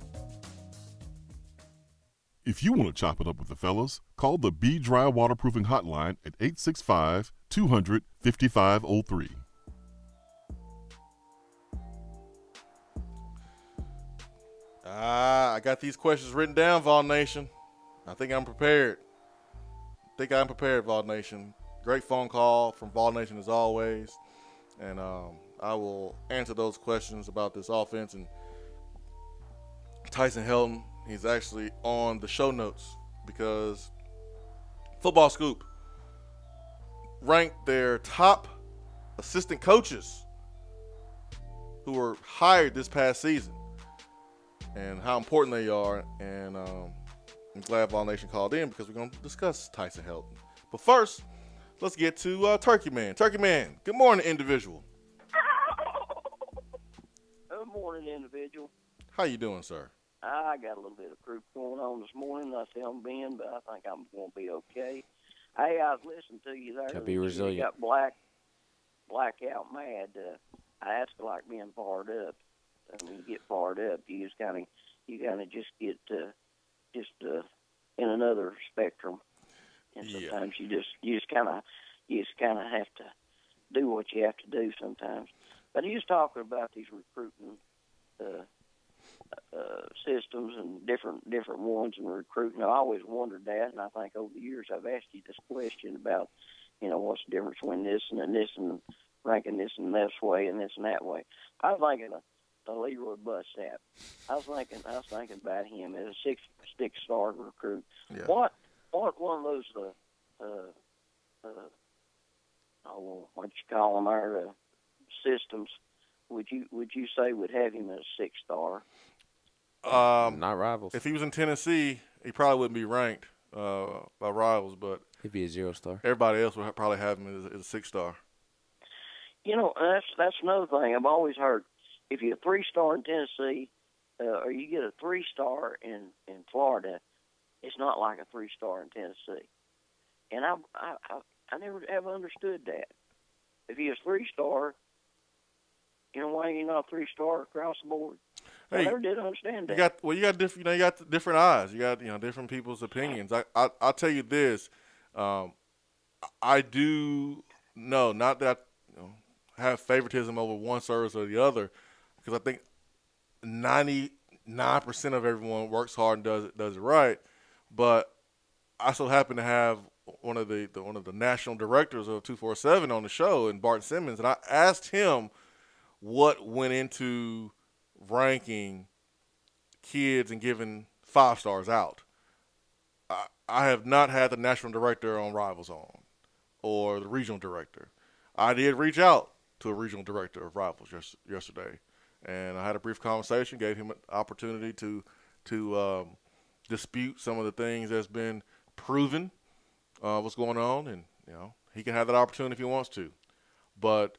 If you want to chop it up with the fellas, call the B-Dry Waterproofing Hotline at 865-200-5503. I got these questions written down, Vol Nation. I think I'm prepared. Vol Nation. Great phone call from Vol Nation as always. And I will answer those questions about this offense. And Tyson Helton, he's actually on the show notes because Football Scoop ranked their top assistant coaches who were hired this past season and how important they are. And I'm glad Vol Nation called in because we're going to discuss Tyson Helton. But first, let's get to Turkey Man. Turkey Man, good morning, individual. Good morning, individual. How you doing, sir? I got a little bit of croup going on this morning. I see I'm being, but I think I'm going to be okay. Hey, I was listening to you there. Gotta be resilient. You got blackout mad. That's like being fired up. And when you get fired up, you kind of just get in another spectrum. And sometimes you just kind of have to do what you have to do sometimes. But he was talking about these recruiting systems and different ones and recruiting. I always wondered that, and I think over the years I've asked you this question about, what's the difference between this and ranking this in this way and this and that way. I was thinking the Leroy Bussap. I was thinking about him as a six-star recruit. Yeah. What one of those what you call them, our systems would you say would have him as a 6-star? Not Rivals. If he was in Tennessee, he probably wouldn't be ranked by Rivals, but he'd be a 0-star. Everybody else would probably have him as a 6-star. That's another thing. I've always heard if you're a 3-star in Tennessee or you get a 3-star in Florida, it's not like a 3-star in Tennessee. And I never ever understood that. If you're a 3-star, why are you not a 3-star across the board? Hey, I never did understand that. You got different. You got different eyes. You got different people's opinions. I'll tell you this. I do know, not that I have favoritism over one service or the other, because I think 99% of everyone works hard and does it right. But I so happen to have one of the national directors of 247 on the show, and Bart Simmons, and I asked him what went into ranking kids and giving 5 stars out. I have not had the national director on Rivals on, or the regional director. I did reach out to a regional director of Rivals yesterday, and I had a brief conversation, gave him an opportunity to dispute some of the things that's been proven, what's going on, and he can have that opportunity if he wants to. But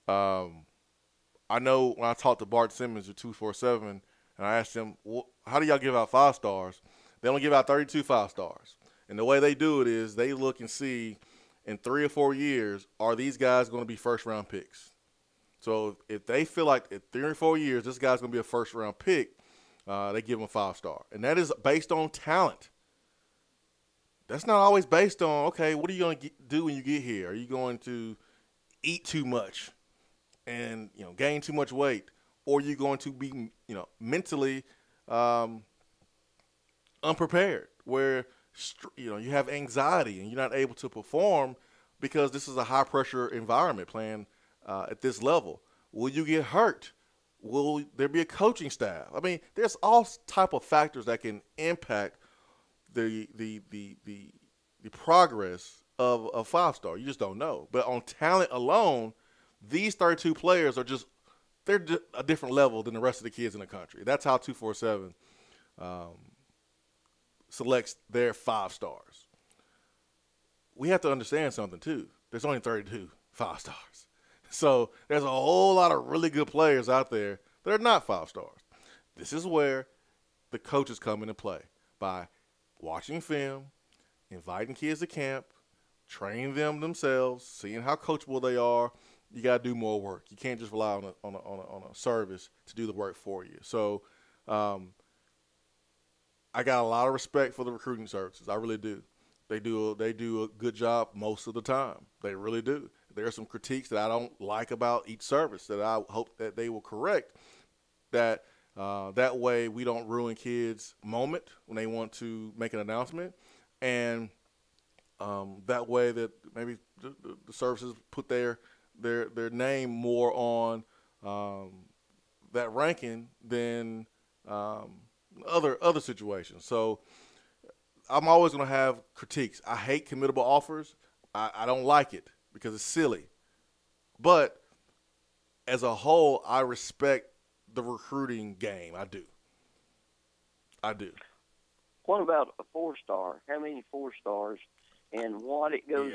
I know when I talked to Bart Simmons at 247, and I asked him, how do y'all give out 5 stars? They only give out 32 5 stars. And the way they do it is they look and see in 3 or 4 years, are these guys going to be first-round picks? So if they feel like in 3 or 4 years this guy's going to be a first-round pick, they give him a 5-star. And that is based on talent. That's not always based on, okay, what are you going to do when you get here? Are you going to eat too much and gain too much weight, or are you going to be mentally unprepared, where you have anxiety and you're not able to perform because this is a high pressure environment playing at this level? Will you get hurt? Will there be a coaching staff? I mean, there's all type of factors that can impact the progress of a 5-star. You just don't know. But on talent alone, these 32 players they're a different level than the rest of the kids in the country. That's how 247 selects their 5 stars. We have to understand something too. There's only 32 5 stars. So there's a whole lot of really good players out there that are not 5 stars. This is where the coaches come into play by watching film, inviting kids to camp, training them themselves, seeing how coachable they are. You got to do more work. You can't just rely on a service to do the work for you. So I got a lot of respect for the recruiting services. I really do. They do a good job most of the time. They really do. There are some critiques that I don't like about each service that I hope that they will correct. That way we don't ruin kids' moment when they want to make an announcement, and that way that maybe the services put their name more on that ranking than other situations. So I'm always going to have critiques. I hate committable offers. I don't like it because it's silly. But as a whole, I respect the recruiting game. I do. What about a 4-star? How many 4 stars and what it goes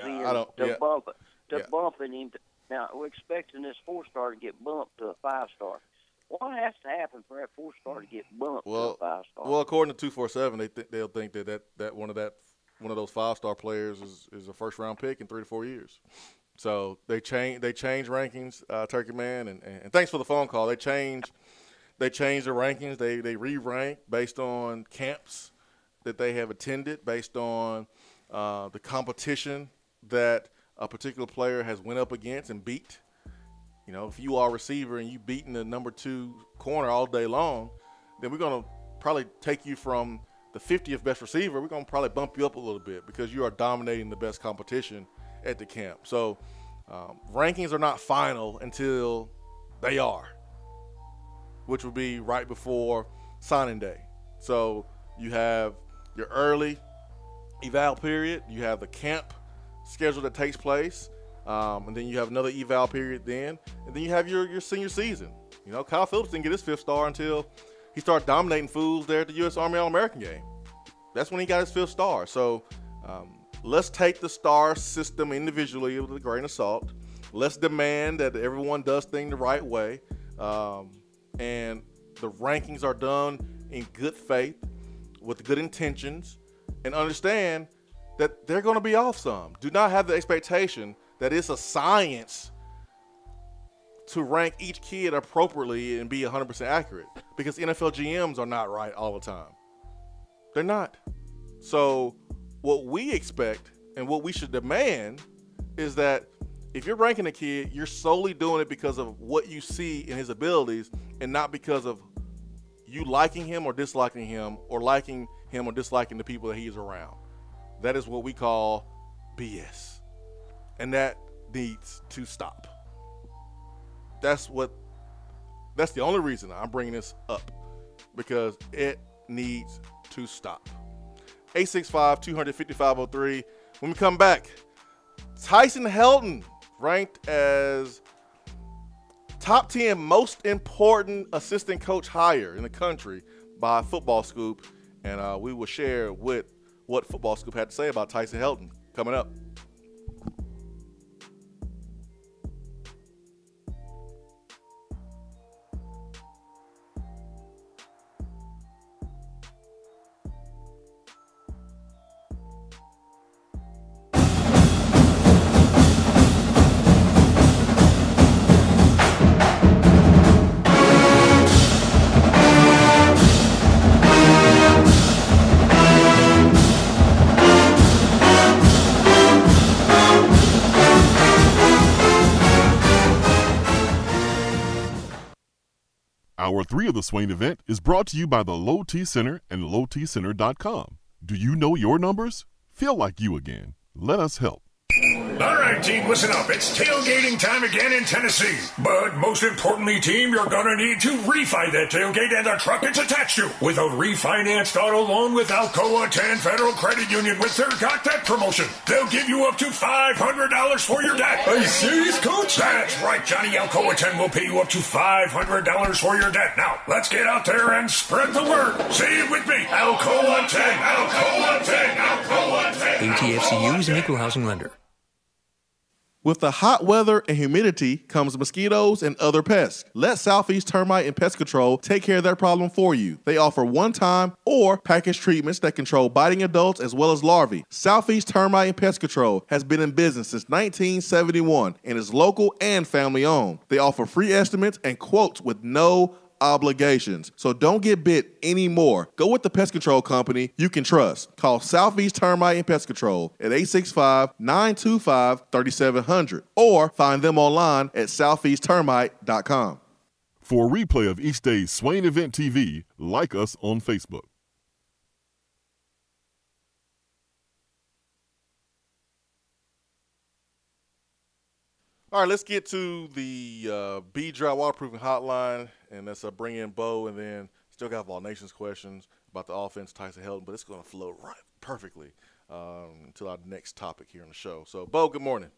bumping him? Now, we're expecting this 4-star to get bumped to a 5-star. What has to happen for that 4-star to get bumped to a 5-star? Well, according to 247, they'll think that one of those 5-star players is a first-round pick in 3 to 4 years. So they change rankings, Turkey Man, and thanks for the phone call. They change the rankings. They re-rank based on camps that they have attended, based on the competition that a particular player has went up against and beat. If you are a receiver and you beating the number 2 corner all day long, then we're gonna probably take you from the 50th best receiver. We're going to probably bump you up a little bit because you are dominating the best competition at the camp. So rankings are not final until they are, which will be right before signing day. So you have your early eval period, you have the camp schedule that takes place, and then you have another eval period then, and then you have your senior season. You know, Kyle Phillips didn't get his 5th star until he started dominating fools there at the U.S. Army All-American game. That's when he got his 5th star. So let's take the star system individually with a grain of salt. Let's demand that everyone does things the right way, and the rankings are done in good faith with good intentions, and understand that they're going to be off some. Do not have the expectation that it's a science to rank each kid appropriately and be 100% accurate, because NFL GMs are not right all the time. They're not. So what we expect and what we should demand is that if you're ranking a kid, you're solely doing it because of what you see in his abilities and not because of you liking him or disliking him or liking him or disliking the people that he's around. That is what we call BS. And that needs to stop. That's the only reason I'm bringing this up, because it needs to stop. 865-200-5503. When we come back, Tyson Helton ranked as top 10 most important assistant coach hire in the country by Football Scoop, and we will share what Football Scoop had to say about Tyson Helton coming up. Hour 3 of the Swain event is brought to you by the Low T Center and lowtcenter.com. Do you know your numbers? Feel like you again. Let us help. All right, team, listen up. It's tailgating time again in Tennessee. But most importantly, team, you're going to need to refi that tailgate and the truck it's attached to with a refinanced auto loan with Alcoa 10 Federal Credit Union with their Got That promotion. They'll give you up to $500 for your debt. Are you serious, Coach? That's right, Johnny. Alcoa 10 will pay you up to $500 for your debt. Now, let's get out there and spread the word. Say it with me. Alcoa 10, Alcoa 10, Alcoa 10. ATFCU is an equal housing lender. With the hot weather and humidity comes mosquitoes and other pests. Let Southeast Termite and Pest Control take care of that problem for you. They offer one-time or package treatments that control biting adults as well as larvae. Southeast Termite and Pest Control has been in business since 1971 and is local and family-owned. They offer free estimates and quotes with no obligations. So don't get bit anymore. Go with the pest control company you can trust. Call Southeast Termite and Pest Control at 865-925-3700 or find them online at southeasttermite.com. For a replay of each day's Swain Event TV, like us on Facebook. All right, let's get to the B-Drought Waterproofing Hotline, and let's bring in Bo, and then still got All Nations questions about the offense, Tyson Helton, but it's going to flow right perfectly until our next topic here on the show. So, Bo, good morning.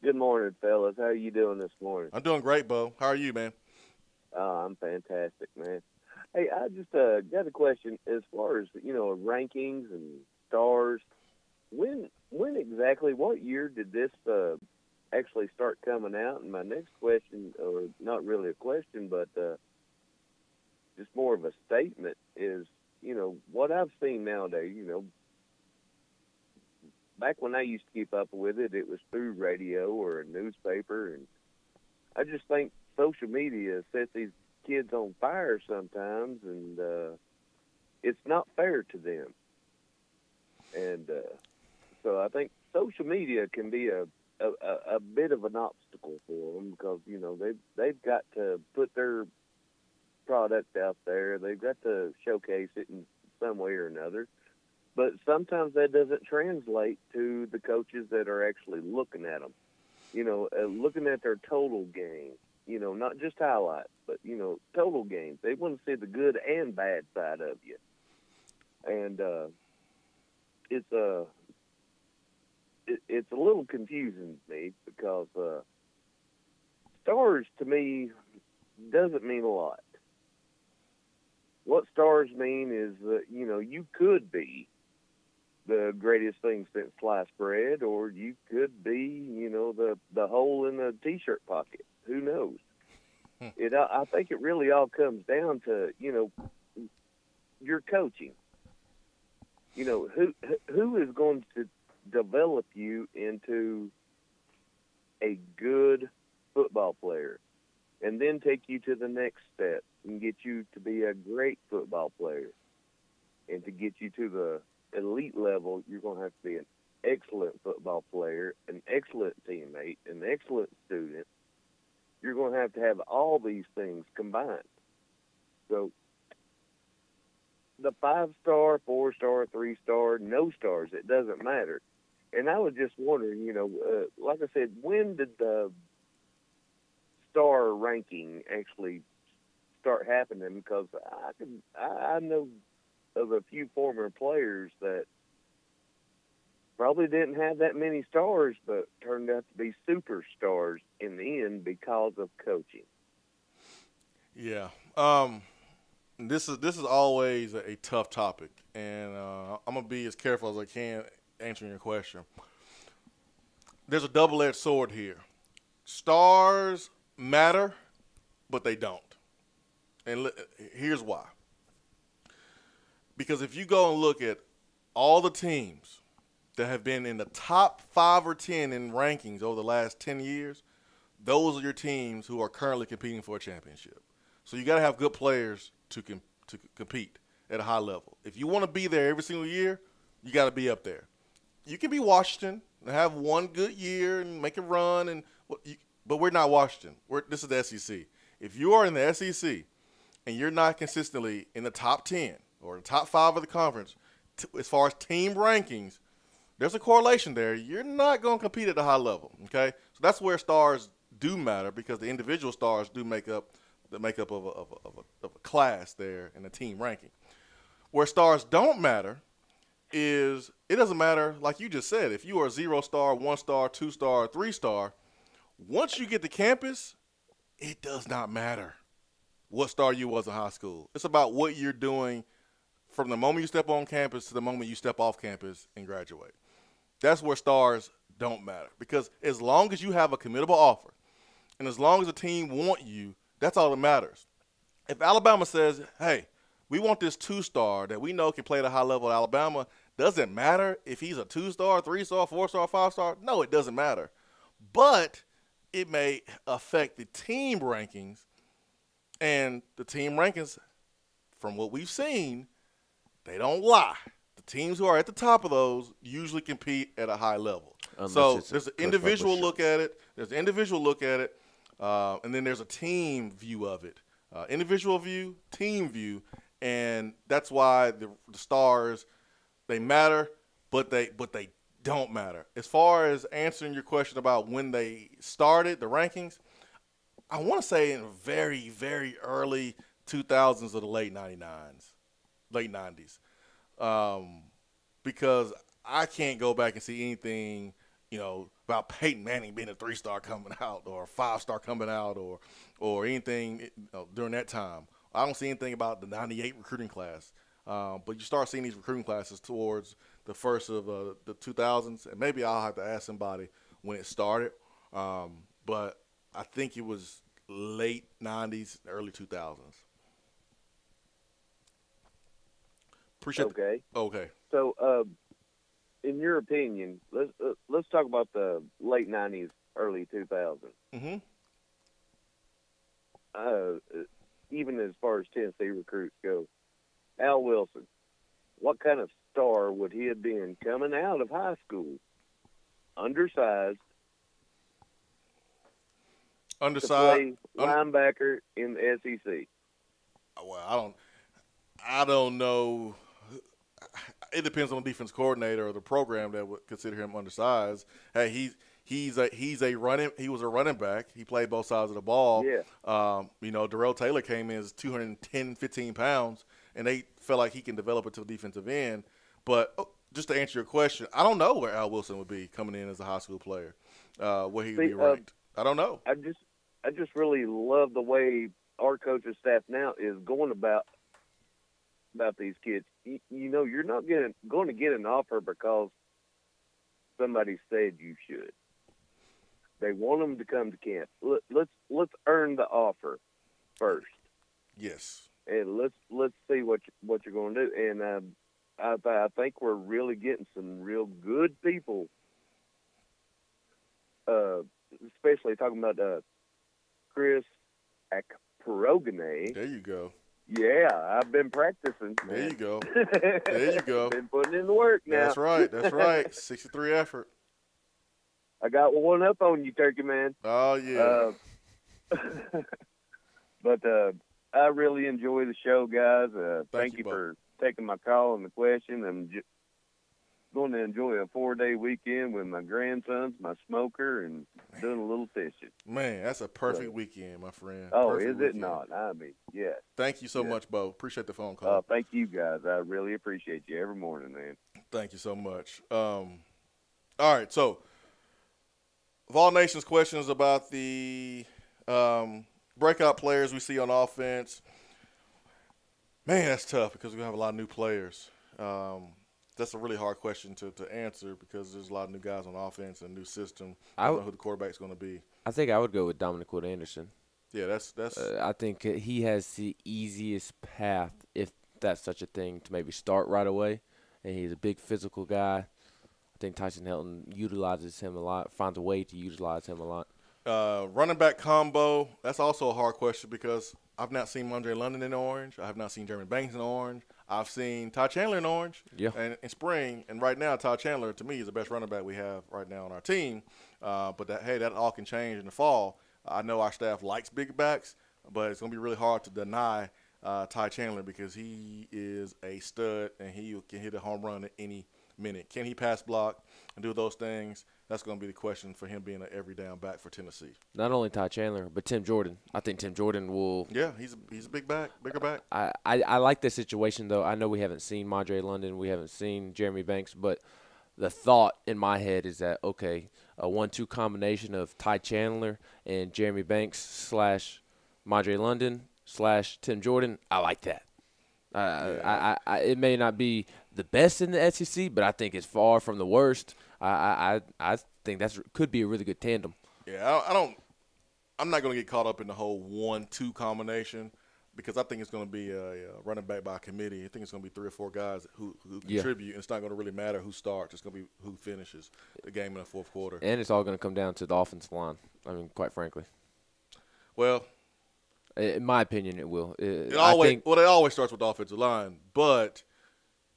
Good morning, fellas. How are you doing this morning? I'm doing great, Bo. How are you, man? I'm fantastic, man. Hey, I just got a question as far as, rankings and stars. When exactly, what year did this actually start coming out? And my next question, or not really a question, but just more of a statement, is, what I've seen nowadays, back when I used to keep up with it, it was through radio or a newspaper, and I just think social media sets these kids on fire sometimes, and it's not fair to them. And so I think social media can be a bit of an obstacle for them, because they've got to put their product out there. They've got to showcase it in some way or another. But sometimes that doesn't translate to the coaches that are actually looking at them. Looking at their total game. Not just highlights, but, total games. They want to see the good and bad side of you. And it's a little confusing to me because stars, to me, doesn't mean a lot. What stars mean is that, you could be the greatest thing since sliced bread, or you could be, the hole in the T-shirt pocket. Who knows? I think it really all comes down to, your coaching. Who is going to develop you into a good football player and then take you to the next step and get you to be a great football player. And to get you to the elite level, you're going to have to be an excellent football player, an excellent teammate, an excellent student. You're going to have all these things combined. So the 5-star, 4-star, 3-star, no stars, it doesn't matter. And I was just wondering, like I said, when did the star ranking actually start happening? Because I know of a few former players that probably didn't have that many stars, but turned out to be superstars in the end because of coaching. Yeah. This is always a tough topic, and I'm going to be as careful as I can answering your question. There's a double-edged sword here. Stars matter, but they don't. And here's why. Because if you go and look at all the teams that have been in the top 5 or 10 in rankings over the last 10 years, those are your teams who are currently competing for a championship. So you got to have good players to compete at a high level. If you want to be there every single year, you got to be up there. You can be Washington and have one good year and make a run, but we're not Washington. This is the SEC. If you are in the SEC and you're not consistently in the top 10 or the top 5 of the conference, as far as team rankings, there's a correlation there. You're not going to compete at a high level, okay? So that's where stars do matter, because the individual stars do make up the makeup of a class there in the team ranking. Where stars don't matter is it doesn't matter, like you just said, if you are a 0-star, 1-star, 2-star, 3-star, once you get to campus, it does not matter what star you was in high school. It's about what you're doing from the moment you step on campus to the moment you step off campus and graduate. That's where stars don't matter, because as long as you have a committable offer and as long as the team want you, that's all that matters. If Alabama says, hey, we want this 2-star that we know can play at a high level at Alabama, doesn't matter if he's a 2-star, 3-star, 4-star, 5-star. No, it doesn't matter. But it may affect the team rankings, and the team rankings, from what we've seen, they don't lie. The teams who are at the top of those usually compete at a high level. So there's an individual look at it. There's an individual look at it, and then there's a team view of it. Individual view, team view, and that's why the stars, they matter, but they don't matter. As far as answering your question about when they started, the rankings, I want to say in very, very early 2000s or the late 90s. Because I can't go back and see anything, about Peyton Manning being a 3-star coming out or a 5-star coming out or anything during that time. I don't see anything about the 98 recruiting class. But you start seeing these recruiting classes towards the first of the 2000s, and maybe I'll have to ask somebody when it started. But I think it was late 90s, early 2000s. Okay. Okay. So, in your opinion, let's talk about the late 90s, early 2000s. Mm-hmm. Even as far as Tennessee recruits go, Al Wilson, what kind of star would he have been coming out of high school? Undersized. To play linebacker in the SEC. Well, I don't know. It depends on the defense coordinator or the program that would consider him undersized. Hey, he was a running back. He played both sides of the ball. Yeah. Darrell Taylor came in as 210, 15 pounds, and they felt like he can develop it to a defensive end. But just to answer your question, I don't know where Al Wilson would be coming in as a high school player, where he would be ranked. I don't know. I just really love the way our coaching staff now is going about these kids. You're not going to get an offer because somebody said you should. They want them to come to camp. Let's earn the offer first. Yes. And let's see what you're going to do. And I think we're really getting some real good people. Especially talking about Chris Akperogene. There you go. Yeah, I've been practicing. Man. There you go. There you go. Been putting in the work now. That's right. That's right. 63 effort. I got one up on you, Turkey Man. Oh, yeah. But I really enjoy the show, guys. Thank you for taking my call and the question. I'm just going to enjoy a 4-day weekend with my grandsons, my smoker, and doing a little fishing. Man, that's a perfect weekend, my friend. Oh, perfect is it weekend. not? I mean, yes. Thank you so much, Bo. Appreciate the phone call. Thank you, guys. I really appreciate you every morning, man. Thank you so much. All right, so of all nations questions about the breakout players we see on offense, man, that's tough because we have a lot of new players. That's a really hard question to answer because there's a lot of new guys on offense and a new system. I don't know who the quarterback's going to be. I think I would go with Dominic Wood-Anderson. Yeah, that's. I think he has the easiest path, if that's such a thing, to maybe start right away. And he's a big physical guy. I think Tyson Helton utilizes him a lot, finds a way to utilize him a lot. Running back combo, that's also a hard question because I've not seen Mondre London in orange. I have not seen Jeremy Banks in orange. I've seen Ty Chandler in orange and in spring. And right now, Ty Chandler, to me, is the best running back we have right now on our team. But that all can change in the fall. I know our staff likes big backs, but it's going to be really hard to deny Ty Chandler because he is a stud and he can hit a home run at any minute. Can he pass block and do those things? That's going to be the question for him being an every down back for Tennessee. Not only Ty Chandler, but Tim Jordan. I think Tim Jordan will. Yeah, he's a bigger back. I like this situation, though. I know we haven't seen Mondre London. We haven't seen Jeremy Banks. But the thought in my head is that, okay, a 1-2 combination of Ty Chandler and Jeremy Banks / Mondre London / Tim Jordan, I like that. It may not be the best in the SEC, but I think it's far from the worst. I think could be a really good tandem. Yeah, I'm not going to get caught up in the whole 1-2 combination because I think it's going to be a running back by committee. I think it's going to be 3 or 4 guys who contribute, and it's not going to really matter who starts. It's going to be who finishes the game in the fourth quarter. And it's all going to come down to the offensive line. I mean, quite frankly. Well, in my opinion, it will. It always starts with the offensive line, but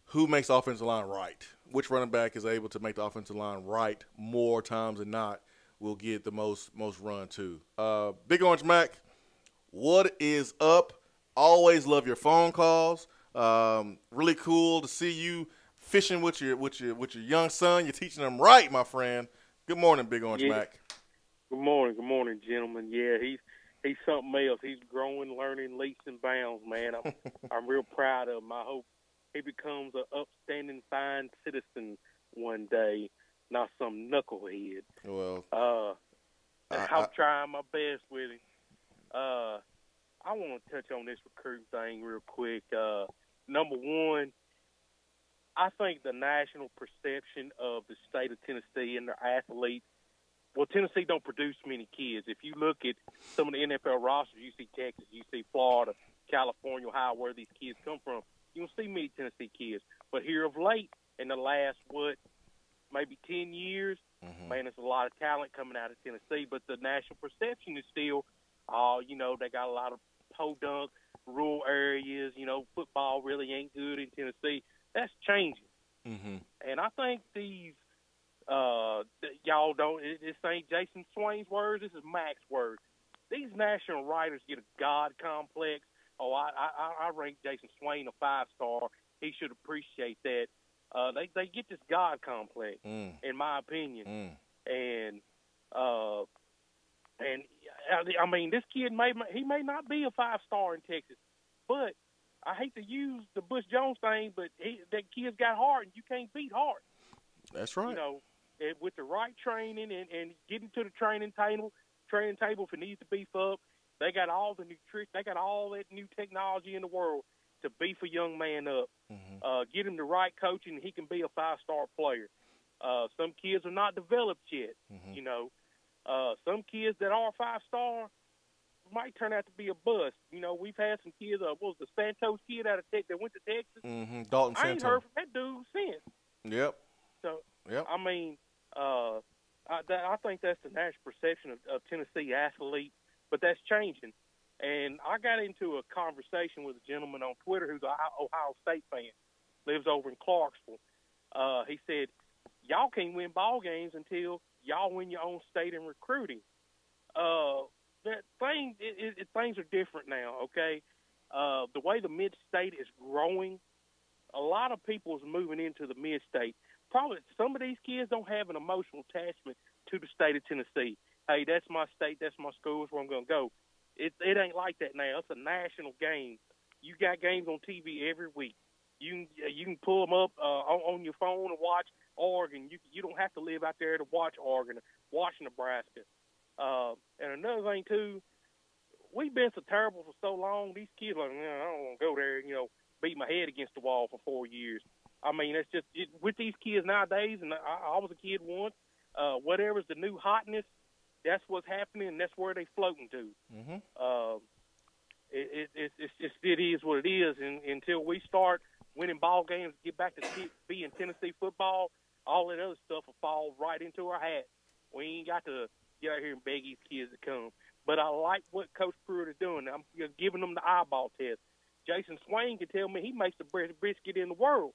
who makes the offensive line right? Which running back is able to make the offensive line right more times than not will get the most run too. Big Orange Mac, what is up? Always love your phone calls. Really cool to see you fishing with your young son. You're teaching him right, my friend. Good morning, Big Orange Mac. Good morning, gentlemen. Yeah, he's something else. He's growing, learning leaps and bounds, man. I'm real proud of him. I hope he becomes an upstanding, fine citizen one day, not some knucklehead. Well, I'm trying my best with him. I want to touch on this recruit thing real quick. Number one, I think the national perception of the state of Tennessee and their athletes, well, Tennessee don't produce many kids. If you look at some of the NFL rosters, you see Texas, you see Florida, California, Ohio, where these kids come from. You don't see many Tennessee kids. But here of late, in the last, maybe 10 years, man, there's a lot of talent coming out of Tennessee. But the national perception is still, they got a lot of podunk, rural areas. Football really ain't good in Tennessee. That's changing. And I think these y'all don't – this ain't Jason Swain's words. This is Mac's words. These national writers get a God complex I rank Jason Swain a 5-star. He should appreciate that. They get this God complex, in my opinion, and I mean, this kid may not be a 5-star in Texas, but I hate to use the Bush Jones thing, but that kid's got heart, and you can't beat heart. That's right. You know, with the right training and getting to the training table if it needs to beef up, they got all the nutrition, they got all that new technology in the world to beef a young man up. Get him the right coaching, and he can be a 5-star player. Some kids are not developed yet. You know, some kids that are 5-star might turn out to be a bust. You know, we've had some kids. What was the Santos kid out of Texas that went to Texas? Dalton I ain't Santos. heard from that dude since. Yep. So, yep. I mean, I think that's the national perception of Tennessee athletes, but that's changing. And I got into a conversation with a gentleman on Twitter who's an Ohio State fan, lives over in Clarksville. He said, y'all can't win ball games until y'all win your own state in recruiting. Things are different now, okay? The way the mid-state is growing, a lot of people is moving into the mid-state. Probably some of these kids don't have an emotional attachment to the state of Tennessee. Hey, that's my state, that's my school, that's where I'm going to go. It ain't like that now. It's a national game. You got games on TV every week. You can pull them up on your phone and watch Oregon. You don't have to live out there to watch Oregon, watch Nebraska. And another thing, too, we've been so terrible for so long, these kids are like, I don't want to go there and, beat my head against the wall for 4 years. I mean, that's just with these kids nowadays, and I was a kid once, whatever's the new hotness, that's what's happening, and that's where they floating to. It is what it is, and until we start winning ball games, get back to being Tennessee football, all that other stuff will fall right into our hat. We ain't got to get out here and beg these kids to come. But I like what Coach Pruitt is doing. I'm giving them the eyeball test. Jason Swain can tell me he makes the best brisket in the world.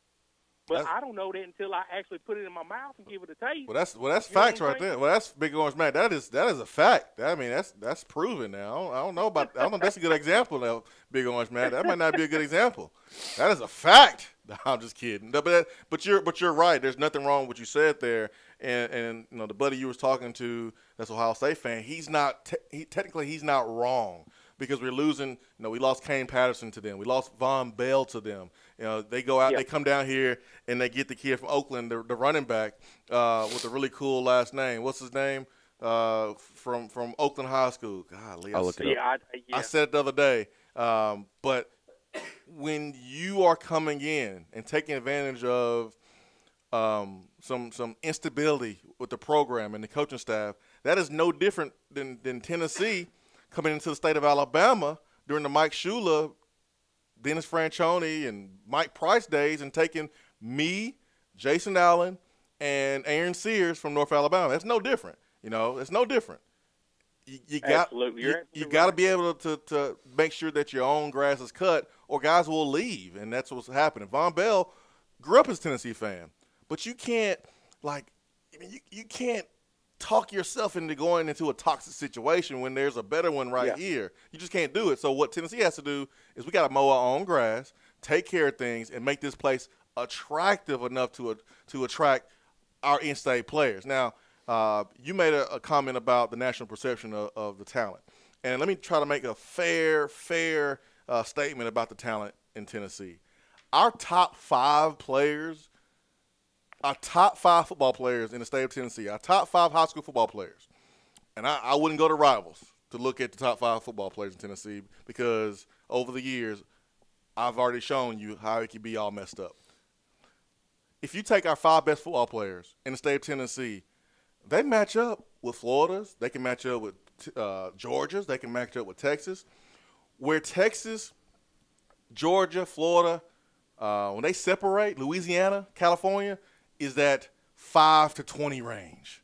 But I don't know that until I actually put it in my mouth and give it a taste. Well, that's facts right there. Well, that's Big Orange Man. That is a fact. I mean, that's proven now. I don't know if that's a good example of Big Orange Man. That might not be a good example. That is a fact. No, I'm just kidding. But you're right. There's nothing wrong with what you said there. And the buddy you was talking to, that's Ohio State fan. He's not technically he's not wrong. Because we're losing, we lost Kane Patterson to them. We lost Von Bell to them. They go out, they come down here, and they get the kid from Oakland, the running back, with a really cool last name. What's his name? From Oakland High School. Golly, I said it the other day. But when you are coming in and taking advantage of some instability with the program and the coaching staff, that is no different than Tennessee coming into the state of Alabama during the Mike Shula, Dennis Franchione, and Mike Price days and taking me, Jason Allen, and Aaron Sears from North Alabama. That's no different. It's no different. You got to be able to make sure that your own grass is cut or guys will leave, and that's what's happening. Von Bell grew up as a Tennessee fan, but you can't, you can't talk yourself into going into a toxic situation when there's a better one here. You just can't do it. So what Tennessee has to do is we got to mow our own grass, take care of things, and make this place attractive enough to attract our in-state players. Now, you made a comment about the national perception of the talent. And let me try to make a fair statement about the talent in Tennessee. Our top 5 players, our top 5 football players in the state of Tennessee, our top 5 high school football players, and I wouldn't go to Rivals to look at the top 5 football players in Tennessee because over the years I've already shown you how it can be all messed up. If you take our 5 best football players in the state of Tennessee, they match up with Florida's, they can match up with Georgia's, they can match up with Texas. Where Texas, Georgia, Florida, when they separate, Louisiana, California, is that 5 to 20 range.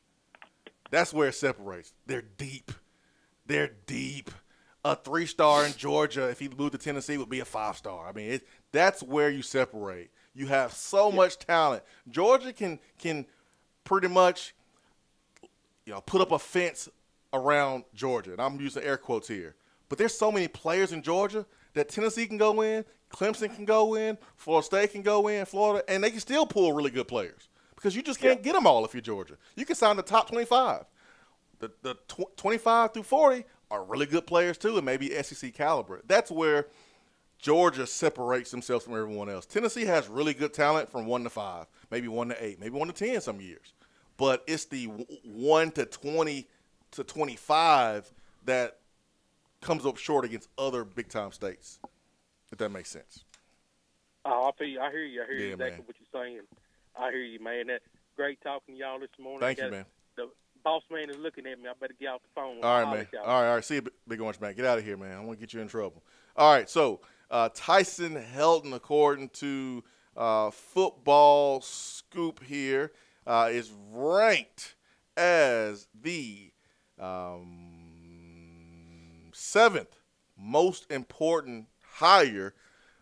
That's where it separates. They're deep. A 3-star in Georgia, if he moved to Tennessee, would be a 5-star. I mean, that's where you separate. You have so much talent. Georgia can pretty much, put up a fence around Georgia, and I'm using air quotes here. But there's so many players in Georgia that Tennessee can go in, Clemson can go in, Florida State can go in, Florida, and they can still pull really good players because you just can't get them all if you're Georgia. You can sign the top 25. The 25 through 40 are really good players too, and maybe SEC caliber. That's where Georgia separates themselves from everyone else. Tennessee has really good talent from 1 to 5, maybe 1 to 8, maybe 1 to 10 some years. But it's the 1 to 20 to 25 that comes up short against other big-time states, if that makes sense. Oh, I hear you. I hear Yeah, exactly man. what you're saying. I hear you, man. That great talking to y'all this morning. Thank you, man. The boss man is looking at me. I better get off the phone. All right, man. All right. See you, Big Orange Man. Get out of here, man. I want to get you in trouble. All right, so Tyson Helton, according to Football Scoop here, is ranked as the 7th most important hire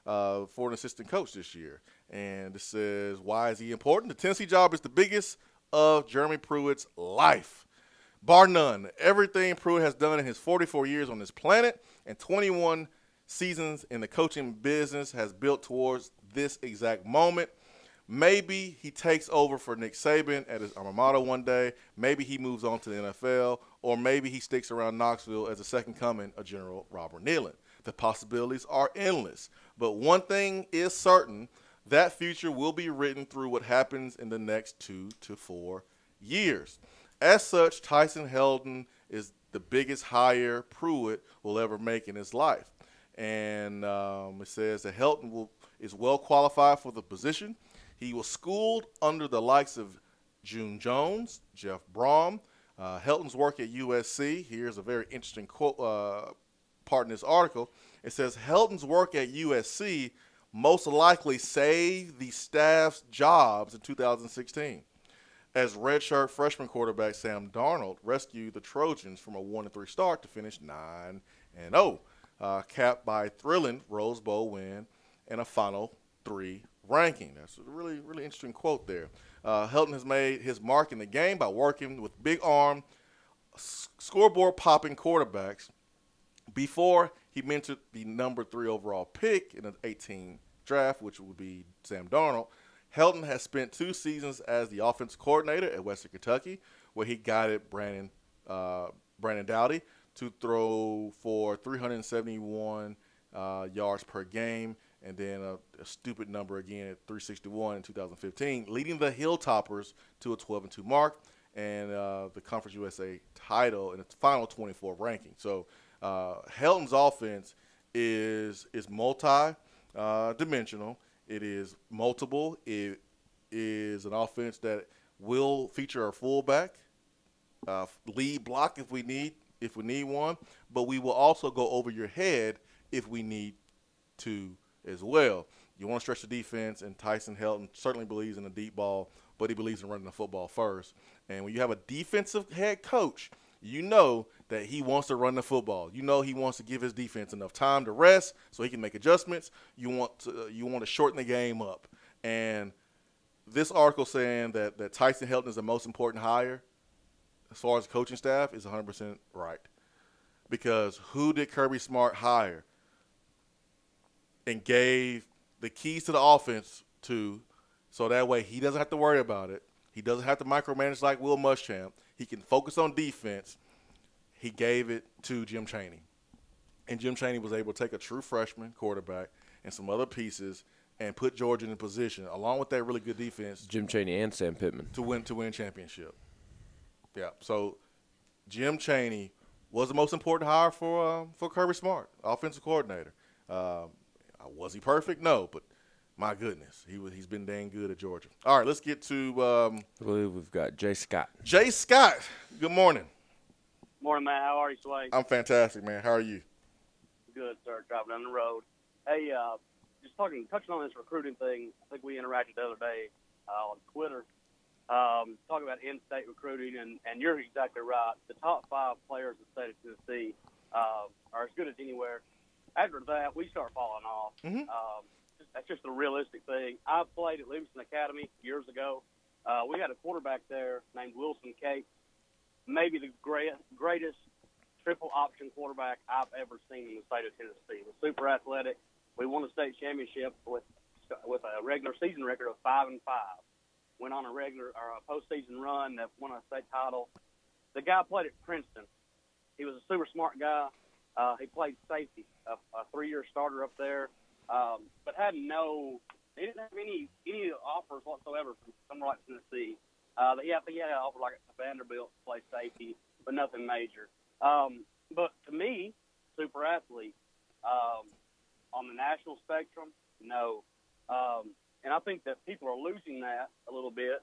for an assistant coach this year. And it says, why is he important? The Tennessee job is the biggest of Jeremy Pruitt's life. Bar none. Everything Pruitt has done in his 44 years on this planet and 21 seasons in the coaching business has built towards this exact moment. Maybe he takes over for Nick Saban at his alma mater one day. Maybe he moves on to the NFL, or maybe he sticks around Knoxville as a second coming of General Robert Neyland. The possibilities are endless. But one thing is certain, that future will be written through what happens in the next 2 to 4 years. As such, Tyson Helton is the biggest hire Pruitt will ever make in his life. And it says that Helton is well qualified for the position. He was schooled under the likes of June Jones, Jeff Brom. Helton's work at USC, here's a very interesting quote, part in this article. It says, Helton's work at USC most likely saved the staff's jobs in 2016, as redshirt freshman quarterback Sam Darnold rescued the Trojans from a 1-3 start to finish 9-0, capped by a thrilling Rose Bowl win and a Final 3 ranking. That's a really, really interesting quote there. Helton has made his mark in the game by working with big arm, scoreboard popping quarterbacks. Before he mentored the number 3 overall pick in the 18 draft, which would be Sam Darnold, Helton has spent 2 seasons as the offensive coordinator at Western Kentucky, where he guided Brandon Doughty to throw for 371 yards per game, and then a stupid number again at 361 in 2015, leading the Hilltoppers to a 12-2 mark and the Conference USA title in its final 24 ranking. So Helton's offense is multi-dimensional. It is multiple. It is an offense that will feature a fullback, lead block if we need one, but we will also go over your head if we need to as well. You want to stretch the defense, and Tyson Helton certainly believes in the deep ball, but he believes in running the football first. And when you have a defensive head coach, you know that he wants to run the football. You know he wants to give his defense enough time to rest so he can make adjustments. You want to shorten the game up. And this article saying that Tyson Helton is the most important hire as far as coaching staff is 100% right. Because who did Kirby Smart hire and gave the keys to the offense to, so that way he doesn't have to worry about it. He doesn't have to micromanage like Will Muschamp. He can focus on defense. He gave it to Jim Chaney. And Jim Chaney was able to take a true freshman quarterback and some other pieces and put Georgia in a position, along with that really good defense. Jim Chaney and Sam Pittman. To win a championship. Yeah, so Jim Chaney was the most important hire for Kirby Smart, offensive coordinator. Was he perfect? No, but my goodness, he's been dang good at Georgia. All right, let's get to I believe we've got Jay Scott. Jay Scott, good morning. Morning, Matt. How are you, Swain? I'm fantastic, man. How are you? Good, sir. Driving down the road. Hey, just touching on this recruiting thing. I think we interacted the other day on Twitter, talking about in-state recruiting, and you're exactly right. The top 5 players in the state of Tennessee are as good as anywhere. After that, we start falling off. Mm-hmm. That's just a realistic thing. I played at Livingston Academy years ago. We had a quarterback there named Wilson Cates, maybe the greatest triple option quarterback I've ever seen in the state of Tennessee. He was super athletic. We won a state championship with a regular season record of 5-5. Went on a postseason run that won a state title. The guy played at Princeton. He was a super smart guy. He played safety, a 3-year starter up there, but he didn't have any offers whatsoever from somewhere like Tennessee. I think he had an offer like a Vanderbilt to play safety, but nothing major. But to me, super athlete. On the national spectrum, no. And I think that people are losing that a little bit.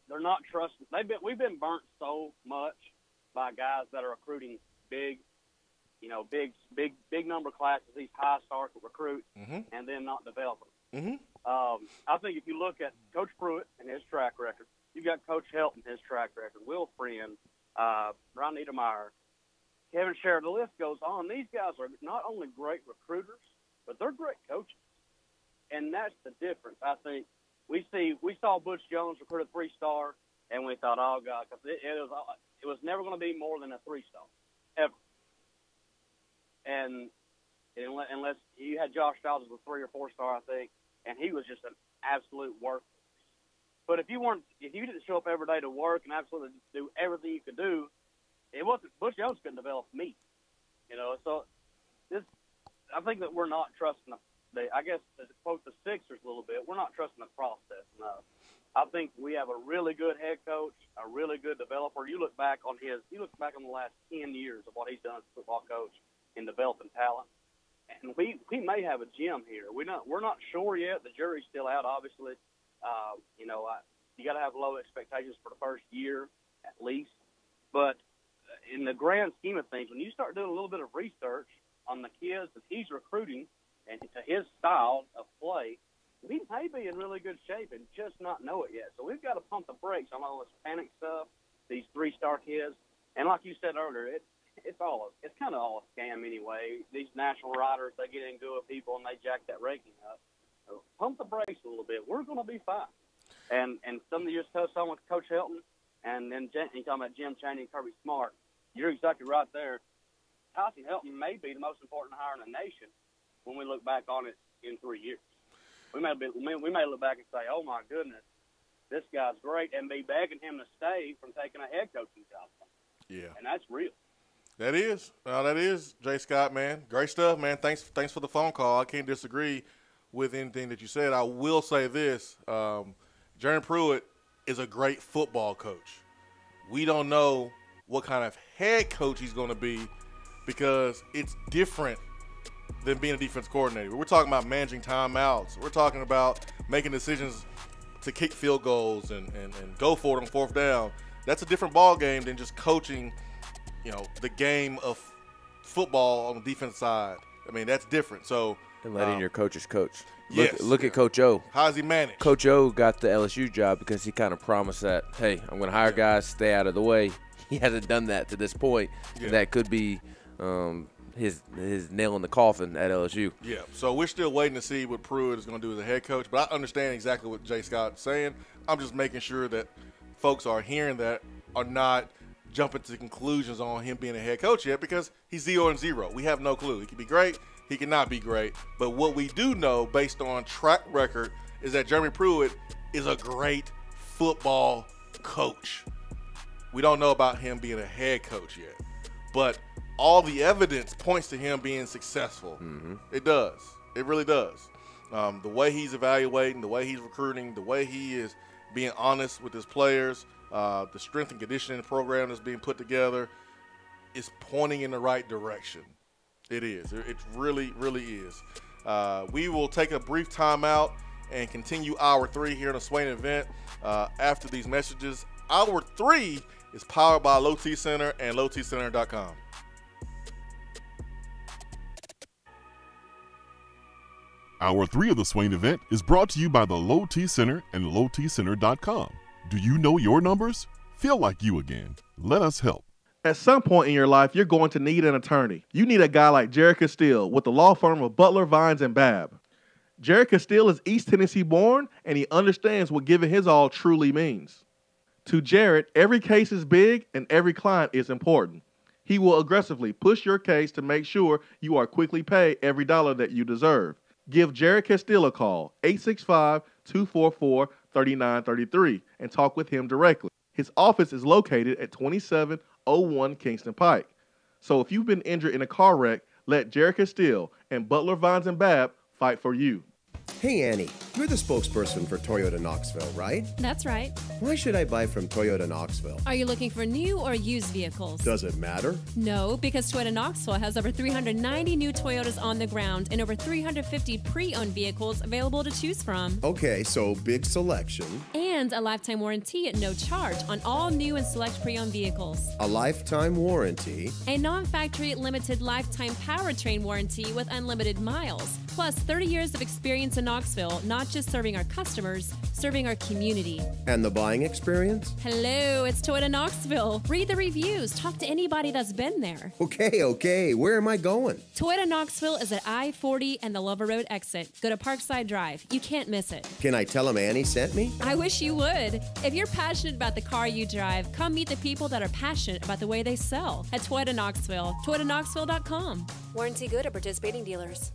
They're not trusting. We've been burnt so much by guys that are recruiting big number classes, these high star recruits, and then not developing. I think if you look at Coach Pruitt and his track record, you've got Coach Helton, his track record, Will Friend, Brian Niedermeyer, Kevin Sherrod, the list goes on. These guys are not only great recruiters, but they're great coaches. And that's the difference. I think we saw Butch Jones recruit a 3-star, and we thought, oh, God, because it was never going to be more than a 3-star, ever. And unless you had Josh Stiles as a 3 or 4-star, I think, and he was just an absolute workhorse. But if you didn't show up every day to work and absolutely do everything you could do, Butch Jones couldn't develop me. So I think that we're not trusting I guess to quote the Sixers a little bit, we're not trusting the process enough. I think we have a really good head coach, a really good developer. You look back on the last 10 years of what he's done as a football coach in developing talent, and we may have a gem here. We're not sure yet. The jury's still out, obviously. You got to have low expectations for the first year at least. But in the grand scheme of things, when you start doing a little bit of research on the kids that he's recruiting and to his style of play, we may be in really good shape and just not know it yet. So we've got to pump the brakes on all this panic stuff, these 3-star kids. And like you said earlier, it's kind of all a scam anyway. These national writers, they get in good with people and they jack that ranking up. So pump the brakes a little bit. We're going to be fine. And something you just touched on with Coach Helton, and then you talking about Jim Chaney and Kirby Smart, you're exactly right there. Tyson Helton may be the most important hire in the nation when we look back on it in 3 years. We may look back and say, oh, my goodness, this guy's great, and be begging him to stay from taking a head coaching job. Yeah. And that's real. That is, Jay Scott, man. Great stuff, man. Thanks for the phone call. I can't disagree with anything that you said. I will say this. Jeremy Pruitt is a great football coach. We don't know what kind of head coach he's going to be because it's different than being a defense coordinator. We're talking about managing timeouts. We're talking about making decisions to kick field goals and go for it on 4th down. That's a different ball game than just coaching, the game of football on the defense side. I mean, that's different. So and letting your coaches coach. Yes. Look at Coach O. How's he managed? Coach O got the LSU job because he kind of promised that, hey, I'm going to hire guys, stay out of the way. He hasn't done that to this point. Yeah. That could be his nail in the coffin at LSU. Yeah, so we're still waiting to see what Pruitt is going to do as a head coach. But I understand exactly what Jay Scott's saying. I'm just making sure that folks are hearing that, are not jumping to conclusions on him being a head coach yet because he's 0-0. We have no clue. He could be great. He cannot be great. But what we do know based on track record is that Jeremy Pruitt is a great football coach. We don't know about him being a head coach yet. But all the evidence points to him being successful. Mm-hmm. It does. It really does. The way he's evaluating, the way he's recruiting, the way he is being honest with his players, the strength and conditioning program that's being put together is pointing in the right direction. It is. It really, really is. We will take a brief timeout and continue Hour 3 here in the Swain event after these messages. Hour 3 is powered by Low T Center and lowtcenter.com. Hour 3 of the Swain event is brought to you by the Low T Center and lowtcenter.com. Do you know your numbers? Feel like you again. Let us help. At some point in your life, you're going to need an attorney. You need a guy like Jared Castile with the law firm of Butler, Vines, and Babb. Jared Castile is East Tennessee born, and he understands what giving his all truly means. To Jared, every case is big and every client is important. He will aggressively push your case to make sure you are quickly paid every dollar that you deserve. Give Jared Castile a call, 865-244-3933, and talk with him directly. His office is located at 2701 Kingston Pike. So if you've been injured in a car wreck, let Jared Castile and Butler Vines and Babb fight for you. Hey, Annie, you're the spokesperson for Toyota Knoxville, right? That's right. Why should I buy from Toyota Knoxville? Are you looking for new or used vehicles? Does it matter? No, because Toyota Knoxville has over 390 new Toyotas on the ground and over 350 pre-owned vehicles available to choose from. Okay, so big selection. And a lifetime warranty at no charge on all new and select pre-owned vehicles. A lifetime warranty. A non-factory limited lifetime powertrain warranty with unlimited miles. Plus 30 years of experience in Knoxville, not just serving our customers, serving our community. And the buying experience? Hello, it's Toyota Knoxville. Read the reviews. Talk to anybody that's been there. Okay. Where am I going? Toyota Knoxville is at I-40 and the Lover Road exit. Go to Parkside Drive. You can't miss it. Can I tell them Annie sent me? I wish you would. If you're passionate about the car you drive, come meet the people that are passionate about the way they sell at Toyota Knoxville. ToyotaKnoxville.com. Warranty good at participating dealers.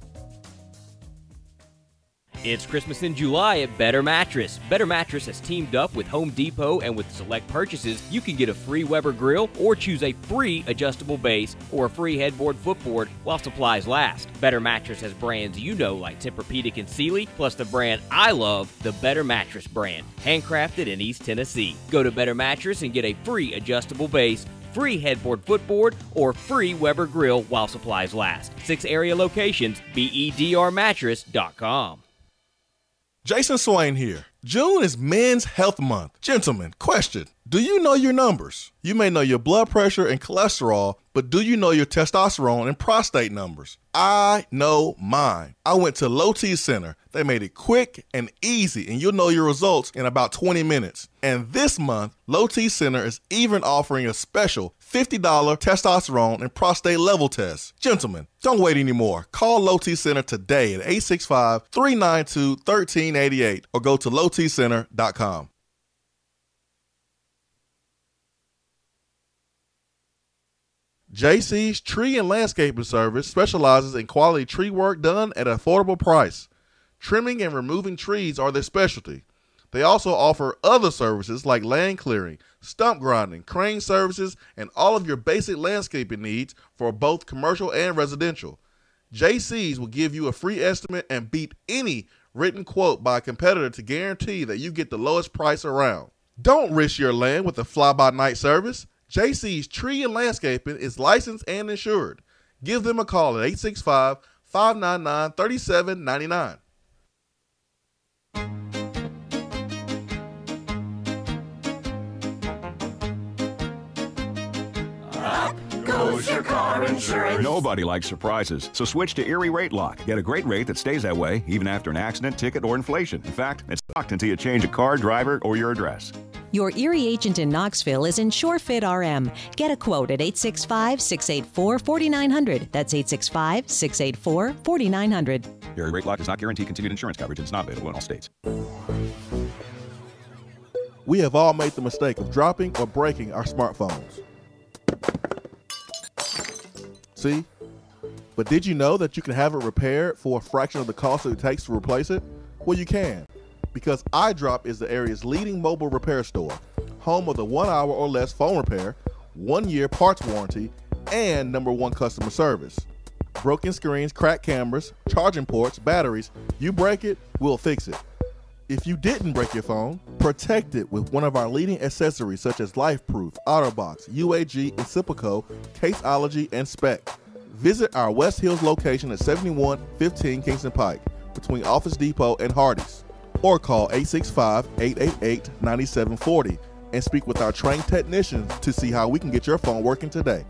It's Christmas in July at Better Mattress. Better Mattress has teamed up with Home Depot, and with select purchases, you can get a free Weber grill or choose a free adjustable base or a free headboard footboard while supplies last. Better Mattress has brands you know like Tempur-Pedic and Sealy, plus the brand I love, the Better Mattress brand, handcrafted in East Tennessee. Go to Better Mattress and get a free adjustable base, free headboard footboard, or free Weber grill while supplies last. 6 area locations, bedrmattress.com. Jason Swain here. June is Men's Health Month. Gentlemen, question. Do you know your numbers? You may know your blood pressure and cholesterol, but do you know your testosterone and prostate numbers? I know mine. I went to Low T Center. They made it quick and easy, and you'll know your results in about 20 minutes. And this month, Low T Center is even offering a special $50 testosterone and prostate level test. Gentlemen, don't wait anymore. Call Low T Center today at 865-392-1388 or go to lowtcenter.com. JC's Tree and Landscaping Service specializes in quality tree work done at an affordable price. Trimming and removing trees are their specialty. They also offer other services like land clearing, stump grinding, crane services, and all of your basic landscaping needs for both commercial and residential. JC's will give you a free estimate and beat any written quote by a competitor to guarantee that you get the lowest price around. Don't risk your land with a fly-by-night service. JC's Tree and Landscaping is licensed and insured. Give them a call at 865-599-3799. Goes your car insurance. Nobody likes surprises, so switch to Erie Rate Lock. Get a great rate that stays that way even after an accident, ticket, or inflation. In fact, it's locked until you change a car, driver, or your address. Your Erie agent in Knoxville is InsureFit RM. Get a quote at 865-684-4900. That's 865-684-4900. Erie Rate Lock does not guarantee continued insurance coverage and is not available in all states. We have all made the mistake of dropping or breaking our smartphones. See? But did you know that you can have it repaired for a fraction of the cost that it takes to replace it? Well, you can, because iDrop is the area's leading mobile repair store, home of the 1 hour or less phone repair, 1 year parts warranty, and #1 customer service. Broken screens, cracked cameras, charging ports, batteries, you break it, we'll fix it. If you didn't break your phone, protect it with one of our leading accessories such as LifeProof, OtterBox, UAG, Incipico, Caseology, and Spec. Visit our West Hills location at 7115 Kingston Pike between Office Depot and Hardee's, or call 865-888-9740 and speak with our trained technicians to see how we can get your phone working today.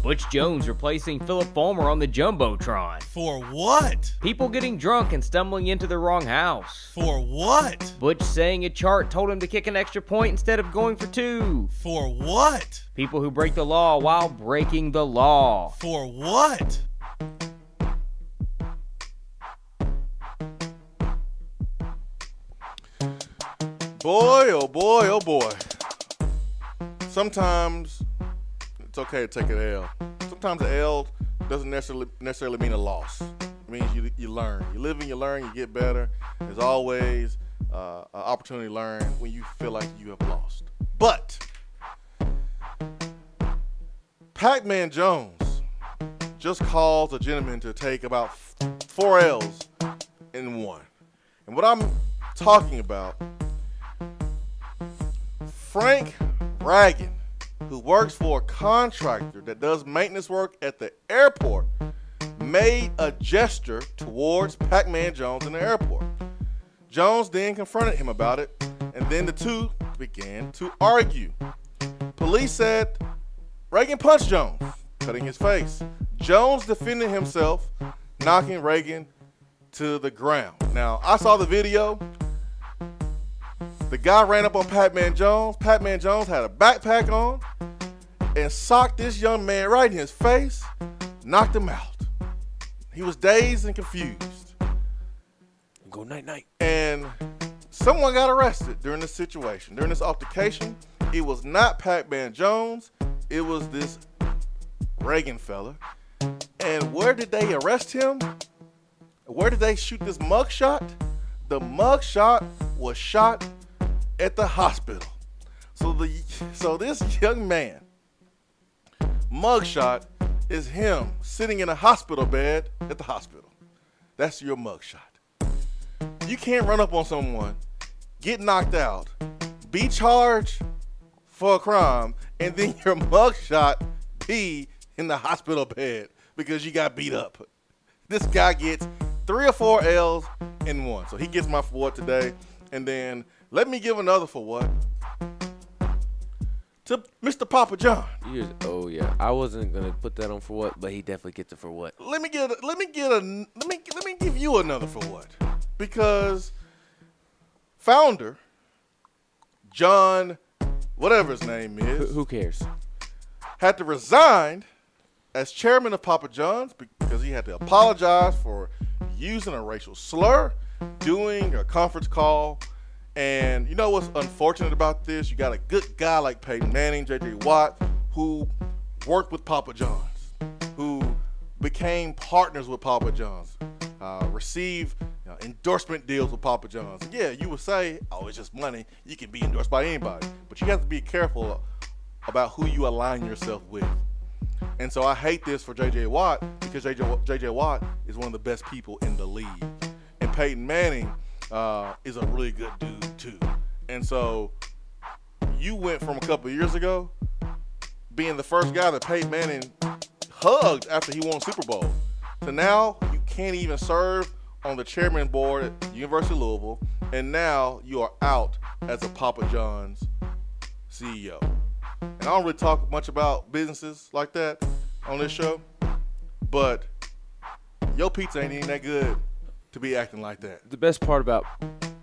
Butch Jones replacing Philip Fulmer on the Jumbotron. For what? People getting drunk and stumbling into the wrong house. For what? Butch saying a chart told him to kick an extra point instead of going for 2. For what? People who break the law while breaking the law. For what? Boy, oh boy, oh boy. Sometimes it's okay to take an L. Sometimes an L doesn't necessarily mean a loss. It means you learn. You live and you learn, you get better. There's always an opportunity to learn when you feel like you have lost. But Pac-Man Jones just caused a gentleman to take about 4 L's in one. And what I'm talking about, Frank Ragan, who works for a contractor that does maintenance work at the airport, made a gesture towards Pac-Man Jones in the airport. Jones then confronted him about it, and then the two began to argue. Police said Ragan punched Jones, cutting his face. Jones defended himself, knocking Ragan to the ground. Now, I saw the video. The guy ran up on Pac-Man Jones. Pac-Man Jones had a backpack on and socked this young man right in his face, knocked him out. He was dazed and confused. Go night-night. And someone got arrested during this situation, during this altercation. It was not Pac-Man Jones. It was this Ragan fella. And where did they arrest him? Where did they shoot this mugshot? The mugshot was shot at the hospital. So this young man, mugshot is him sitting in a hospital bed at the hospital. That's your mugshot. You can't run up on someone, get knocked out, be charged for a crime, and then your mugshot be in the hospital bed because you got beat up. This guy gets 3 or 4 L's in one. So he gets my for what today. And then let me give another for what to Mr. Papa John. Oh yeah, I wasn't gonna put that on for what, but he definitely gets it for what. Let me give you another for what, because founder John, whatever his name is, who cares, had to resign as chairman of Papa John's because he had to apologize for using a racial slur, doing a conference call. And you know what's unfortunate about this? You got a good guy like Peyton Manning, J.J. Watt, who worked with Papa John's, who became partners with Papa John's, received endorsement deals with Papa John's. Yeah, you would say, oh, it's just money. You can be endorsed by anybody. But you have to be careful about who you align yourself with. And so I hate this for J.J. Watt because J.J. Watt is one of the best people in the league. And Peyton Manning is a really good dude too. And so you went from a couple of years ago being the first guy that Peyton Manning hugged after he won Super Bowl to now you can't even serve on the chairman board at the University of Louisville, and now you are out as a Papa John's CEO. And I don't really talk much about businesses like that on this show, but your pizza ain't even that good to be acting like that. The best part about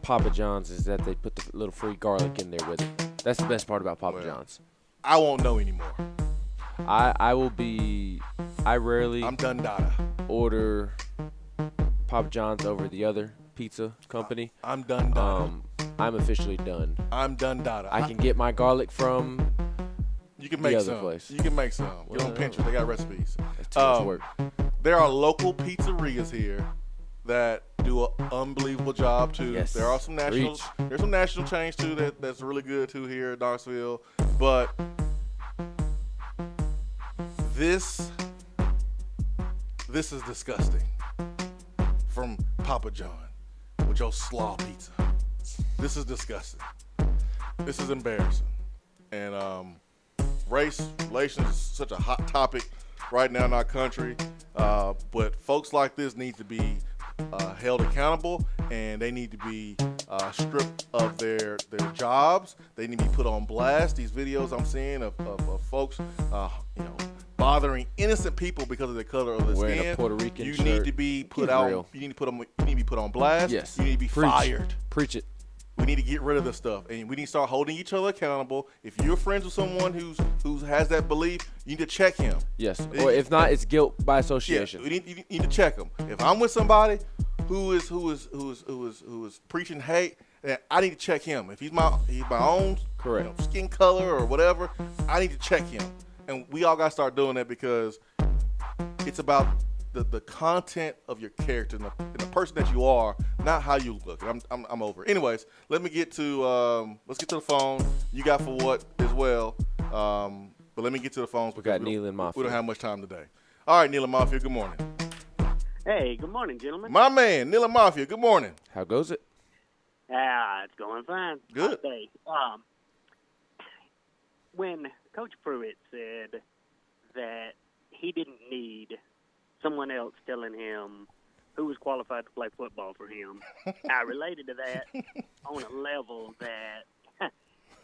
Papa John's is that they put the little free garlic in there with it. That's the best part about Papa John's. I won't know anymore. I rarely I'm done data. Order Papa John's over the other pizza company. I'm done data. I'm officially done. I'm done data. I can get my garlic from You can make the some. other place. You can make some. Get on Pinterest. They got recipes. That's too much work. There are local pizzerias here that do an unbelievable job too. Yes. There are some national. There's some national chains too that's really good too here in Knoxville. But this is disgusting. From Papa John with your slaw pizza. This is disgusting. This is embarrassing. And race relations is such a hot topic right now in our country. But folks like this need to be held accountable, and they need to be stripped of their jobs. They need to be put on blast. These videos I'm seeing of folks, bothering innocent people because of the color of their skin. Wearing a Puerto Rican you shirt. need to be put out. Real. You need to be put on blast. Yes. You need to be fired. Preach it. We need to get rid of this stuff, and we need to start holding each other accountable. If you're friends with someone who has that belief, you need to check him. Yes, or if not, it's guilt by association. Yeah, you need to check him. If I'm with somebody who is preaching hate, And I need to check him. If he's my own skin color or whatever, I need to check him. And we all got to start doing that because it's about the content of your character and the person that you are, not how you look. I'm over it. Anyways, let's get to the phone. You got for what as well. But let me get to the phones because we got Neil and Mafia. We don't have much time today. All right, Neil and Mafia, good morning. Hey, good morning, gentlemen. My man, Neil and Mafia, good morning. How goes it? It's going fine. Good. When Coach Pruitt said that he didn't need someone else telling him who was qualified to play football for him, I related to that on a level that,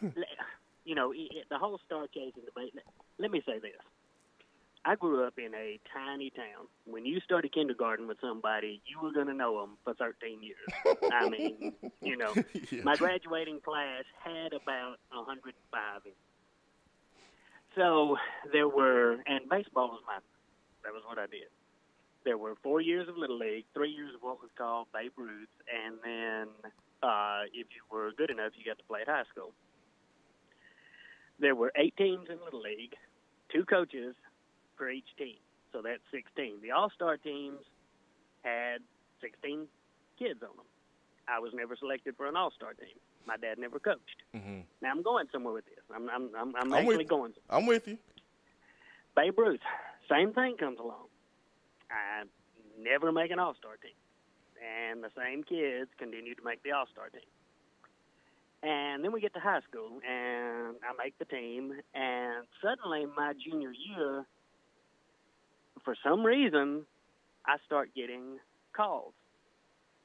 the whole Star Chasing debate. Let me say this. I grew up in a tiny town. When you started kindergarten with somebody, you were going to know them for 13 years. I mean, my graduating class had about 105 in it. So there were, and baseball that was what I did. There were 4 years of Little League, 3 years of what was called Babe Ruth, and then if you were good enough, you got to play at high school. There were 8 teams in Little League, 2 coaches for each team, so that's 16. The all-star teams had 16 kids on them. I was never selected for an all-star team. My dad never coached. Mm-hmm. Now I'm going somewhere with this. I'm actually going somewhere. I'm with you. Babe Ruth, same thing comes along. I never make an all-star team, and the same kids continue to make the all-star team. And then we get to high school, and I make the team, and suddenly my junior year, for some reason, I start getting calls.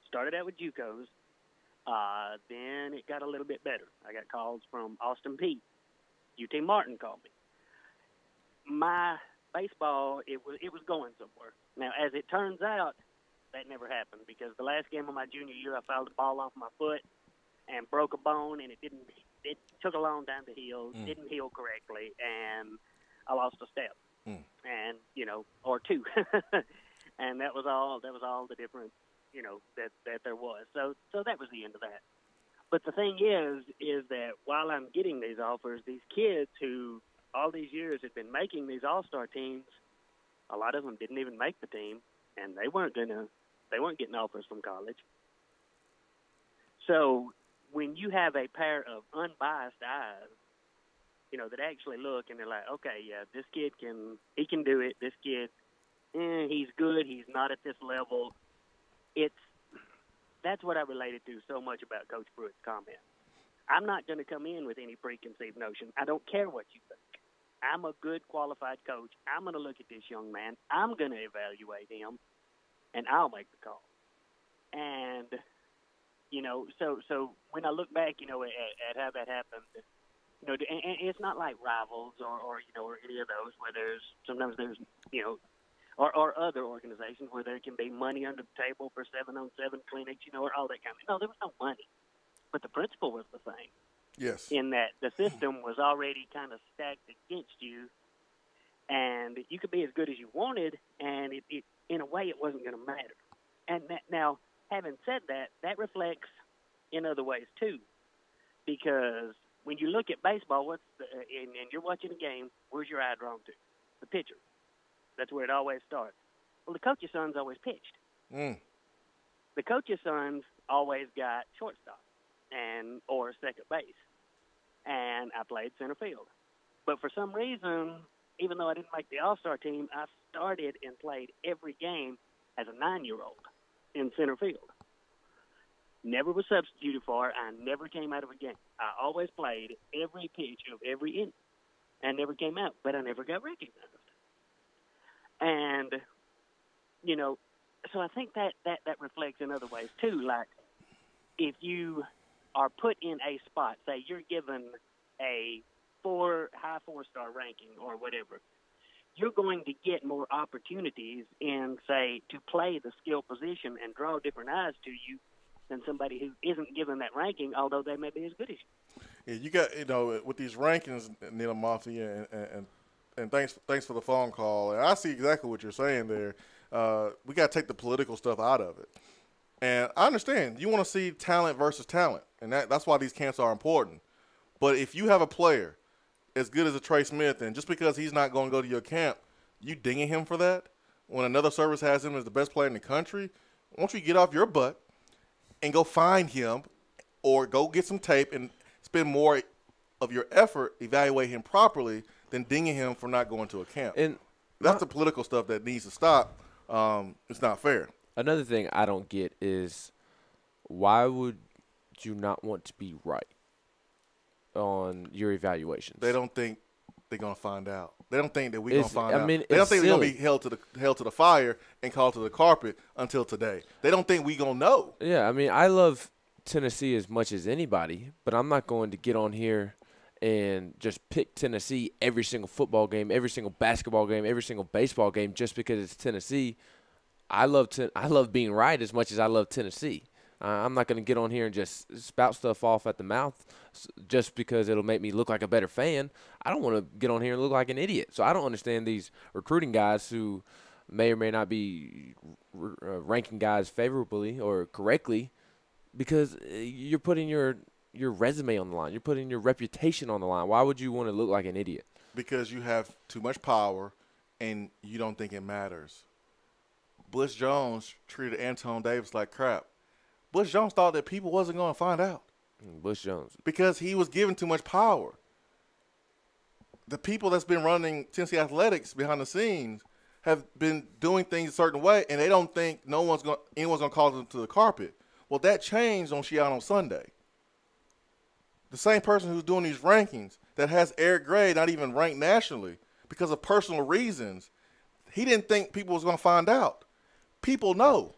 Started out with JUCOs. Then it got a little bit better. I got calls from Austin Peay. UT Martin called me. My baseball, it was going somewhere. Now, as it turns out, that never happened because the last game of my junior year, I fouled the ball off my foot and broke a bone, and it took a long time to heal, didn't heal correctly, and I lost a step. And, or 2. And that was all the difference, that there was. So that was the end of that. But the thing is that while I'm getting these offers, these kids who all these years had been making these all-star teams, a lot of them didn't even make the team, and they weren't getting offers from college. So when you have a pair of unbiased eyes, that actually look and they're like, okay, yeah, this kid he can do it. This kid, he's good. He's not at this level. That's what I related to so much about Coach Pruitt's comment. I'm not going to come in with any preconceived notion. I don't care what you think. I'm a good qualified coach. I'm going to look at this young man. I'm going to evaluate him, and I'll make the call. And, so when I look back, at how that happened, and it's not like Rivals or any of those where sometimes there's or other organizations where there can be money under the table for 7-on-7 clinics, or all that kind of. No, there was no money, but the principle was the same. Yes. In that the system was already kind of stacked against you, and you could be as good as you wanted, and it in a way it wasn't going to matter. And now, having said that, that reflects in other ways too, because when you look at baseball, and you're watching a game, where's your eye drawn to? The pitcher. That's where it always starts. Well, the coach's sons always pitched. The coach's sons always got shortstop or second base, and I played center field. But for some reason, even though I didn't make the All-Star team, I started and played every game as a 9-year-old in center field. Never was substituted for. I never came out of a game. I always played every pitch of every inning. I never came out, but I never got recognized. And, so I think that reflects in other ways too. Like, if you are put in a spot, say you're given a high 4-star ranking or whatever, you're going to get more opportunities in, say, to play the skill position and draw different eyes to you than somebody who isn't given that ranking, although they may be as good as you. Yeah, you got, with these rankings, Neil Mafia, and thanks for the phone call. And I see exactly what you're saying there. We got to take the political stuff out of it. And I understand you want to see talent versus talent, and that's why these camps are important. But if you have a player as good as a Trey Smith, and just because he's not going to go to your camp, you dinging him for that when another service has him as the best player in the country, why don't you get off your butt and go find him or go get some tape and spend more of your effort evaluate him properly than dinging him for not going to a camp. And that's the political stuff that needs to stop. It's not fair. Another thing I don't get is why would you not want to be right on your evaluations? They don't think they're going to find out. They don't think that we're going to find out. I mean, they don't think they're silly. going to be held to the fire and called to the carpet until today. They don't think we're going to know. Yeah, I mean, I love Tennessee as much as anybody, but I'm not going to get on here and just pick Tennessee every single football game, every single basketball game, every single baseball game just because it's Tennessee. I love being right as much as I love Tennessee. I'm not going to get on here and just spout stuff off at the mouth just because it'll make me look like a better fan. I don't want to get on here and look like an idiot. So I don't understand these recruiting guys who may or may not be ranking guys favorably or correctly because you're putting your resume on the line. You're putting your reputation on the line. Why would you want to look like an idiot? Because you have too much power and you don't think it matters. Butch Jones treated Anton Davis like crap. Butch Jones thought that people wasn't going to find out. Butch Jones. Because he was given too much power. The people that's been running Tennessee athletics behind the scenes have been doing things a certain way, and they don't think anyone's going to call them to the carpet. Well, that changed on Shiano Sunday. The same person who's doing these rankings that has Eric Gray not even ranked nationally because of personal reasons, he didn't think people was going to find out. People know.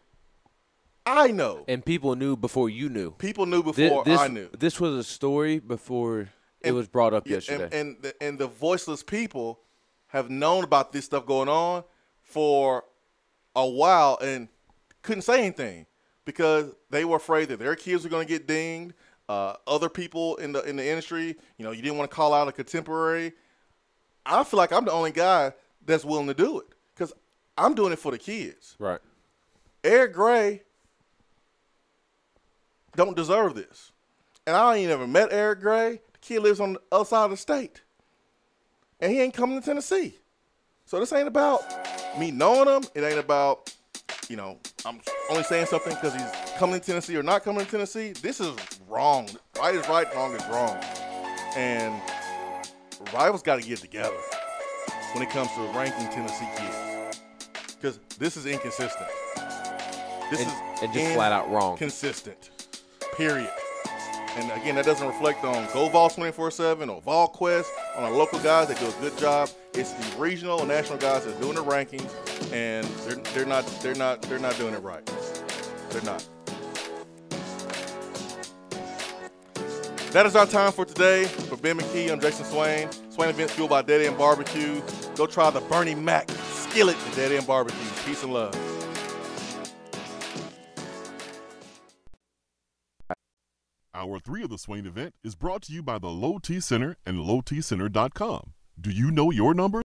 I know. And people knew before you knew. People knew before I knew. This was a story before it was brought up yesterday. And the voiceless people have known about this stuff going on for a while and couldn't say anything because they were afraid that their kids were going to get dinged. Other people in the industry, you didn't want to call out a contemporary. I feel like I'm the only guy that's willing to do it because I'm doing it for the kids. Right. Eric Gray don't deserve this. And I ain't ever met Eric Gray. The kid lives on the other side of the state. And he ain't coming to Tennessee. So this ain't about me knowing him. It ain't about, I'm only saying something because he's coming to Tennessee or not coming to Tennessee. This is wrong. Right is right, wrong is wrong. And rivals got to get together when it comes to ranking Tennessee kids. Because this is inconsistent. This is just flat out wrong. Consistent. Period. And again, that doesn't reflect on Go Vol 24/7 or VolQuest on our local guys that do a good job. It's the regional and national guys that are doing the rankings, and they're not doing it right. They're not. That is our time for today. For Ben McKee, I'm Jason Swain. Swain Events fueled by Dead End Barbecue. Go try the Bernie Mac skillet at Dead End Barbecue. Peace and love. Hour 3 of the Swain event is brought to you by the Low T Center and LowTCenter.com. Do you know your numbers?